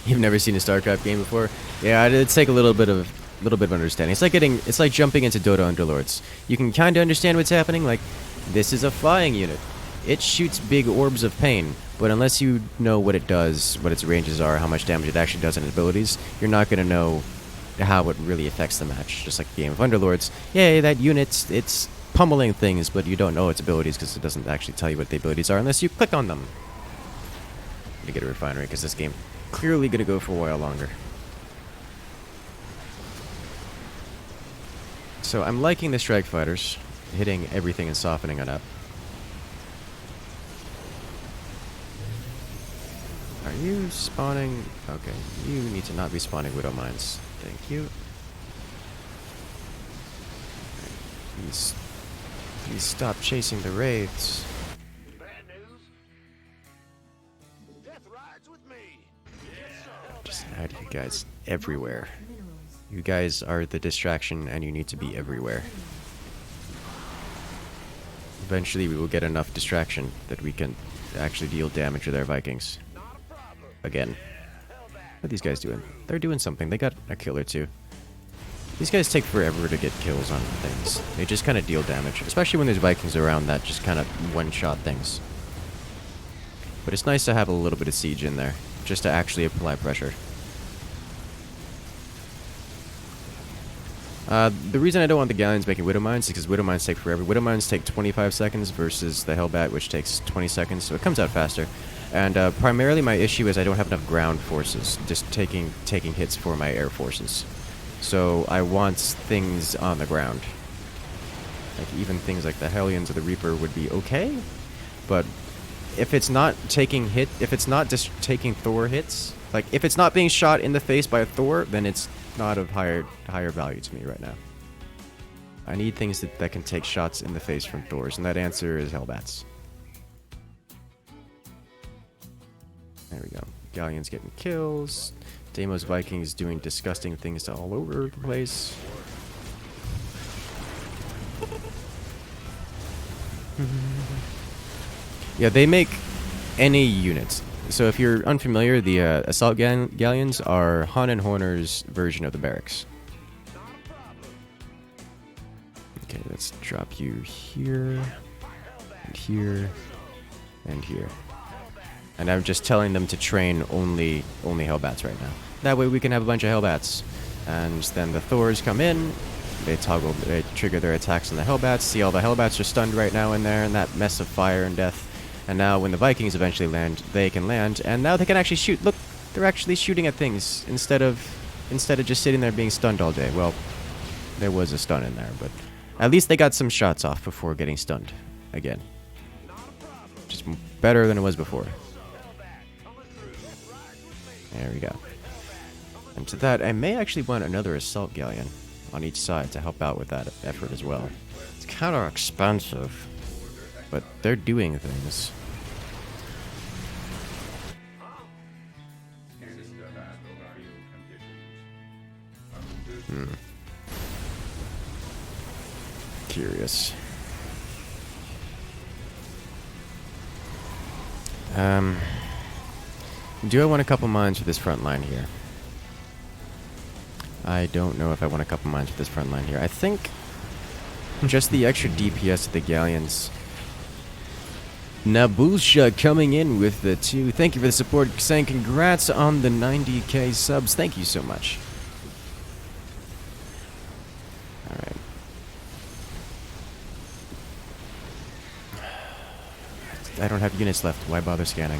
You've never seen a StarCraft game before? Yeah, it'd take a little bit of understanding. It's like jumping into Dota Underlords. You can kind of understand what's happening. Like, this is a flying unit. It shoots big orbs of pain, but unless you know what it does, what its ranges are, how much damage it actually does in its abilities, you're not going to know how it really affects the match. Just like the game of Underlords. Yay, that unit, it's pummeling things, but you don't know its abilities because it doesn't actually tell you what the abilities are unless you click on them. To get a refinery, because this game clearly going to go for a while longer. So I'm liking the Strike Fighters, hitting everything and softening it up. Are you spawning? Okay, you need to not be spawning Widow Mines. Thank you. Please stop chasing the wraiths. Bad news? Death rides with me. Just add you guys everywhere. Minerals. You guys are the distraction and you need to be everywhere. Eventually we will get enough distraction that we can actually deal damage to their Vikings. Again. What are these guys doing? They're doing something. They got a kill or two. These guys take forever to get kills on things. They just kind of deal damage. Especially when there's Vikings around that just kind of one-shot things. But it's nice to have a little bit of siege in there. Just to actually apply pressure. The reason I don't want the Galleons making Widow Mines is because Widow Mines take forever. Widow Mines take 25 seconds versus the Hellbat, which takes 20 seconds, so it comes out faster. And primarily my issue is I don't have enough ground forces, just taking hits for my air forces. So I want things on the ground. Like even things like the Hellions or the Reaper would be okay, but if it's not if it's not just taking Thor hits, like if it's not being shot in the face by a Thor, then it's not of higher value to me right now. I need things that can take shots in the face from Thors, and that answer is Hellbats. There we go. Galleons getting kills. Deimos Vikings doing disgusting things to all over the place. Yeah, they make any units. So if you're unfamiliar, the Assault Galleons are Han and Horner's version of the barracks. Okay, let's drop you here, and here, and here. And I'm just telling them to train only Hellbats right now. That way we can have a bunch of Hellbats. And then the Thors come in, they trigger their attacks on the Hellbats. See, all the Hellbats are stunned right now in there in that mess of fire and death. And now when the Vikings eventually land, they can land. And now they can actually shoot. Look, they're actually shooting at things instead of instead of just sitting there being stunned all day. Well, there was a stun in there, but at least they got some shots off before getting stunned again. Just better than it was before. There we go. And to that, I may actually want another assault galleon on each side to help out with that effort as well. It's kind of expensive, but they're doing things. Curious. Do I want a couple mines for this front line here? I don't know if I want a couple mines for this front line here. I think just the extra DPS of the galleons. Nabulsha coming in with the 2. Thank you for the support, saying congrats on the 90k subs. Thank you so much. Alright. I don't have units left. Why bother scanning?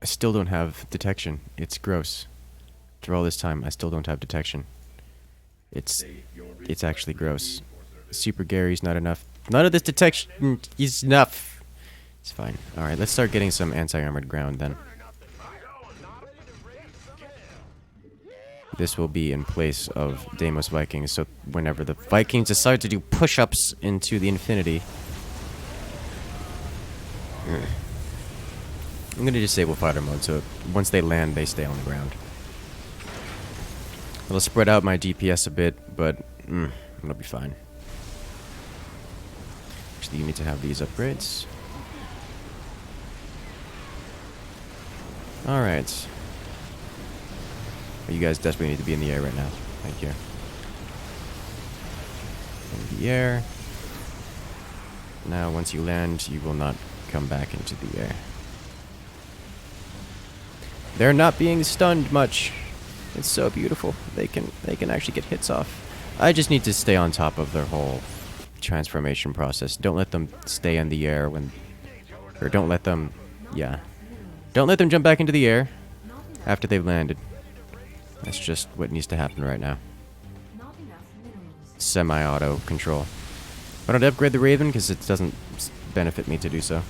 I still don't have detection. It's gross. Through all this time, I still don't have detection. It's actually gross. Super Gary's not enough. None of this detection is enough. It's fine. Alright, let's start getting some anti-armored ground then. This will be in place of Deimos Vikings, so whenever the Vikings decide to do push-ups into the infinity... I'm gonna disable fighter mode, so once they land, they stay on the ground. It'll spread out my DPS a bit, but it'll be fine. Actually, you need to have these upgrades. Alright. You guys desperately need to be in the air right now. Thank you. In the air. Now, once you land, you will not come back into the air. They're not being stunned much. It's so beautiful. They can actually get hits off. I just need to stay on top of their whole transformation process. Don't let them stay in the air when... Or don't let them... Yeah. Don't let them jump back into the air after they've landed. That's just what needs to happen right now. Semi-auto control. I don't upgrade the Raven because it doesn't benefit me to do so.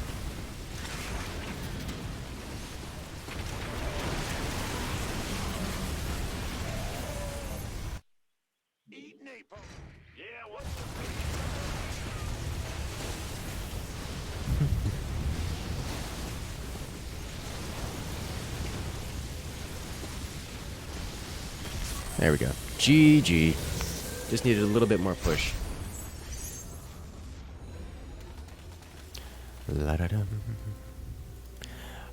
There we go. GG. Just needed a little bit more push.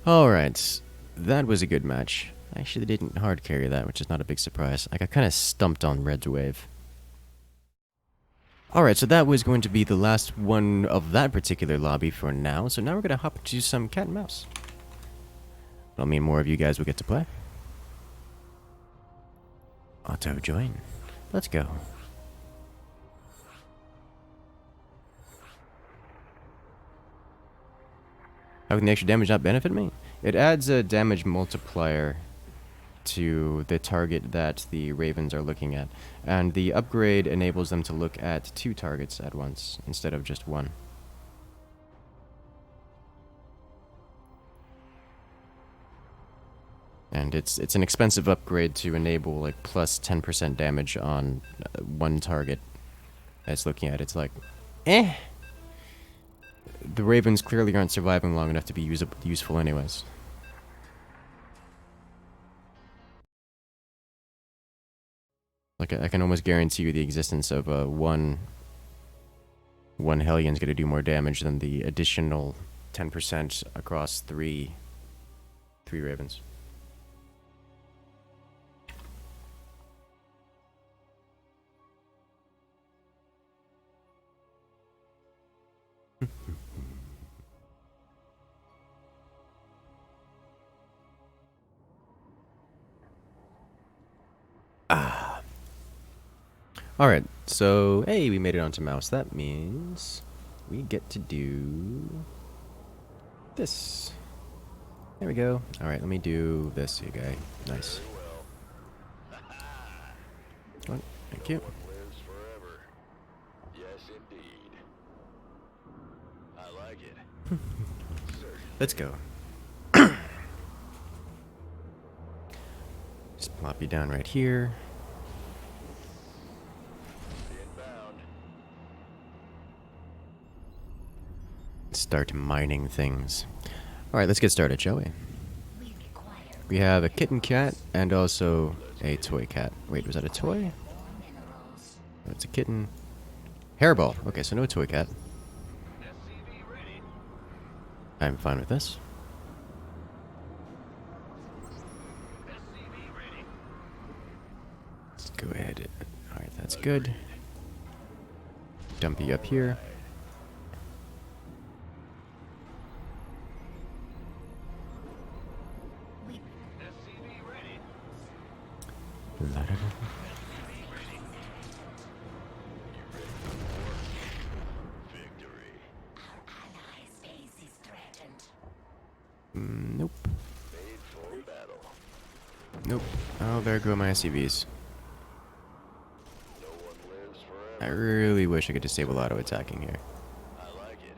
Alright. That was a good match. I actually didn't hard carry that, which is not a big surprise. I got kind of stumped on Red's wave. Alright, so that was going to be the last one of that particular lobby for now. So now we're going to hop into some cat and mouse. That'll mean more of you guys will get to play. Auto join. Let's go. How can the extra damage not benefit me? It adds a damage multiplier to the target that the Ravens are looking at, and the upgrade enables them to look at 2 targets at once instead of just 1. And it's an expensive upgrade to enable like plus 10% damage on 1 target that's looking at. It's like, eh. The Ravens clearly aren't surviving long enough to be useful anyways. Like I can almost guarantee you the existence of one Hellion's gonna do more damage than the additional 10% across three Ravens. Alright, so, hey, we made it onto mouse. That means we get to do this. There we go. Alright, let me do this, you guy. Nice. Oh, thank you. Lives forever. Yes, indeed. I like it. Let's go. Just plop you down right here. Inbound. Start mining things. Alright, let's get started, shall we? We have a kitten cat and also a toy cat. Wait, was that a toy? No, it's a kitten. Hairball. Okay, so no toy cat. I'm fine with this. Let's go ahead. Alright, that's good. Dump you up here. La-da-da. Victory. Nope. Made for battle. Nope. Oh, there go my SCVs. No one lives I forever. really wish I could disable auto attacking here. I like it.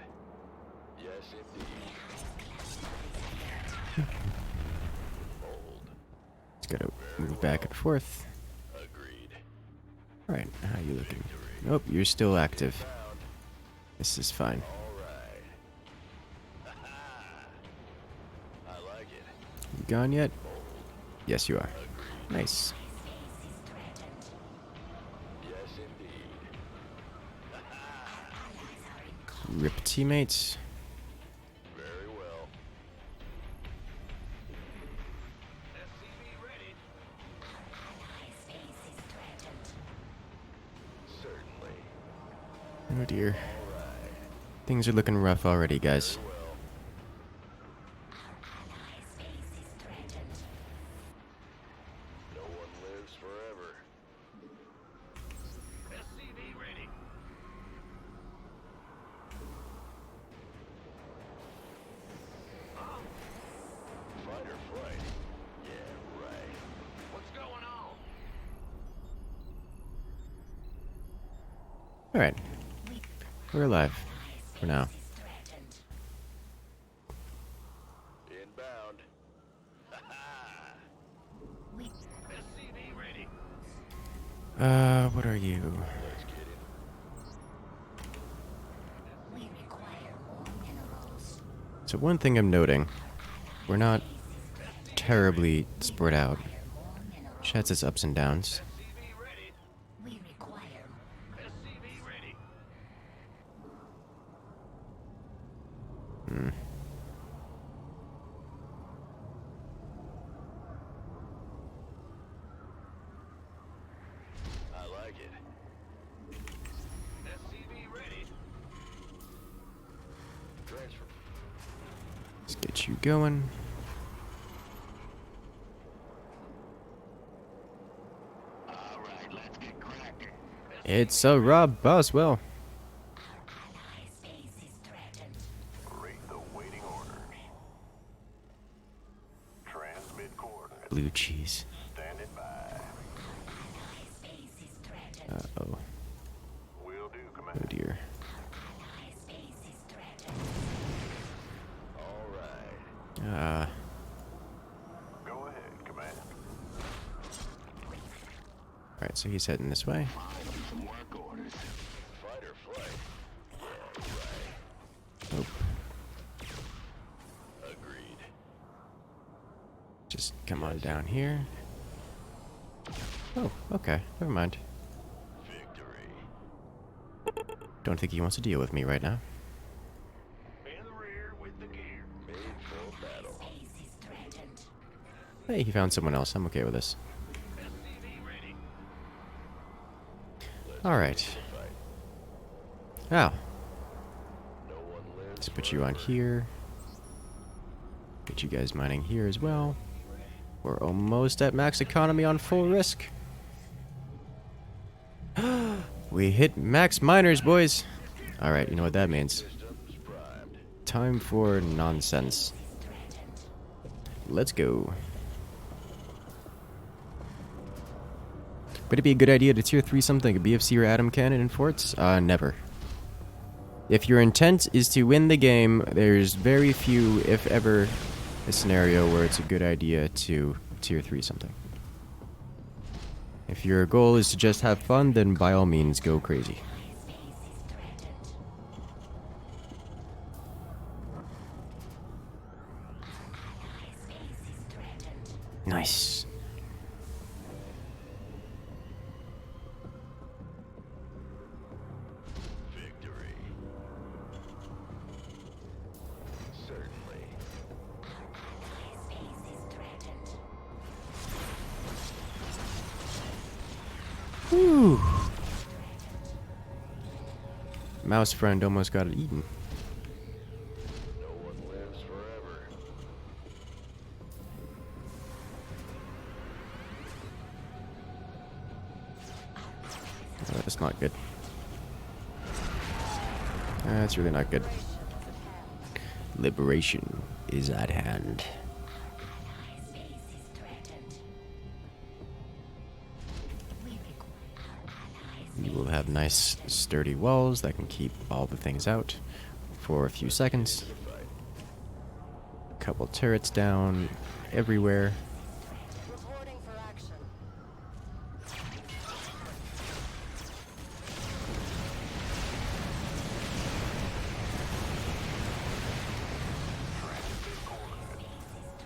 Yes, indeed. Bold. Just gotta move back and forth. Agreed. Alright, how you looking? Nope, you're still active. This is fine. All right. I like it. You gone yet? Yes, you are. Nice. Yes, indeed. Rip teammates. Very well. SCV ready. Certainly. Oh dear. Things are looking rough already, guys. Well. No one lives forever. SCV ready. Fight or flight? Yeah, right. What's going on? Alright. We're alive. For now. Inbound. SCV ready. What are you? Let's get it. So one thing I'm noting, we're not terribly spread out. Which has its ups and downs. SCV ready. SCV ready. I like it. SCV ready. Transfer. Let's get you going. All right, let's get cracking. It's a Rob Boswell. Rate the waiting orders. Transmit coordinates. Blue cheese. Standing by. Uh-oh. Will do, Oh command. dear. All right. Go ahead, command. Alright, so he's heading this way. Some work orders. Fight or flight? Yeah, right. Nope. Agreed. Just come on down here. Oh, okay. Never mind. Victory. Don't think he wants to deal with me right now. In the rear with the gear. Made for battle. Hey, he found someone else. I'm okay with this. SCV ready. Alright. Now, No one lives. let's put you on here. Get you guys mining here as well. We're almost at max economy on full risk. We hit max miners, boys. Alright, you know what that means. Systems primed. Time for nonsense. Let's go. Would it be a good idea to tier 3 something, a BFC or atom cannon in forts? Never. If your intent is to win the game, there's very few, if ever, a scenario where it's a good idea to tier 3 something. If your goal is to just have fun, then by all means go crazy. Nice. Victory. Certainly. Whew. Mouse friend almost got it eaten. No one lives forever. Oh, that's not good. That's really not good. Liberation is at hand. You will have nice sturdy walls that can keep all the things out for a few seconds. Couple turrets down everywhere. Reporting for action.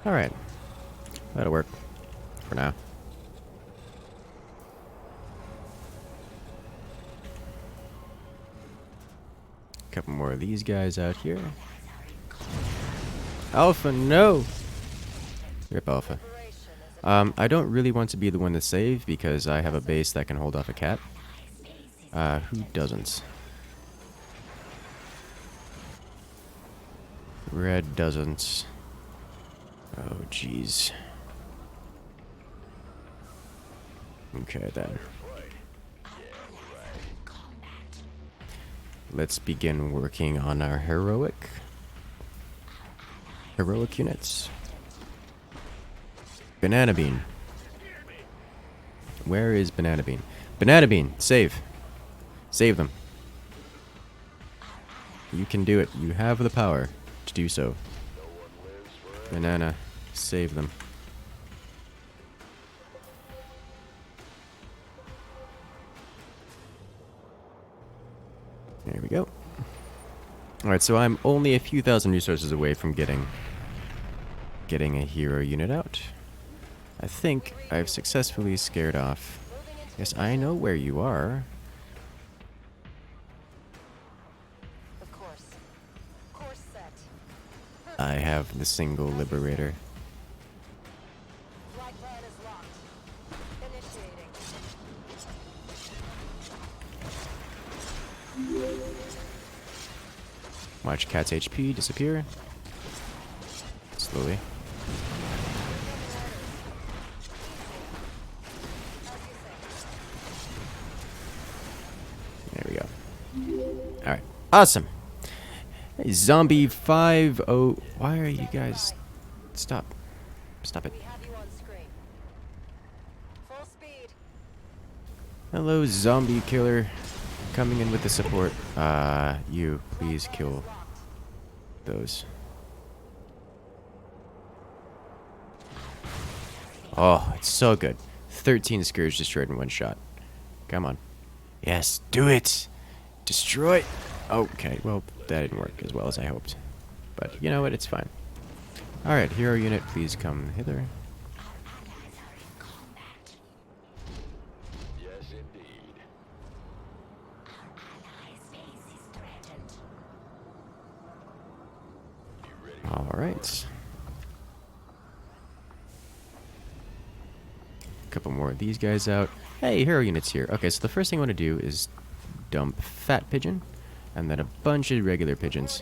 Alright. That'll work. For now. Couple more of these guys out here. Alpha, no! Rip Alpha. I don't really want to be the one to save because I have a base that can hold off a cat. Who doesn't? Red doesn't. Oh, jeez. Okay, then. Let's begin working on our heroic units. Banana Bean. Where is Banana Bean? Banana Bean, save. Save them. You can do it. You have the power to do so. Banana, save them. There we go. Alright, so I'm only a few thousand resources away from getting a hero unit out. I think I've successfully scared off. Yes, I know where you are. Of course. Course set. I have the single liberator. Flight plan is locked. Initiating. Watch Cat's HP disappear. Slowly. There we go. Alright. Awesome. Hey, Zombie 5-0. Why are you guys... Stop. Stop it. We have you on screen. Full speed. Hello, zombie killer. Coming in with the support. You, please kill those. Oh, it's so good. 13 Scourge destroyed in one shot. Come on. Yes, do it! Destroy! Okay, well, that didn't work as well as I hoped. But you know what, it's fine. Alright, hero unit, please come hither. Yes, indeed. Alright. Couple more of these guys out. Hey, hero units here. Okay, so the first thing I want to do is dump Fat Pigeon, and then a bunch of regular pigeons.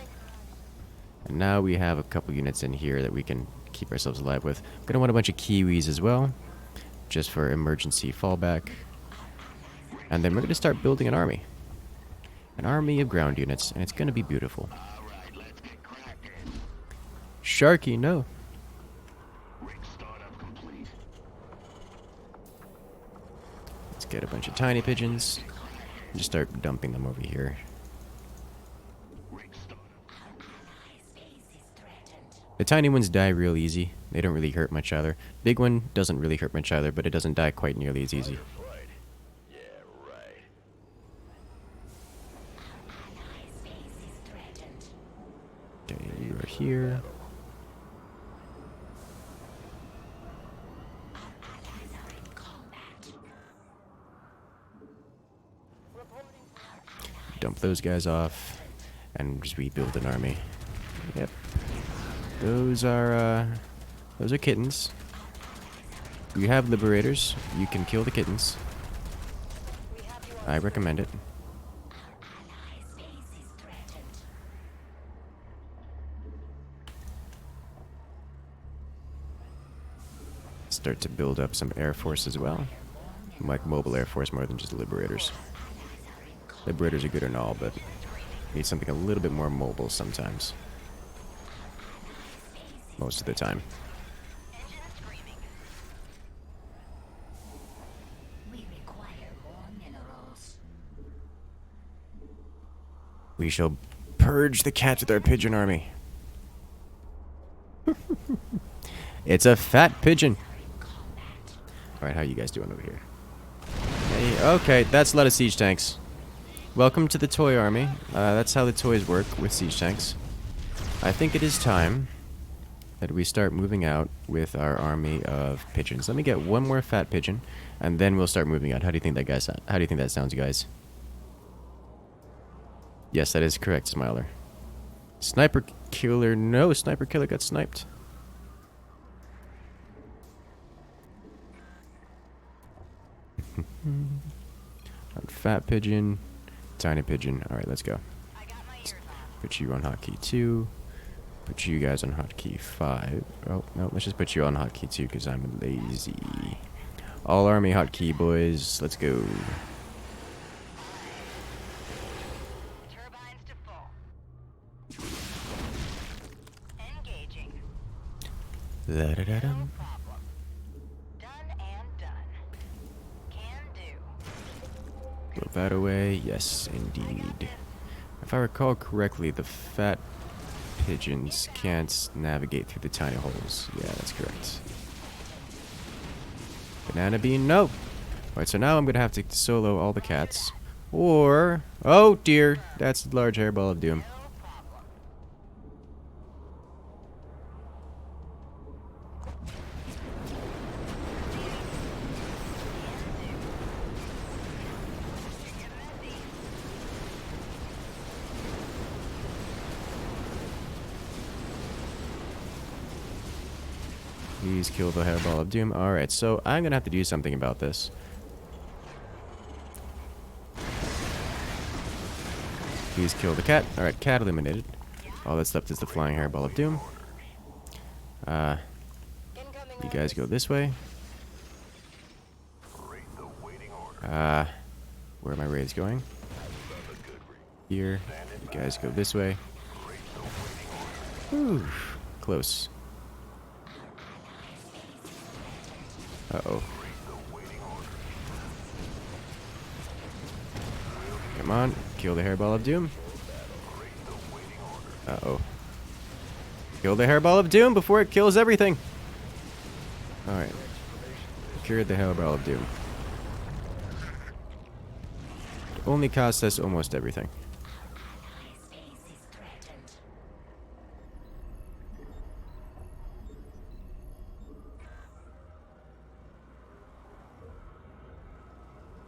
And now we have a couple units in here that we can keep ourselves alive with. I'm gonna want a bunch of Kiwis as well, just for emergency fallback. And then we're gonna start building an army. An army of ground units, and it's gonna be beautiful. Alright, let's get cracking. Sharky, no. Rig startup complete. Let's get a bunch of tiny pigeons. And just start dumping them over here. The tiny ones die real easy. They don't really hurt much either. Big one doesn't really hurt much either, but it doesn't die quite nearly as easy. Flight. Yeah, right. Okay, you are here. Dump those guys off and just rebuild an army. Yep. Those are kittens. You have liberators. You can kill the kittens. I recommend it. Start to build up some air force as well. I like mobile air force more than just liberators. Liberators are good and all, but need something a little bit more mobile sometimes. Most of the time. We shall purge the cats with our pigeon army. It's a fat pigeon. Alright, how you guys doing over here? Hey, okay, that's a lot of siege tanks. Welcome to the toy army. That's how the toys work with siege tanks. I think it is time that we start moving out with our army of pigeons. Let me get one more fat pigeon, and then we'll start moving out. How do you think that How do you think that sounds, guys? Yes, that is correct, Smiler. Sniper killer. No, sniper killer got sniped. Fat pigeon, tiny pigeon. All right, let's go. Let's put you on hotkey 2. Put you guys on hotkey 5. Oh no, let's just put you on hotkey 2 because I'm lazy. All army hotkey, boys. Let's go. Turbines to full. Engaging. Da-da-da-dum. Problem. Done and done. Can do. Move that away. Yes, indeed. If I recall correctly, the fat pigeons can't navigate through the tiny holes. Yeah, that's correct. Banana bean, no. Alright, so now I'm gonna have to solo all the cats. Or, oh dear, that's a large hairball of doom. Please kill the hairball of doom. Alright, so I'm gonna have to do something about this. Please kill the cat. Alright, cat eliminated. All that's left is the flying hairball of doom. You guys go this way. Where are my raids going? Here. You guys go this way. Whew. Close. Uh-oh. Come on, kill the hairball of doom. Uh-oh. Kill the hairball of doom before it kills everything. Alright. Cured the hairball of doom. It only cost us almost everything.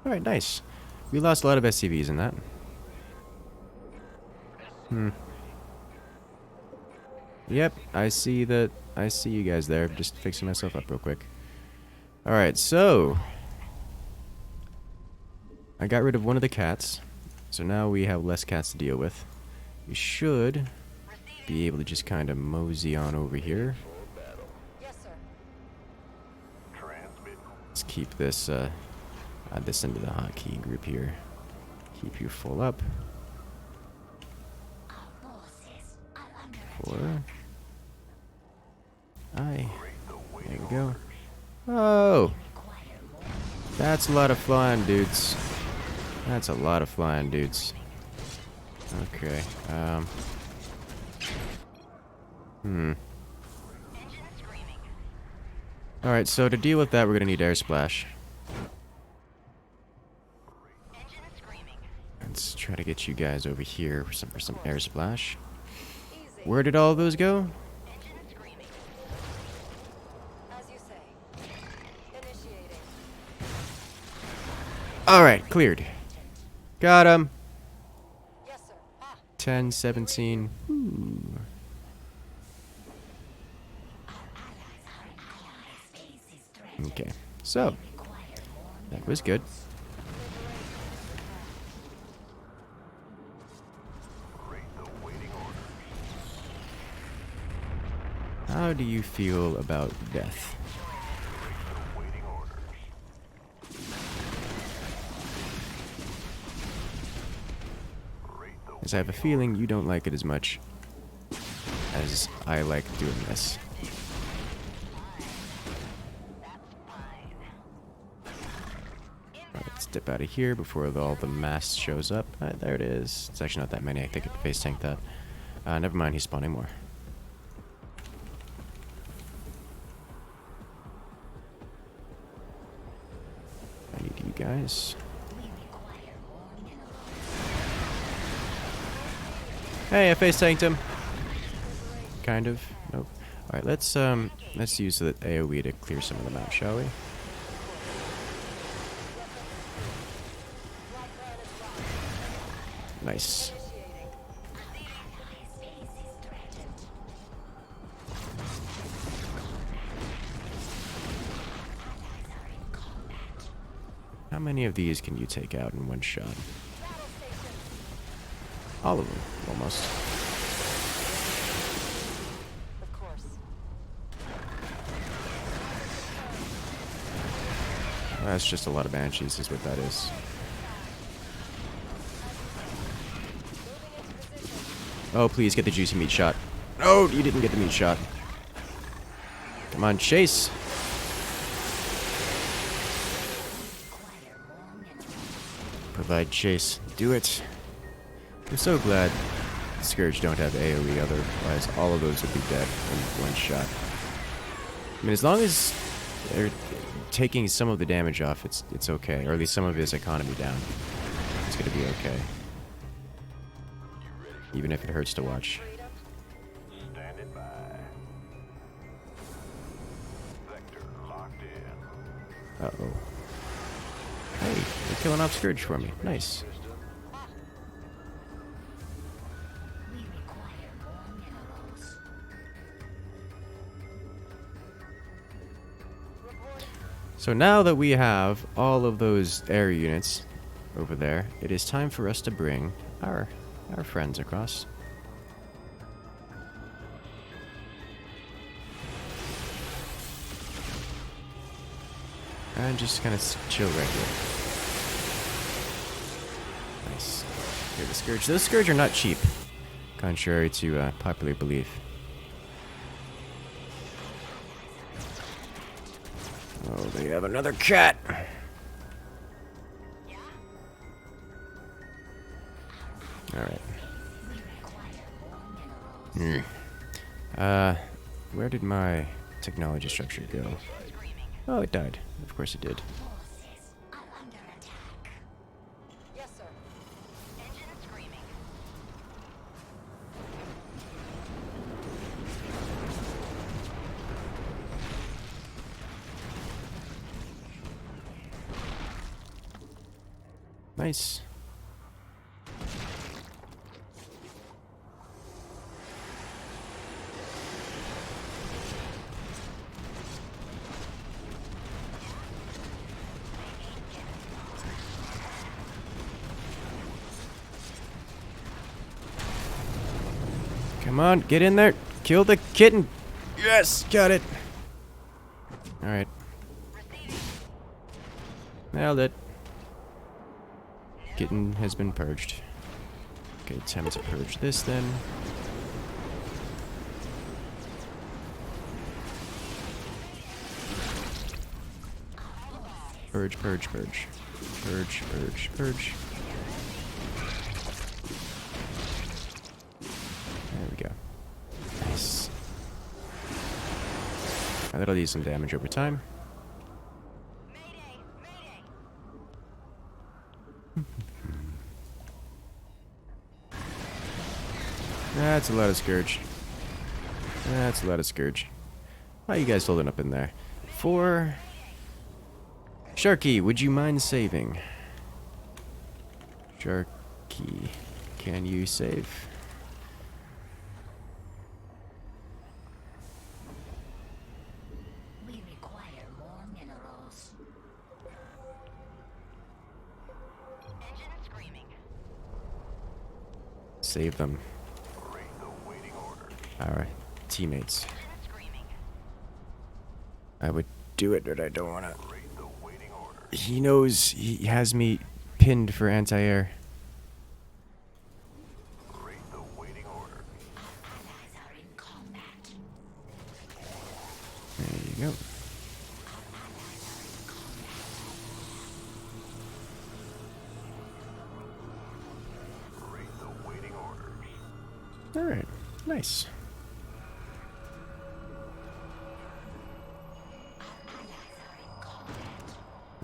Alright, nice. We lost a lot of SCVs in that. Yep, I see that. I see you guys there. Just fixing myself up real quick. Alright, so I got rid of one of the cats. So now we have less cats to deal with. We should be able to just kind of mosey on over here. Yes, sir. Let's keep this, add this into the hotkey group here. Keep you full up. 4. There we go. Oh! That's a lot of flying dudes. That's a lot of flying dudes. Okay. Alright, so to deal with that, we're gonna need air splash. Let's try to get you guys over here for some air splash. Easy. Where did all those go? As you say. Initiating. Alright, cleared. Got him. Yes, sir. Ah. 10, 17. Ooh. Okay, so that was good. How do you feel about death? As I have a feeling you don't like it as much as I like doing this. Let's dip out of here before all the mass shows up. There it is. It's actually not that many. I think I could face tank that. Never mind, he's spawning more. I need you guys. Hey, I face tanked him. Kind of. Nope. Alright, let's use the AoE to clear some of them out, shall we? Nice. How many of these can you take out in one shot? All of them, almost. Of course. That's just a lot of banshees, is what that is. Oh, please get the juicy meat shot. No, you didn't get the meat shot. Come on, chase. Provide chase. Do it. I'm so glad Scourge don't have AoE, otherwise all of those would be dead in one shot. I mean, as long as they're taking some of the damage off, it's okay. Or at least some of his economy down. It's gonna be okay. Even if it hurts to watch. Standing by. Vector locked in. Uh-oh. Hey, they're killing off Scourge for me. Nice. So now that we have all of those air units over there, it is time for us to bring our friends across. And just kind of chill right here. Nice. Here, the Scourge. Those Scourge are not cheap, contrary to popular belief. Oh, they have another cat! Alright. Where did my technology structure go? Oh, it died. Of course it did. Yes, sir. Engine screaming. Nice. Come on, get in there. Kill the kitten. Yes, got it. Alright. Nailed it. Kitten has been purged. Okay, time to purge this then. Purge, purge, purge. Purge, purge, purge. There we go. Nice. Now that'll do some damage over time. That's a lot of Scourge. That's a lot of Scourge. How you guys holding up in there? 4. Sharky, would you mind saving? Sharky, can you save? We require more minerals. Engine screaming. Save them. Read the waiting order. Our teammates. Engine screaming. I would do it, but I don't want to. Read the waiting order. He knows he has me pinned for anti-air. Read the waiting order. Allies are in combat. There you go. Read the waiting orders. Alright, nice.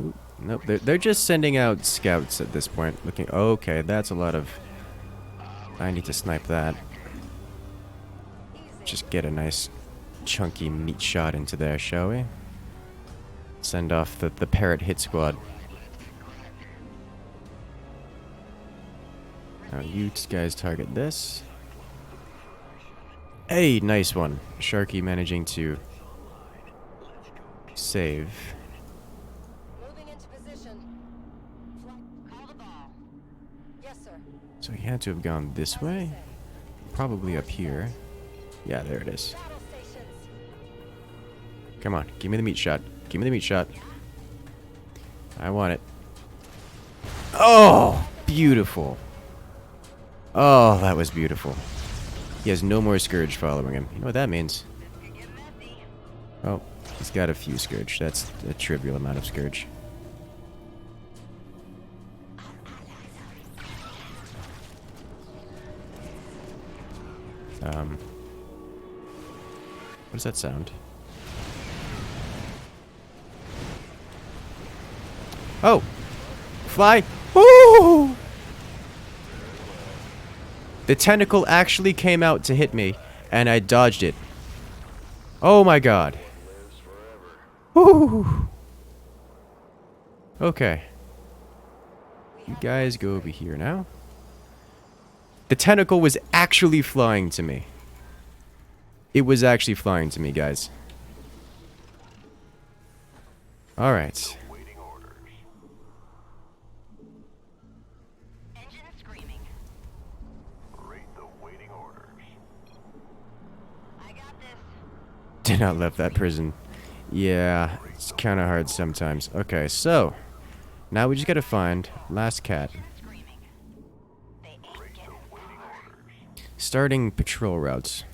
Ooh, nope, they're just sending out scouts at this point. Looking, okay, that's a lot of. I need to snipe that. Just get a nice chunky meat shot into there, shall we? Send off the parrot hit squad. Now you guys target this. Hey, nice one. Sharky managing to save. Moving into position. Call the ball. Yes, sir. So he had to have gone this way. Probably up here. Yeah, there it is. Battle stations. Come on, give me the meat shot. Give me the meat shot. I want it. Oh, beautiful. Oh, that was beautiful. He has no more Scourge following him. You know what that means? Oh, he's got a few Scourge. That's a trivial amount of Scourge. What does that sound? Oh! Fly! Woo! The tentacle actually came out to hit me, and I dodged it. Oh my god. Woo! Okay. You guys go over here now. The tentacle was actually flying to me. It was actually flying to me, guys. Alright. Waiting orders. Engine screaming. Read the waiting orders. I got this. Did not left that prison. Yeah, it's kind of hard sometimes. Okay, so now we just gotta find last cat. Screaming. They ain't getting far. Starting patrol routes.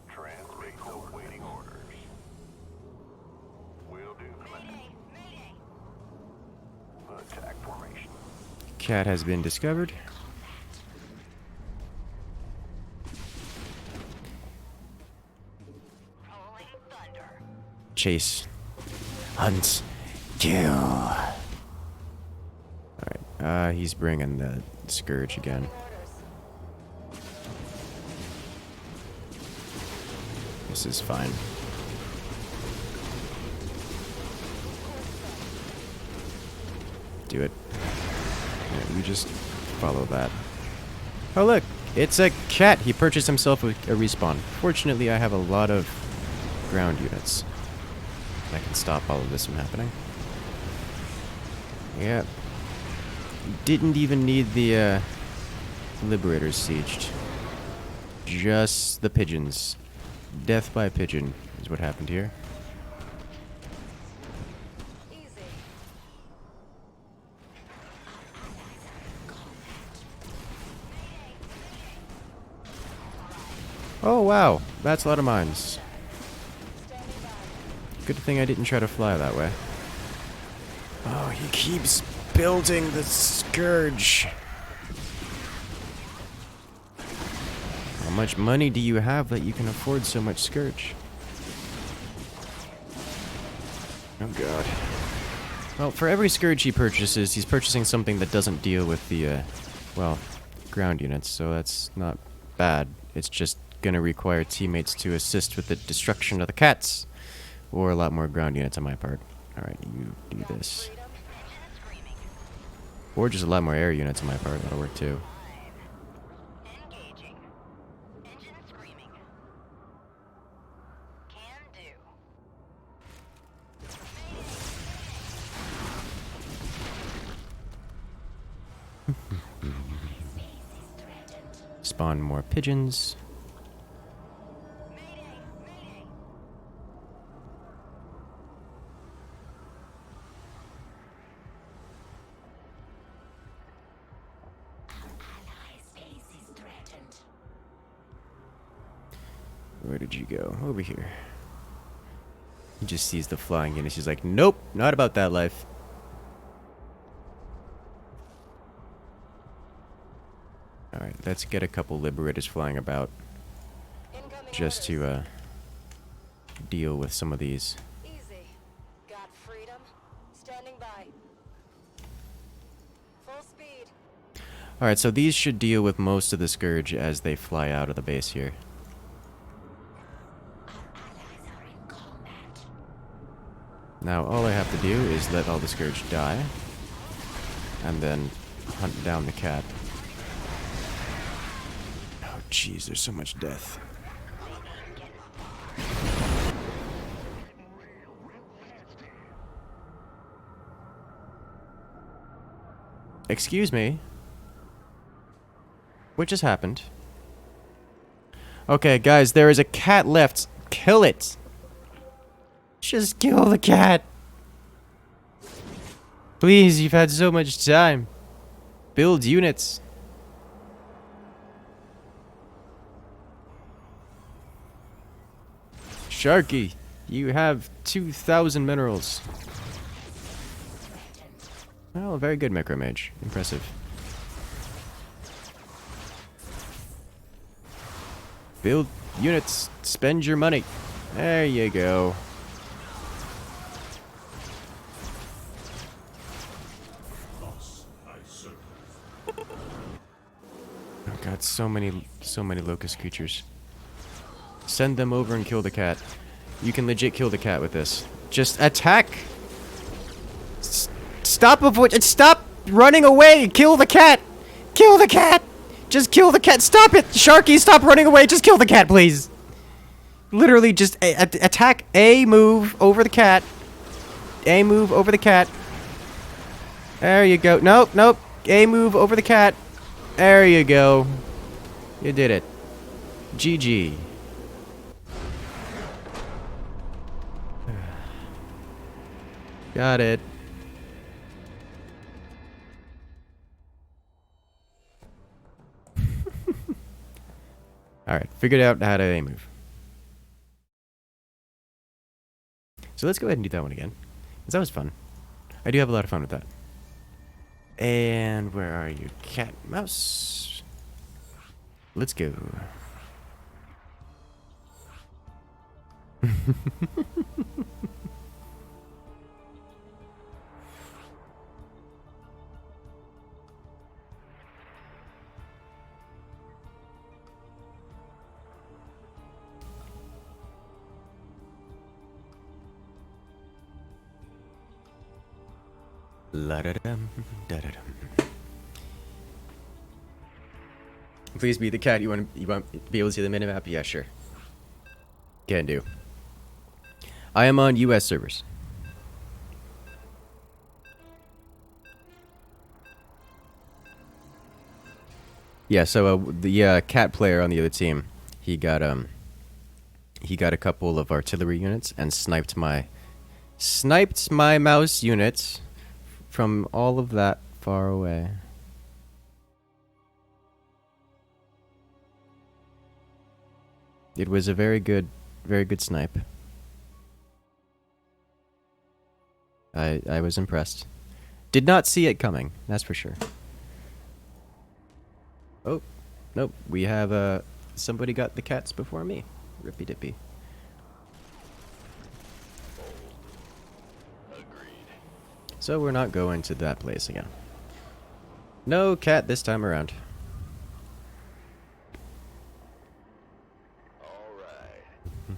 Translate the waiting orders. Will do, command. Mayday. Attack formation. Cat has been discovered. Rolling thunder. Chase. Hunt. Kill. Alright, he's bringing the Scourge again. Orders. This is fine. Do it. Yeah, you just follow that. Oh look, it's a cat. He purchased himself a respawn. Fortunately, I have a lot of ground units that can stop all of this from happening. Yeah. Didn't even need the Liberators sieged. Just the pigeons. Death by pigeon is what happened here. Easy. Oh wow, that's a lot of mines. Standing by. Good thing I didn't try to fly that way. Oh, he keeps building the Scourge. How much money do you have that you can afford so much Scourge? Oh god. Well, for every Scourge he purchases, he's purchasing something that doesn't deal with the, well, ground units, so that's not bad. It's just gonna require teammates to assist with the destruction of the cats. Or a lot more ground units on my part. Alright, you do this. Or just a lot more air units on my part, that'll work too. Engaging. Engine screaming. Can do. Spawn more pigeons. Mayday. Mayday. Where did you go? Over here. He just sees the flying units. He's like, nope, not about that life. Alright, let's get a couple Liberators flying about. Incoming Just orders. to, deal with some of these. Easy. Got freedom. Standing by. Full speed. Alright, so these should deal with most of the Scourge as they fly out of the base here. Now, all I have to do is let all the Scourge die. And then hunt down the cat. Oh, jeez, there's so much death. Excuse me. What just happened? Okay, guys, there is a cat left. Kill it! Just kill the cat! Please, you've had so much time. Build units. Sharky, you have 2,000 minerals. Well, very good, Micromage. Impressive. Build units. Spend your money. There you go. Oh god, so many locust creatures. Send them over and kill the cat. You can legit kill the cat with this. Just attack! Stop running away! Kill the cat! Kill the cat! Just kill the cat! Stop it! Sharky, stop running away! Just kill the cat, please! Literally just attack A move over the cat. A move over the cat. There you go. Nope. A move over the cat. There you go. You did it. GG. Got it. Alright, figured out how to A move. So let's go ahead and do that one again. Because that was fun. I do have a lot of fun with that. And where are you? Cat, mouse. Let's go. La-da-dum, da-da-dum. Please be the cat. You want to be able to see the minimap? Yeah, sure. Can do. I am on US servers. Yeah, so the cat player on the other team, he got a couple of artillery units and sniped my mouse units from all of that far away. It was a very good snipe. I was impressed. Did not see it coming, that's for sure. Oh, nope. We have, somebody got the cats before me. Rippy dippy. Agreed. So we're not going to that place again. No cat this time around. All right.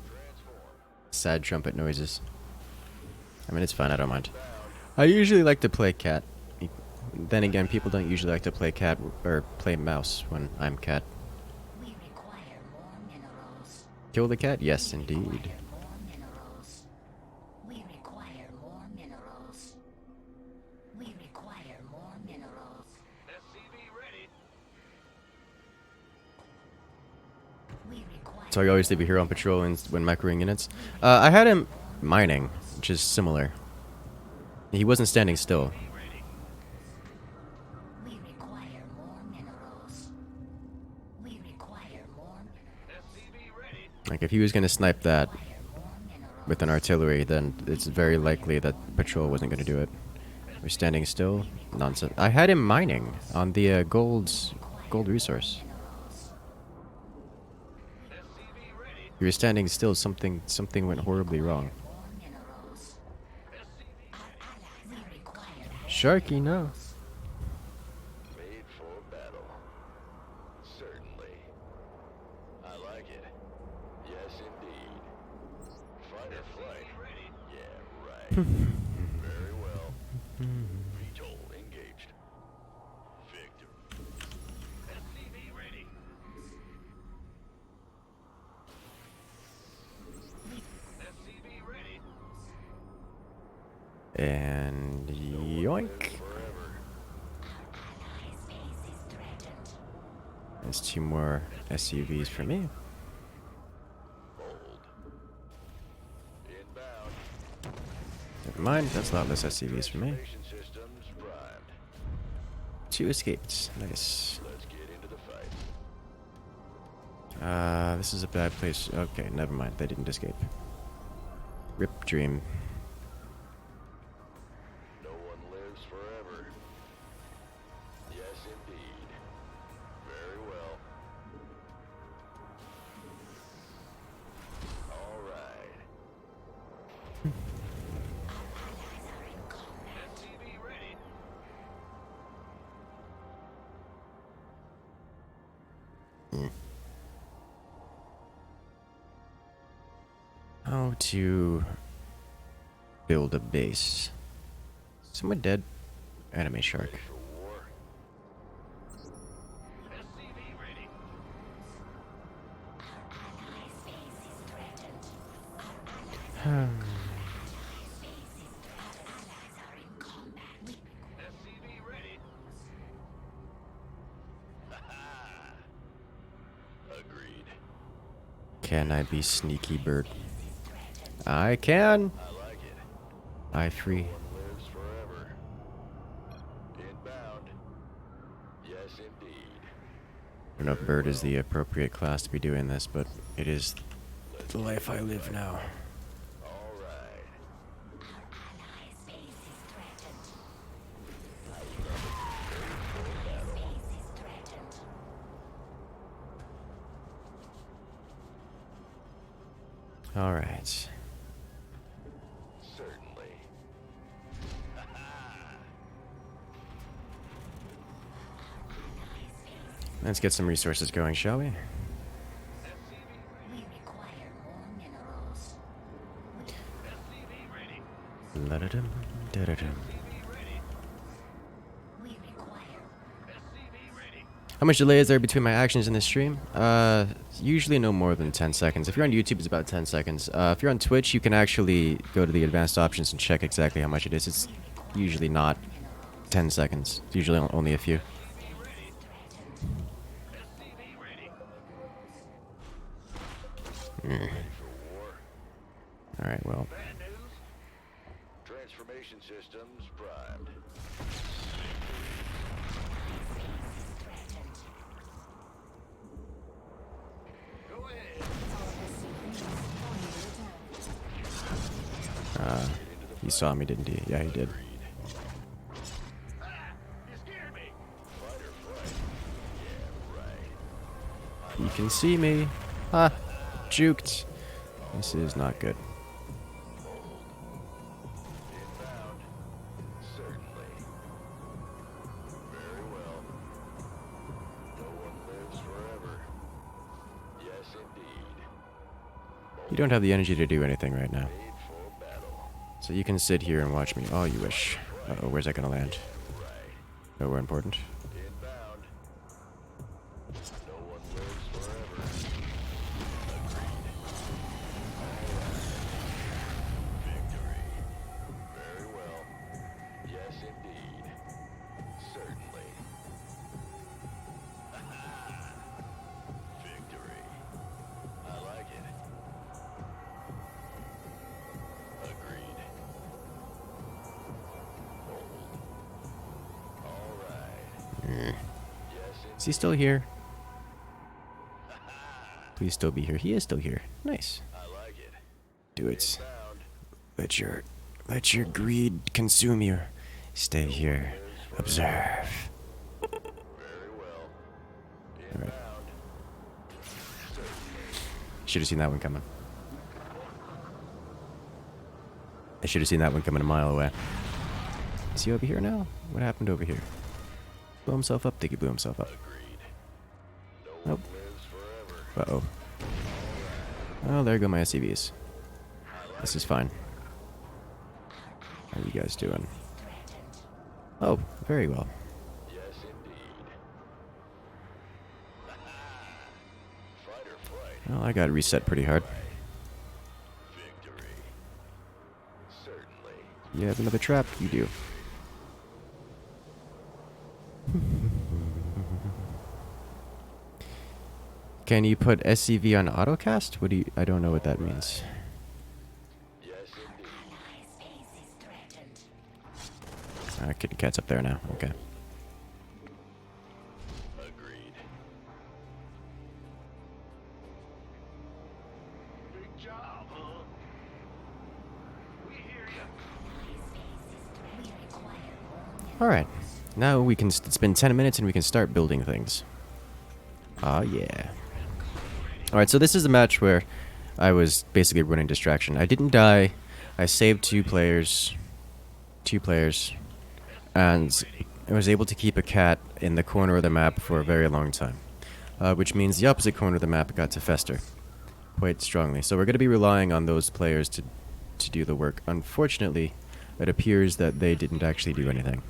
Transform. Sad trumpet noises. I mean, it's fine, I don't mind. I usually like to play cat. Then again, people don't usually like to play cat or play mouse when I'm cat. We require more minerals. Kill the cat? Yes, indeed. More minerals. We require more minerals. We require more minerals. SCV ready. We require So I always leave a hero on patrol when microing units. I had him mining, which is similar. He wasn't standing still. We require more minerals. We require more SCV ready. Like, if he was going to snipe that minerals. with an artillery, then it's very likely that patrol wasn't going to do it. We're standing still? Nonsense. I had him mining on the gold resource. SCV ready. He was standing still, something went horribly wrong. More minerals. We require Sharky, no. Made for battle. Certainly. I like it. Yes, indeed. Fighter flight. Ready. Yeah, right. Very well. VTOL engaged. Victor. SCV ready. SCV ready. And yoink. Forever. ally space is threatened. There's 2 more SUVs for me. Bold. Inbound. Never mind, that's a lot less SUVs for me. Information systems primed. 2 escaped. Nice. Let's get into the fight. This is a bad place. Okay, never mind. They didn't escape. Rip dream. No one lives forever. Yes, indeed. Very well. All right. SCV ready. How to build a base. Someone dead? Enemy shark. For war. SCV ready. Ally space is threatened. Allies are in combat. SCV ready. Agreed. Can I be sneaky bird? I can. I like it. I free. Lives forever. Inbound. Yes, indeed. I don't know if bird is the appropriate class to be doing this, but it is the life I live now. All right. Ally space is threatened. Space is threatened. All right. Certainly. Let's get some resources going, shall we? We require more minerals. SCV ready. La-da-dum, da-da-dum. We require SCV ready. How much delay is there between my actions in this stream? Usually no more than 10 seconds. If you're on YouTube, it's about 10 seconds. If you're on Twitch, you can actually go to the advanced options and check exactly how much it is. It's usually not 10 seconds. It's usually only a few. SCV ready. Mm. For war. Alright, well. Bad news. Transformation systems primed. Go ahead. Uh, Get into the He saw me, didn't he? Yeah, he did. He can see me. Ah, juked. This is not good. Inbound. Certainly. Very well. No one lives forever. Yes, indeed. You don't have the energy to do anything right now. Made for battle. So you can sit here and watch me all you wish. Uh-oh, where's that gonna land? Right. Nowhere important. Inbound. No one lives forever. Agreed. Victory. Very well. Yes, indeed. Certainly. Victory. I like it. Agreed. All right. Yes, Is he still here? Please still be here. He is still here. Nice. I like it. Do it. Bound. Let your greed consume you. Stay here. Observe. Very well. Alright. Inbound. Should have seen that one coming. I should have seen that one coming a mile away. Is he over here now? What happened over here? Blew himself up? Think he blew himself up. Agreed. No Nope. one lives forever. Uh-oh. Oh, there go my SCVs. This is fine. How are you guys doing? Oh, very well. Yes, indeed. Fight or flight. Well, I got reset pretty hard. Victory. Certainly. You have another trap? You do. Can you put SCV on autocast? What do you... I don't know what that means. Yes, indeed. Kitty cat's up there now. Okay. Agreed. Big job, huh? We hear ya. Alright. Now we can... It's been 10 minutes and we can start building things. Ah, yeah. Alright, so this is a match where I was basically running distraction. I didn't die. I saved two players. And I was able to keep a cat in the corner of the map for a very long time. Which means the opposite corner of the map got to fester quite strongly. So we're going to be relying on those players to do the work. Unfortunately, it appears that they didn't actually do anything.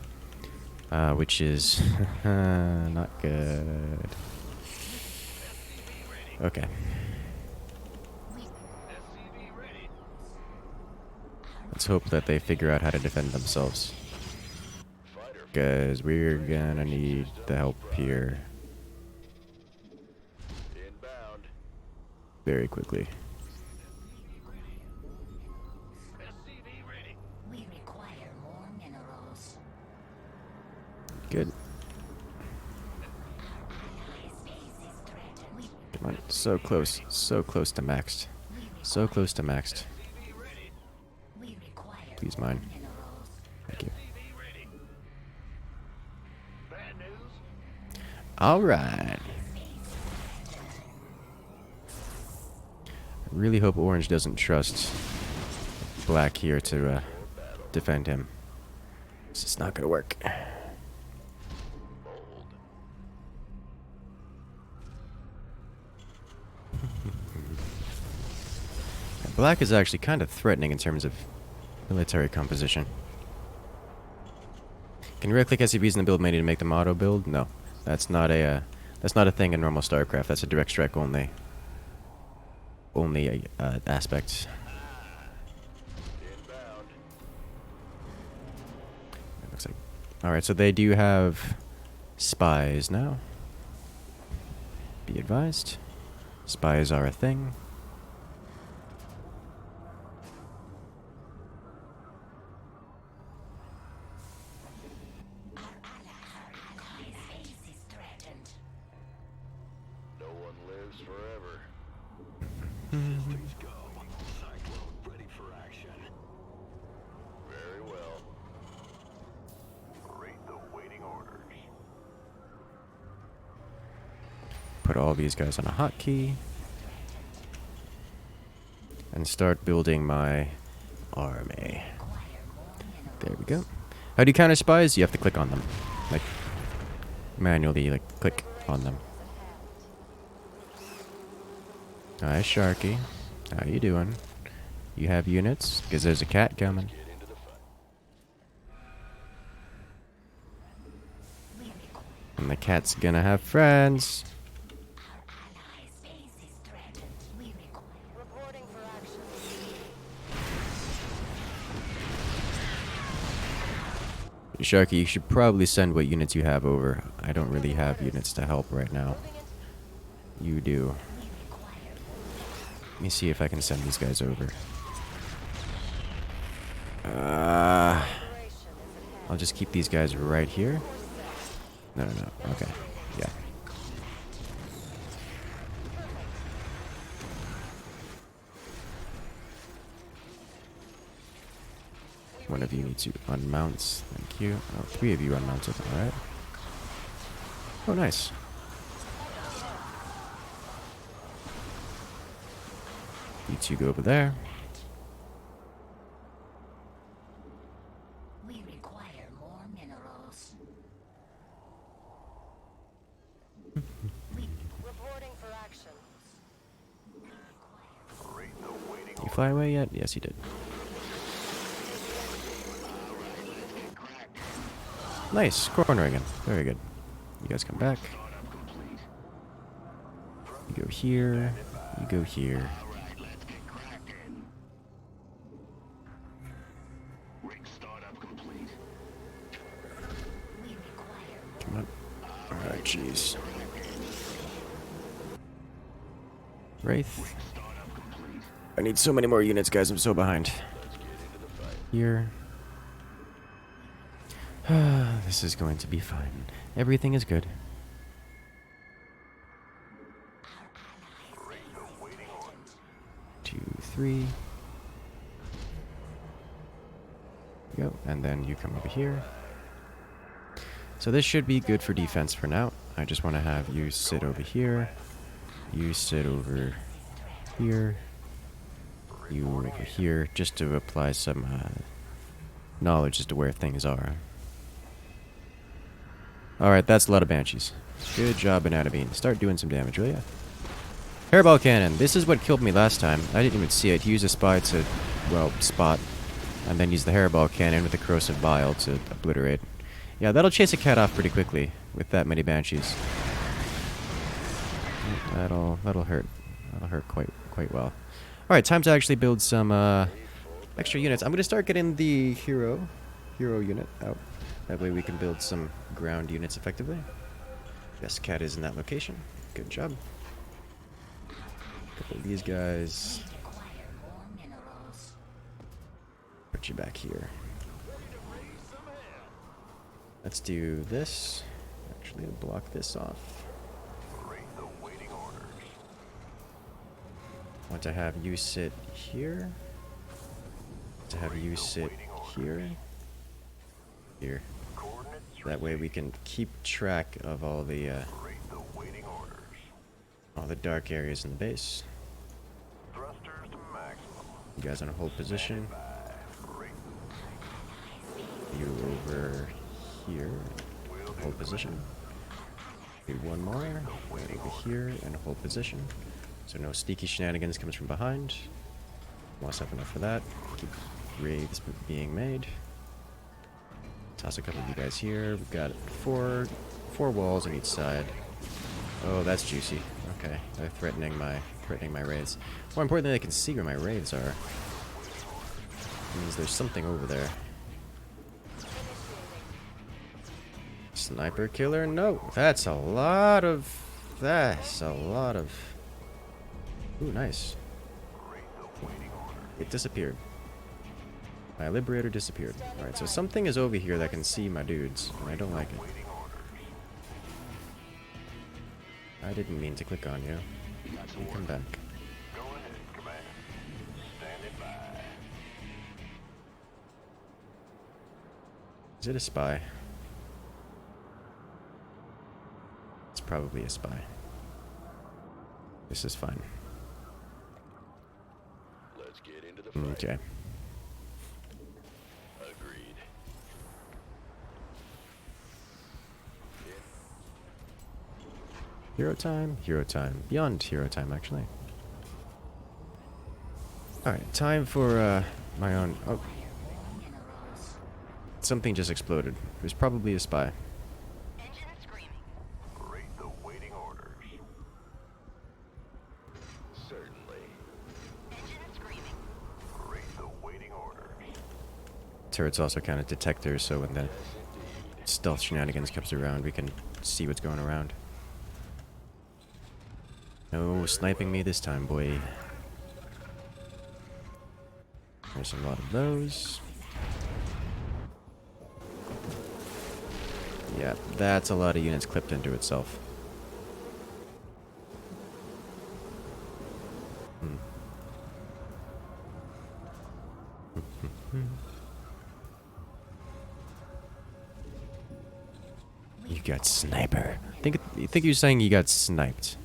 Which is not good. Okay. Let's hope that they figure out how to defend themselves. Because we're gonna need the help here Inbound. very quickly. We require more minerals. Good. Come on, so close to maxed. So close to maxed. We require Please mine. minerals. Thank you. Bad news. Alright. I really hope Orange doesn't trust Black here to defend him. This is not gonna work. Black is actually kind of threatening in terms of military composition. Can you right-click SCVs in the build menu to make them auto-build? No, that's not a thing in normal StarCraft. That's a direct strike only aspect. Inbound. It looks like. All right, so they do have spies now. Be advised, spies are a thing. No one lives forever. Systems go. Cyclone ready for action. put all these guys on a hotkey. And start building my army. There we go. How do you counter spies? You have to click on them. Like, manually, like, click on them. Hi, Sharky. How you doing? You have units? Because there's a cat coming. And the cat's gonna have friends. Reporting for action. Sharky, you should probably send what units you have over. I don't really have units to help right now. You do. Let me see if I can send these guys over. I'll just keep these guys right here. No. Okay. Yeah. One of you needs to unmount. Thank you. Oh, 3 of you unmounted. Alright. Oh, nice. You 2 go over there. We require more minerals. Reporting for action. You fly away yet? Yes, you did. Nice. Corner again. Very good. You guys come back. You go here. You go here. Come on. Alright, jeez. Wraith. I need so many more units, guys. I'm so behind. Here. This is going to be fine. Everything is good. Two, 3. Go, and then you come over here. So this should be good for defense for now. I just want to have you sit over here. You sit over here. You over here, just to apply some knowledge as to where things are. Alright, that's a lot of banshees. Good job, Banana Bean. Start doing some damage, will ya? Hairball cannon. This is what killed me last time. I didn't even see it. He used a spy to, well, spot. And then use the hairball cannon with the corrosive bile to obliterate. Yeah, that'll chase a cat off pretty quickly with that many banshees. That'll hurt. That'll hurt quite well. Alright, time to actually build some extra units. I'm gonna start getting the hero unit out. That way we can build some ground units effectively. Yes, cat is in that location. Good job. Couple of these guys. Put you back here. Let's do this. Actually, block this off. Want to have you sit here. To have you sit here. Here. That way we can keep track of all the dark areas in the base. You guys in a hold position. You over here. Hold position. Do one more. Right over here and hold position. So no sneaky shenanigans comes from behind. Lost up enough for that. Keep raids being made. Toss a couple of you guys here. We've got four walls on each side. Oh, that's juicy. Okay, they're threatening my raids. More importantly, they can see where my raids are. It means there's something over there. Sniper killer? No, that's a lot of. Ooh, nice. It disappeared. My liberator disappeared. Alright, so something is over here that can see my dudes, and I don't like it. I didn't mean to click on you. You come back. Is it a spy? It's probably a spy. This is fine. Let's get into the fight. Okay. Agreed. Hero time. Beyond hero time, actually. Alright, time for my own... Oh, something just exploded. It was probably a spy. Engine screaming. Rate the waiting orders. Certainly. Engine screaming. Rate the waiting orders. Turrets also count as detectors, so when the stealth shenanigans comes around, we can see what's going around. No sniping me this time, boy. There's a lot of those. Yeah, that's a lot of units clipped into itself. You got sniper. You think you're saying you got sniped.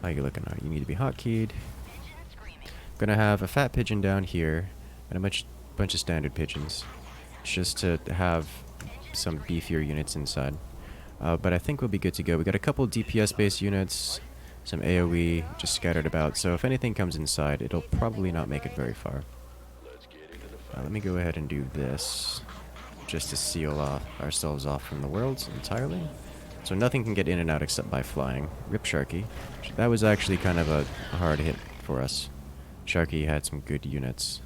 How you looking at? You need to be hotkeyed. Engine screaming. Gonna have a fat pigeon down here and a bunch of standard pigeons, just to have some beefier units inside. But I think we'll be good to go. We got a couple DPS based units, some AoE just scattered about. So if anything comes inside, it'll probably not make it very far. Let's get into the fight. Let me go ahead and do this, just to seal ourselves off from the world entirely. So nothing can get in and out except by flying. Rip Sharky. That was actually kind of a hard hit for us. Sharky had some good units.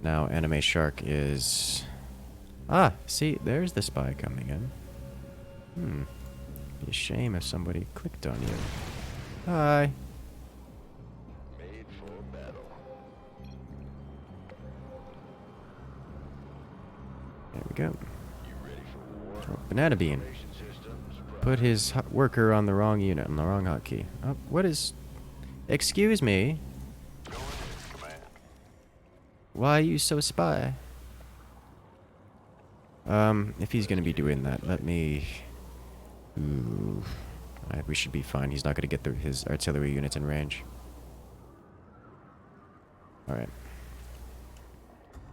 Now Anime Shark is... Ah, see, there's the spy coming in. Be a shame if somebody clicked on you. Hi. Made for battle. There we go. You ready for war? Oh, Banana Bean. Nation systems. Put his worker on the wrong unit, on the wrong hotkey. Oh, what is... Excuse me? Going in command. Why are you so spy? If he's gonna be doing that, let me... Ooh. Alright, we should be fine. He's not gonna get his artillery units in range. Alright.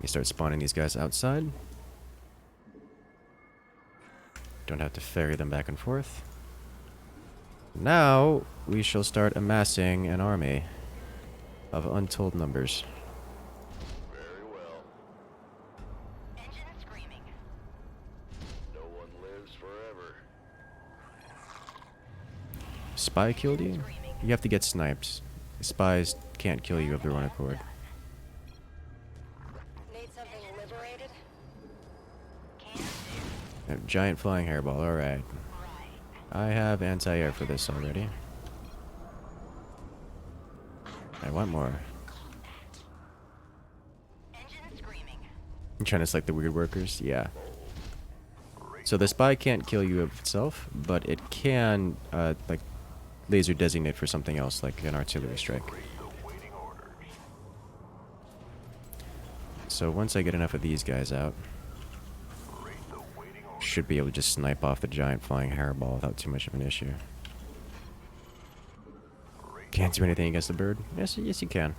We start spawning these guys outside. Don't have to ferry them back and forth. Now, we shall start amassing an army of untold numbers. Very well. Engine screaming. No one lives forever. Spy killed you? You have to get sniped. Spies can't kill you of their own accord. Need something liberated? A giant flying hairball, alright. I have anti-air for this already. I want more. Engine screaming. I'm trying to select the weird workers? Yeah. So the spy can't kill you of itself, but it can, like, laser designate for something else, like an artillery strike. So once I get enough of these guys out, should be able to just snipe off the giant flying hairball without too much of an issue. Can't do anything against the bird? Yes, yes you can.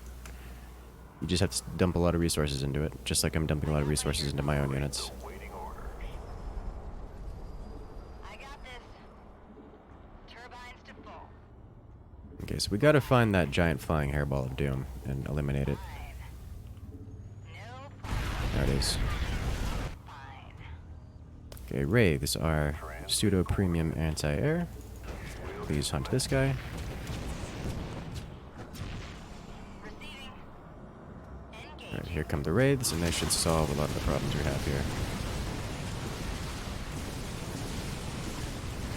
You just have to dump a lot of resources into it, just like I'm dumping a lot of resources into my own units. I got this. Turbines to full. Okay, so we gotta find that giant flying hairball of doom and eliminate it. No There it is. Okay, Wraiths are pseudo premium anti-air. Please hunt this guy. receiving. Engage. Alright, here come the Wraiths, and they should solve a lot of the problems we have here.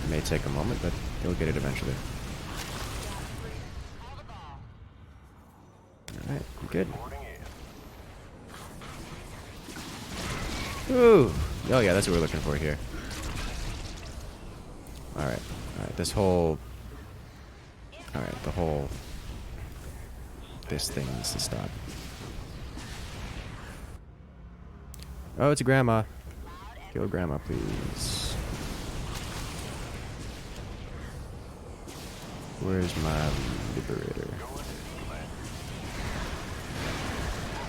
It may take a moment, but they'll get it eventually. Call the ball. Alright, good. Ooh! Oh yeah, that's what we're looking for here. Alright, alright, this whole... Alright, the whole... This thing needs to stop. Oh, it's a grandma. Kill grandma, please. Where's my liberator?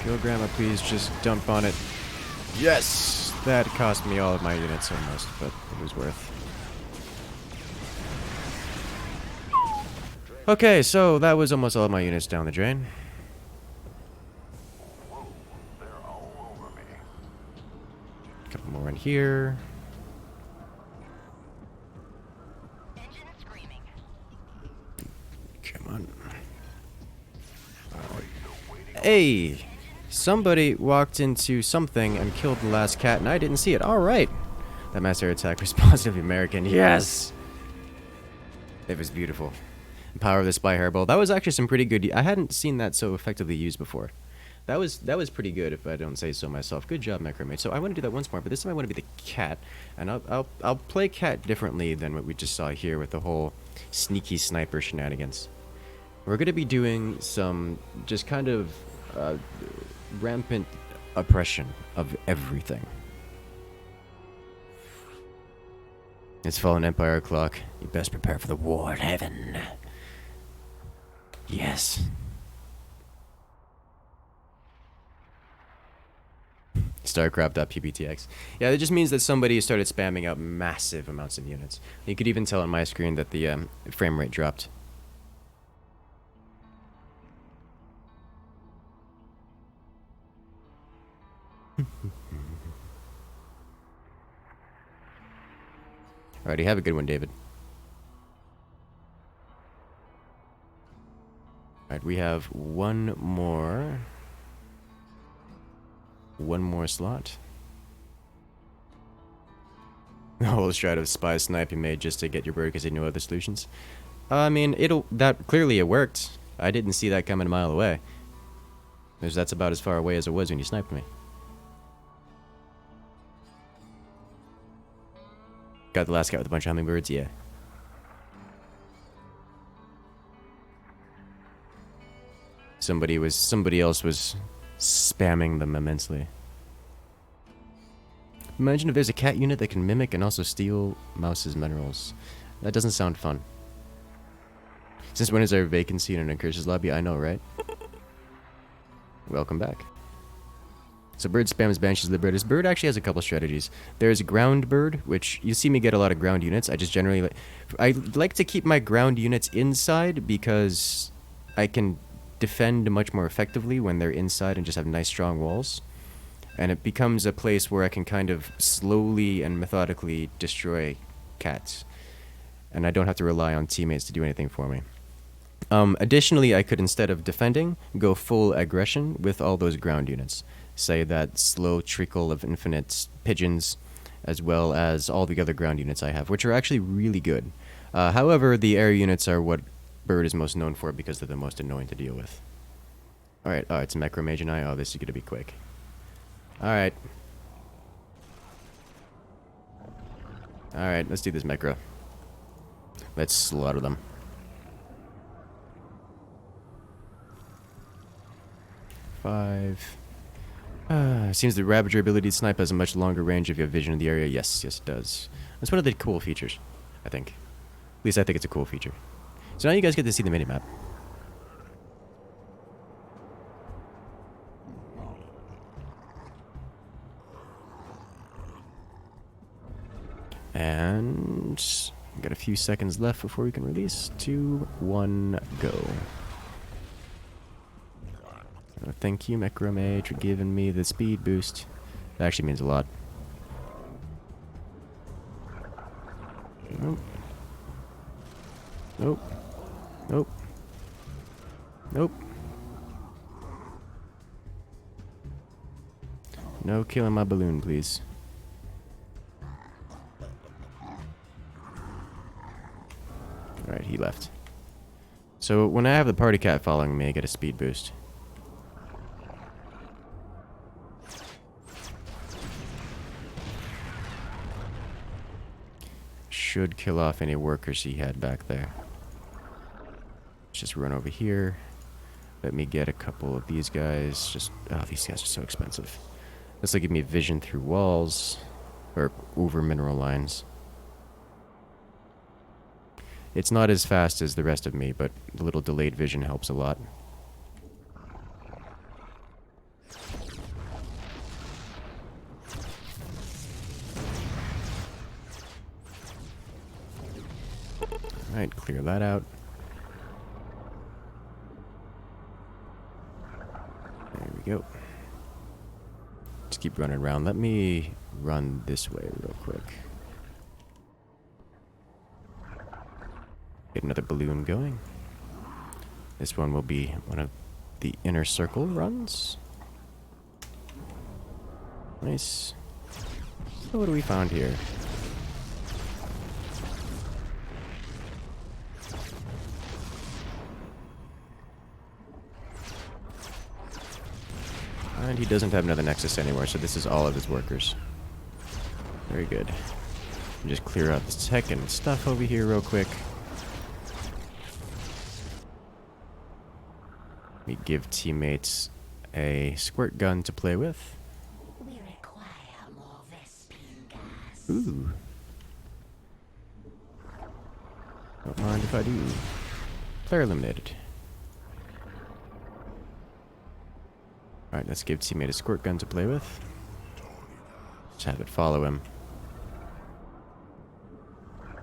Kill Grandma, please. Just dump on it. Yes! That cost me all of my units almost, but it was worth. Okay, so that was almost all of my units down the drain. They're all over me. Couple more in here. Engine screaming. Come on. Hey! Somebody walked into something and killed the last cat, and I didn't see it. Alright! That mass air attack was positively American. Yes! It was beautiful. Power of the Spy Hairball. That was actually some pretty good... I hadn't seen that so effectively used before. That was pretty good, if I don't say so myself. Good job, Necromate. So I want to do that once more, but this time I want to be the cat, and I'll play cat differently than what we just saw here with the whole sneaky sniper shenanigans. We're going to be doing some just kind of rampant oppression of everything. It's Fallen Empire clock. You best prepare for the war in heaven. Yes. StarCraft.pptx. Yeah, that just means that somebody started spamming out massive amounts of units. You could even tell on my screen that the frame rate dropped. Alrighty, have a good one, David. Alright, we have one more slot. The whole strat of spy snipe you made just to get your bird because they no other solutions. I mean, clearly it worked. I didn't see that coming a mile away. That's about as far away as it was when you sniped me. Got the last cat with a bunch of hummingbirds, yeah. Somebody else was spamming them immensely. Imagine if there's a cat unit that can mimic and also steal Mouse's minerals. That doesn't sound fun. Since when is there a vacancy in an Incursus lobby? I know, right? Welcome back. So Bird spams Banshees Liberators. Bird actually has a couple strategies. There's Ground Bird, which you see me get a lot of ground units. I just generally I like to keep my ground units inside because I can defend much more effectively when they're inside and just have nice strong walls. And it becomes a place where I can kind of slowly and methodically destroy cats. And I don't have to rely on teammates to do anything for me. Additionally, I could, instead of defending, go full aggression with all those ground units. Say that slow trickle of infinite pigeons, as well as all the other ground units I have, which are actually really good. However, the air units are what Bird is most known for because they're the most annoying to deal with. Alright, oh, it's Mecro Mage and I. Oh, this is going to be quick. Alright. Alright, let's do this Mecro. Let's slaughter them. Seems the Ravager ability to snipe has a much longer range if you have vision of the area. Yes, it does. That's one of the cool features, I think. At least I think it's a cool feature. So now you guys get to see the minimap. And we've got a few seconds left before we can release. 2, 1, go. Oh, thank you, Mecromage, for giving me the speed boost. That actually means a lot. Nope. Nope. Nope. Nope. No killing my balloon, please. Alright, he left. So when I have the party cat following me, I get a speed boost. Should kill off any workers he had back there. Let's just run over here. Let me get a couple of these guys. Just, oh, these guys are so expensive. This will give me vision through walls, or over mineral lines. It's not as fast as the rest of me, but the little delayed vision helps a lot. Alright, clear that out. There we go. Just keep running around. Let me run this way real quick. Get another balloon going. This one will be one of the inner circle runs. Nice. So what do we found here? And he doesn't have another nexus anymore, so this is all of his workers. Very good. Just clear out the tech and stuff over here real quick. We give teammates a squirt gun to play with. We require more Vespine gas. Ooh. Don't mind if I do. Player eliminated. Alright, let's give teammate a squirt gun to play with. Just have it follow him.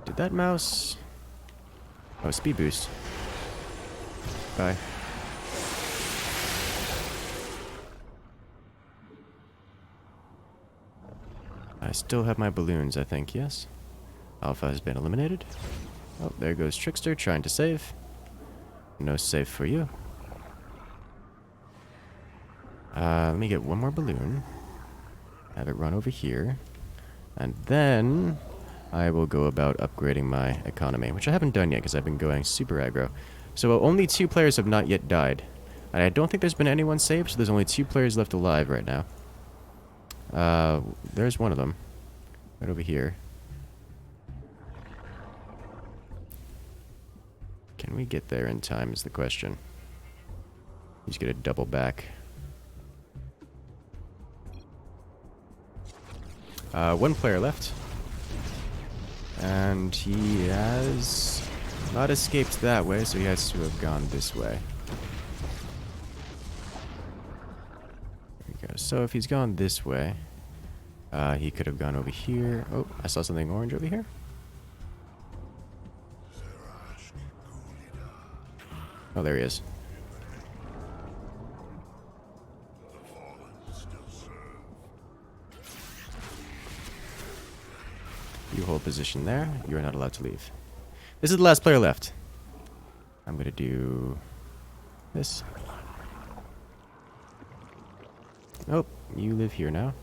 Did that mouse... Oh, speed boost. Bye. I still have my balloons, I think, yes? Alpha has been eliminated. Oh, there goes Trickster trying to save. No save for you. Let me get one more balloon. Have it run over here. And then I will go about upgrading my economy, which I haven't done yet because I've been going super aggro. So only 2 players have not yet died. And I don't think there's been anyone saved, so there's only 2 players left alive right now. There's one of them. Right over here. Can we get there in time is the question. He's gonna double back. One player left. And he has not escaped that way, so he has to have gone this way. There we go. So if he's gone this way, he could have gone over here. Oh, I saw something orange over here. Oh, there he is. You hold position there. You are not allowed to leave. This is the last player left. I'm going to do this. Oh, you live here now.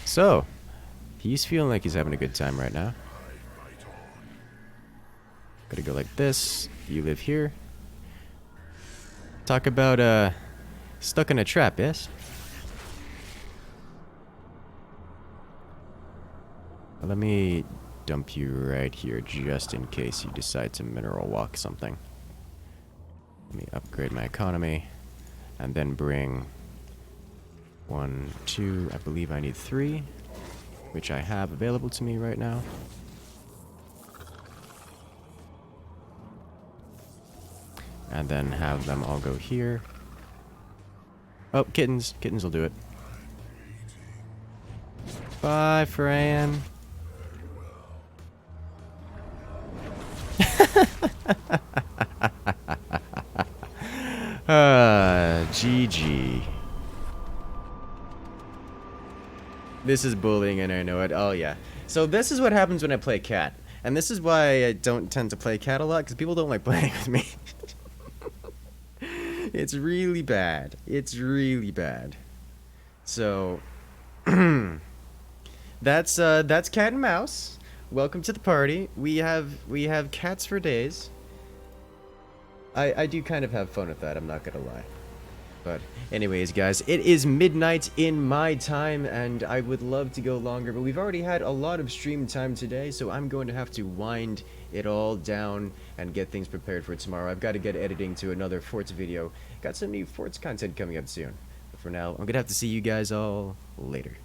So, he's feeling like he's having a good time right now. Gotta go like this. You live here. Talk about, stuck in a trap, yes? Well, let me dump you right here just in case you decide to mineral walk something. Let me upgrade my economy and then bring 1, 2, I believe I need 3, which I have available to me right now. And then have them all go here. Oh, kittens. Kittens will do it. Bye, Fran. GG. This is bullying and I know it. Oh, yeah. So this is what happens when I play cat. And this is why I don't tend to play cat a lot, because people don't like playing with me. It's really bad. It's really bad. So, that's cat and mouse. Welcome to the party. We have cats for days. I do kind of have fun with that, I'm not gonna lie. But anyways, guys, it is midnight in my time, and I would love to go longer, but we've already had a lot of stream time today, so I'm going to have to wind it all down and get things prepared for tomorrow. I've got to get editing to another Forts video. Got some new Forts content coming up soon. But for now, I'm going to have to see you guys all later.